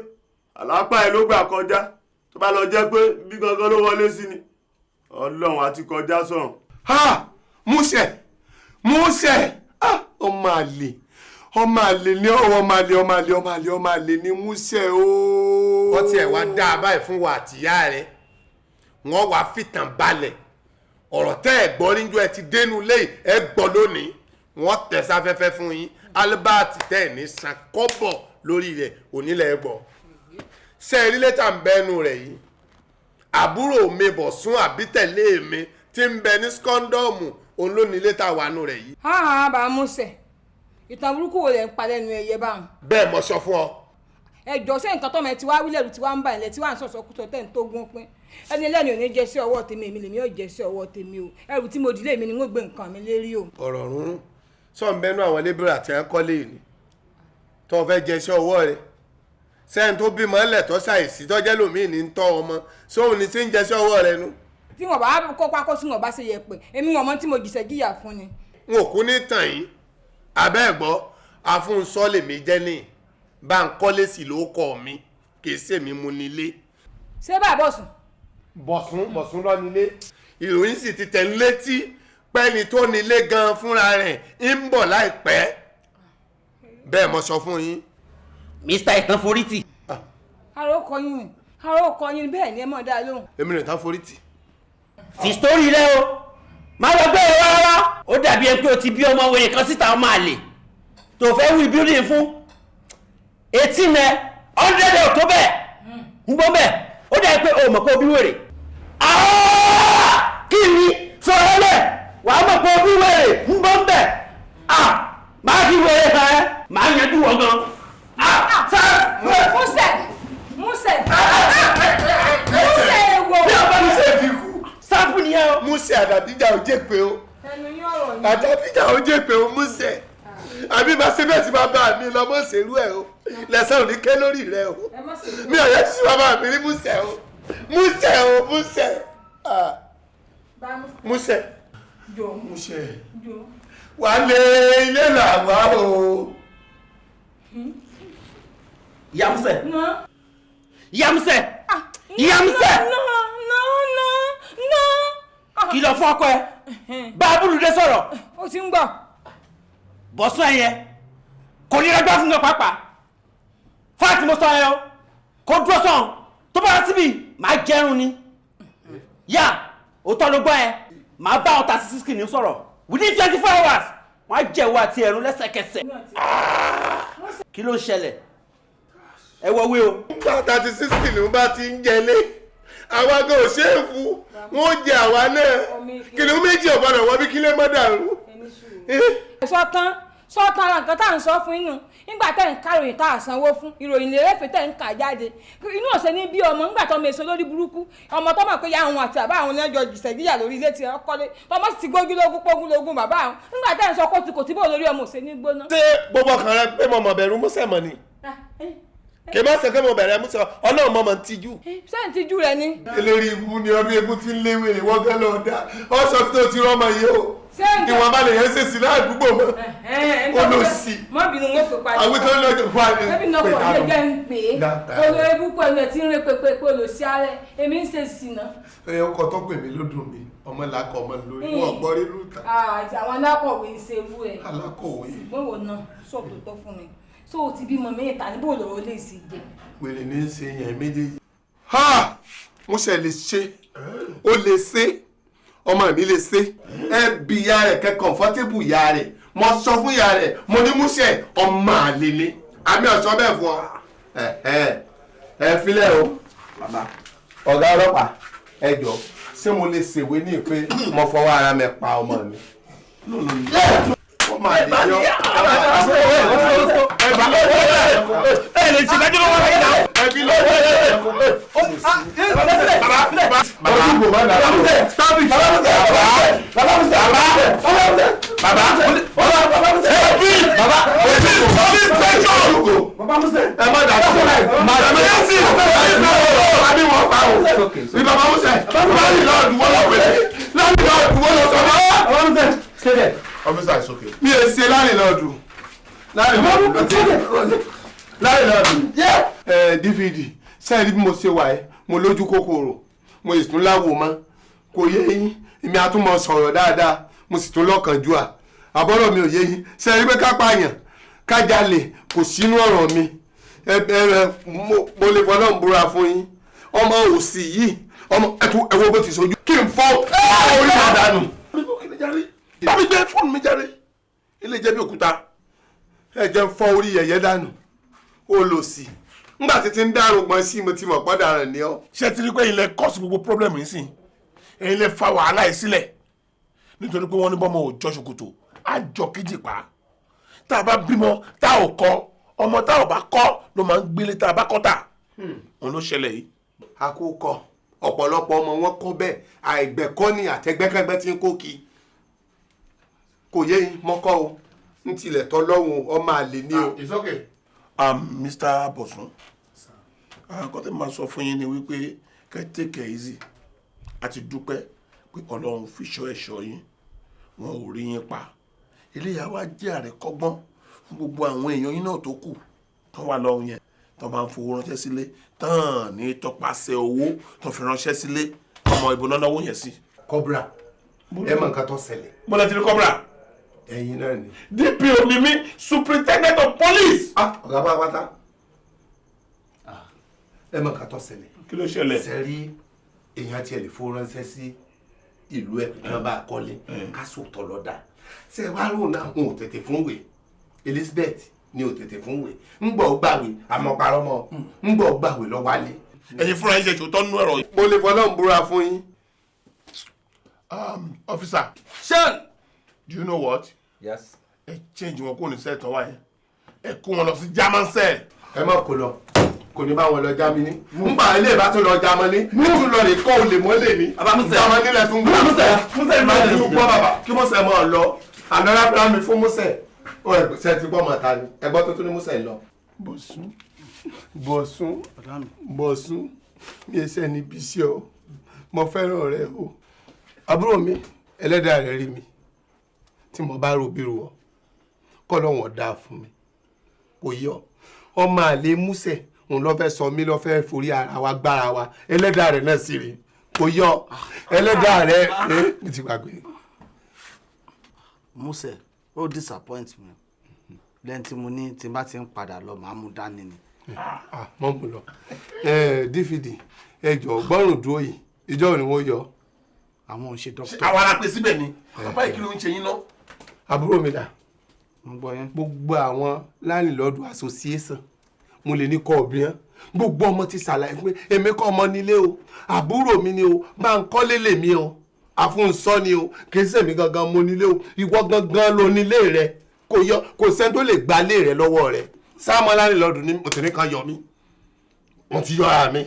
àlápá ẹ ló gbà kọjá. Tó bá lọ jẹ́ pé bí gangan ló wọlé sí ni. Ọlọ́run àti kọjá sọ̀rọ̀. Músẹ̀. Ọmọ àlè ní ọmọ àlè ní Músẹ̀ ooo. Wọ́n tiẹ̀ wá dá a báyìí fún wa àtìyá rẹ̀. Wọ́n wá fìtàn balẹ̀. Ọ̀rọ̀ tẹ́ ẹ̀ gbọ́ níjọ́ ẹ ti dénú lẹ́yìn ẹ gbọ́ lónìí. Wọ́n tẹ̀ sáfẹ́fẹ́ fún yín. Albert tẹ́ ẹ̀ ní san kọ́bọ̀ lórí rẹ̀ onílẹ̀ gbọ́. Ṣé ẹ rí lẹ́tà ń bẹ́nu rẹ̀ yìí? Àbúrò mi Bọ̀sún àbítẹ̀lé mi ti ń bẹ ní skọ́ndọ̀mù òun ló ní lẹ́tà wánú rẹ̀ yìí. Bàá Músẹ̀. Ìtàn burúkú wo lẹ̀ ń pa lẹ́nu ẹyẹ báwọn? Bẹ́ẹ̀ mo sọ fún ọ. Ẹjọ́ sẹ́yìn kan tọ́mọ ẹ ti wá wílẹ̀rù tí wá ń bà ilẹ̀ tí wà ń sọ̀sọ̀ kútọ̀ tẹ̀ ń tó gún pín. Ẹni lẹ́nu ò ní jẹ́ sí ọwọ́ tèmi, èmi lèmi ò jẹ́ sí ọwọ́ tèmi o. Ẹrù tí mo dìlé mi ni wọ́n gbé nǹkan mi lérí o. Ọ̀rọ̀ rúnrún sọ ń bẹnu àwọn lébúrà tí wọ́n kọ́lé yìí ni tó fẹ́ jẹ sí ọwọ́ rẹ̀. Sẹ́yìn tó bímọ ńlẹ̀ tó ṣàìsí tọ́jẹ́ lòmíì ní ń tọ́ ọmọ sóhun ni tí ń jẹ sí ọwọ́ rẹ̀ nu. tí wọ́n bá kó pákó tí wọ́n bá ṣe yẹ̀pẹ̀ èmi wọ́n mọ̀ tí mo jìṣẹ́ jìyà fún ni. n ò kú ní tàn yín abẹ́ ẹ̀gbọ́ afúnṣọ́ lèmi jẹ́ ní bá ń kọ́lé sí ló kọ́ mi kì í ṣèmi mú nílé. ṣé bá bọ̀sùn. bọ̀sùn lọ nílé ìròyìn sì ti tẹ̀ ń létí pẹ́ni tó nílé gan fúnra rẹ̀ ń bọ̀ láìpẹ́ bẹ́ẹ̀ mo sọ fún yín. Mr. Ìtàn Forítì. àròkọ yín bẹ́ẹ̀ ni ẹ mọ̀ dá lóhùn. èmi nìkan Forítì. fi sítórì rẹ o má lọ gbé ìwé rárá ó dàbí ẹni pé o ti bí ọmọ wèrè kan síta ọmọ àlè tó fẹ́ wí building fún 18 100 ò tó bẹ́ẹ̀ ń gbọ́ bẹ́ẹ̀ ó dàbí pé o mọ̀ pé o bí wèrè. kí ni sọ̀rọ̀ lẹ̀ wàá mọ̀ pé o bí wèrè ń gbọ́ bẹ́ẹ̀ máa fi wèrè kan ẹ́ máa yanjú wọ̀ gan. Músẹ̀ wo. bí a bá Músẹ̀ fi kú. sáàpù nìyẹn o. Músẹ̀ àdàbíjà ò jẹ́ pé o. àdàbíjà ò jẹ́ pé o Músẹ̀. àbí máa ṣe bẹ́ẹ̀ tí bàbá mi lọ mọ́ ṣèlú ẹ̀ o lẹ́sàn-án ní ké lórí rẹ o mi ò yẹ kí bàbá mi rí Músẹ̀ o Músẹ̀. wà lé ilé làwà o. Yamsẹ̀. Yamsẹ̀. Kìlọ̀ fún ọkọ ẹ bá Abúlùdé sọ̀rọ̀. ó ti ń gbọ́. Bọ̀sún ẹ̀yẹ kò ní ẹgbẹ́ fún mi pàápàá fáàtì mo sọ ẹ o kò dúró sọ̀n tó bá síbi máa jẹun ni yá òótọ́ ló gbọ́ ẹ máa bá ọ̀tá sí sísìkì ní sọ̀rọ̀ within 24 hours wọ́n á jẹ̀wọ́ àti ẹ̀rù lẹ́sẹ̀kẹsẹ̀. Kí ló ń ṣẹlẹ̀ ẹ wọ́wé o. bàtà tí sísìkì ló bá ti ń jẹlé àwa gan ò ṣe é fún wọn jẹ àwa náà kìlọ̀ méjì ọ̀gbọ́dọ̀ wọ́n bí kílé mọ́ dàrú. sọ́tàn ara nǹkan tá à ń sọ fún inú nígbà tẹ́ ń káròyìn tá à sanwó fún ìròyìn lérèfé tẹ́ ń kà jáde inú ọ̀sẹ̀ ní bí ọmọ nígbà tó mèso lórí burúkú ọmọ tó mọ̀ pé ya àwọn àti bàbá àwọn oníjọ jìṣẹ́gíyà lórí ilé tí wọ́n kọ́lé tọmọ sì ti gbógúnlógún bàbá àwọn nígbà tẹ́ ń sọ kò tí bò lórí ọmọ òsè ní gbóná. ṣé gbogbo kan rẹ pé mo mọ̀ bẹ̀rù Músẹ̀ mọ̀ ni kì í má ṣe pé mo bẹ̀rẹ̀ Músẹ̀ Ọlọ́run mọ̀ ń tijú. ṣé ń tijú rẹ ni. eléri ibu ni ọdún egun ti ń léwèrè wọ́n gán lọ́ọ́ dá ọ sọ pé tó ti rọ́mọ yìí o ìwọ̀n bá lè yẹn ṣèṣì ládùúgbò mọ́ olóòsì mọ́ bínú wọn pè padà àwọn tó ń lọ́jọ́ fún àná ẹbí náà kò lè jẹ́ ń pè é olóò ebú pẹ̀lú ẹ̀ tí ń rẹ pépé olóòsì ààrẹ èmi ń ṣe sí náà. ẹ ọkọ tó pè mí ló dùn mí ọmọ làákọ ọmọ lórí wọn gbọ́ rí lùtà. àwọn alákọ̀wé ń ṣe wú ẹ̀. alákọ̀wé. gbọ́wọ́ náà sọ̀tò tó fún mi so o ti bímọ mẹ́ta níbo lọ́rọ̀ lè sì jẹ. wèrè ní í ṣe yẹn méjèèjì. ha Músẹ̀ lè ṣe ó lè ṣe ọmọ mi lè ṣe ẹ bí ìyá rẹ̀ kẹ́ comfortable ìyá rẹ̀ mo sọ fún ìyá rẹ̀ mo ní Músẹ̀ ọmọ àlè ni àmì ọ̀sọ́ bẹ́ẹ̀ fún ọ ẹ filẹ̀ o ọ̀gá ọlọ́pàá ẹ jọ ṣé mo lè ṣèwé ní pé mo fọwọ́ ara mi pa ọmọ mi. ọmọ àlè yọ ẹ lè ṣe dájú lọ́wọ́ rẹ̀ náà ẹ fi Officer, it's okay. Mi ò ṣe Larinloodu. Larinloodu. DVD sẹ́ẹ̀rí bí mo ṣe wà ẹ́ mo lójú kòkòrò mo sì tún láwo mọ́ kò yé yín èmi á tún mọ sọ̀rọ̀ dáadáa mo sì tún lọ́kànjúà àbọ̀rọ̀ mi ò yé yín sẹ́ẹ̀rí pé ká pààyàn ká jalè kò sínú ọ̀rọ̀ mi mo lè fọ́ náà búra fún yín ọmọ òsì yìí ọmọ ẹ̀wọ̀ bó ti sojú kí n fọ́ orí àdánù. bá mi gbé fóònù mi jáde ilé jẹ́ bí òkúta ẹ jẹ́ ń fọ́ orí yẹ̀yẹ́ dànù ó lò sí ngbà tí ti ń dárò gbọ́n sí mo ti mọ̀ pọ́ dàrán ni ọ́. ṣé ti rí pé ilẹ̀ kọ́ọ̀sì gbogbo pọ́blẹ́mù yìí sìn ẹ̀yin lè fa wàhálà yìí sílẹ̀ nítorí pé wọ́n ní bọ́mọ òòjọ́ ṣòkòtò àjọ kejì pa tá a bá bímọ tá a ò kọ́ ọmọ tá a ò bá kọ́ ló máa ń gbélé tá a bá kọ́ tà òun ló ṣẹlẹ̀ yìí. àkókò ọ̀pọ̀lọpọ̀ ọmọ wọn kọ́ bẹ́ẹ̀ àìgbẹ̀kọ́ ni àtẹgbẹ́kẹ́gbẹ́ ti ń kó kí kò yé yín mọ́kọ́ o ń tilẹ̀ tọ́ lọ́hùn ọmọ àlè ni o. It's okay. Mr. Bosun, nǹkan tí màá sọ fún yín ni wípé kẹ́ take it easy a ti dúpẹ́ pé ọlọ́run fi ṣọ́ ẹ̀ṣọ́ yín wọn ò rí yín pa eléyà wá jẹ́ àríkọ́gbọ́n fún gbogbo àwọn èèyàn yín náà tó kù tán wà lọ́hùn yẹn tán bá ń fowó ránṣẹ́ sílé tán ní tọpasẹ̀ owó tán fi ránṣẹ́ sílé ọmọ ìbò náà náwó yẹn sí. Cobra ẹ mọ nǹkan tó ṣẹlẹ̀. bọ́lá ti rí Cobra. ẹ̀yin náà ni. DPO ni mí superintendent of police. ọ̀gá pátápátá ẹ mọ nǹkan tó ṣẹlẹ̀. kí ló ṣẹlẹ̀. sẹ́rí èèyàn tiẹ̀ lè fowó ránṣẹ́ sí ìlú ẹ̀ kí wọ́n bá kọ́lé ká sòótọ́ lọ́dà ṣe wá rò náà ń ò tètè fún wèé Elizabeth ni ò tètè fún wèé ń gbọ́ gbàwé àmọ́ parọ́ mọ́ ń gbọ́ gbàwé lọ wálé. ẹ̀yin fúnra yín ṣe ṣòótọ́ nínú ẹ̀rọ yìí. mo lè fọlọ́ ń búra fún yín. Officer Sean, do you know what? Yes. ẹ change wọn kó ní cell tó wá yẹn ẹ kó wọn lọ sí German cell. ẹ má kó lọ kò ní bá wọn lọ Germany ngbà ilé ìbá tún lọ Germany tún lọ lè kọ́ olè mọ́lẹ̀ ní Germany lẹ̀ tún gbọ́ Músẹ̀ máa ń gbọ́ bàbá kí Músẹ̀ máa lọ ànára bá mi fún Músẹ̀ ó ẹ ṣe ti gbọ́ màtá ni ẹgbọ́ tó tún ní Músẹ̀ lọ. Bọ̀sún mi ẹsẹ̀ ní bísí ọ mo fẹ́ràn rẹ o àbúrò mi ẹlẹ́dàá rẹ rí mi tí mo bá ròbìrò ọ kọ́ lọ́wọ́n dáa fún mi kò yọ ọmọ àlè Músẹ̀ òun lọ fẹ́ sọ mí lọ fẹ́ forí ara wa gbára wa ẹlẹ́dàá rẹ̀ náà sì rí kò yọ ẹlẹ́dàá rẹ̀ rẹ̀ ní ti gbàgbé. Músẹ̀ ó disappoint me lẹ́yìn tí mo ní tí n bá ti ń padà lọ màá mú dání ni. mọ́ mu lọ dífìdì ẹjọ́ gbọ́rùn dúró yìí ìjọ ni wọ́n yọ. àwọn ò ṣe dókítà. àwọn alápè síbẹ̀ ni bàbá yìí kí ló ń ṣe yín náà. àbúrò mi dà gbogbo àwọn Larinloodu association mo lè ní kọ́ obìnrin gbogbo ọmọ ti ṣàlàyé pé èmi kọ́ ọmọ nílé o àbúrò mi ni o bá ń kọ́lé lèmi o àfúnsọ ni o kì í ṣèmi gangan mo nílé o ìwọ gangan ló nílé rẹ kò sẹ́ni tó lè gbalé rẹ lọ́wọ́ rẹ sáàmù Larinloodu ní òtún kan yọ mí wọ́n ti yọ ara mi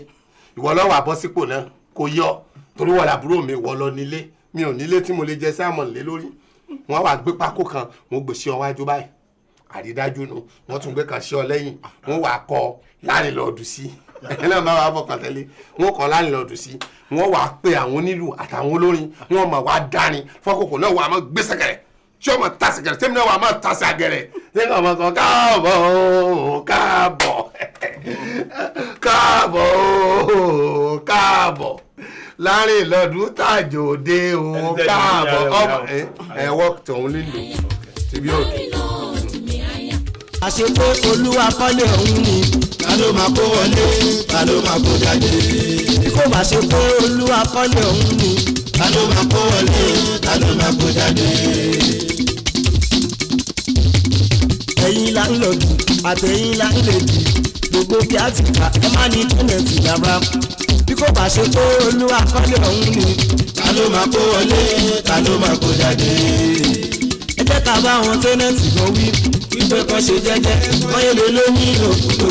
ìwọ lọ́wọ́ àbọ́sípò náà kò yọ torí wọ́n àbúrò mi ìwọ lọ nílé mi ò nílé tí mo lè jẹ sáàmù lé lórí wọ́n wá gbé pákó kan wọ́n gbèsè ọwájú báyìí àrídájú nu wọ́n tún gbé kan sí ọ lẹ́yìn wọ́n wà kọ Larinloodu sí ẹ náà máa wà fọkàn tẹ́lẹ̀ wọ́n kọ Larinloodu sí wọ́n wà pé àwọn onílù àtàwọn olórin wọ́n máa wá dárin fọkòkò náà wà máa gbé sẹ́kẹ̀rẹ̀ tí wọ́n máa ta sẹ́kẹ̀rẹ̀ tẹ́mi náà wà máa ta sẹ́kẹ̀rẹ̀ tẹ́mi náà máa kọ káàbọ̀ káàbọ̀ Larinloodu tàjòdè òun káàbọ̀ ọmọ ẹ wọ́n tòun nílò síbi òkè. àṣepé olúwa kọ́lé ọ̀hún ni ta ló máa kó wọlé ta ló máa kó jáde. bí kò bá ṣe pé olúwa kọ́lé ọ̀hún ni ta ló máa kó wọlé ta ló máa kó jáde. ẹ̀yin Larinloodu àtẹ̀yin Larinloodu gbogbo kí á ti kà ẹ má ní tẹ́nẹ̀tì yàrá. bí kò bá ṣe pé olúwa kọ́lé ọ̀hún ni ta ló máa kó wọlé ta ló máa kó jáde. ẹ jẹ́ ká bá wọn tẹ́nẹ̀tì gan wí wípé kan ṣe jẹ́jẹ́ wọ́n yé lé lóyún ìlòkulò.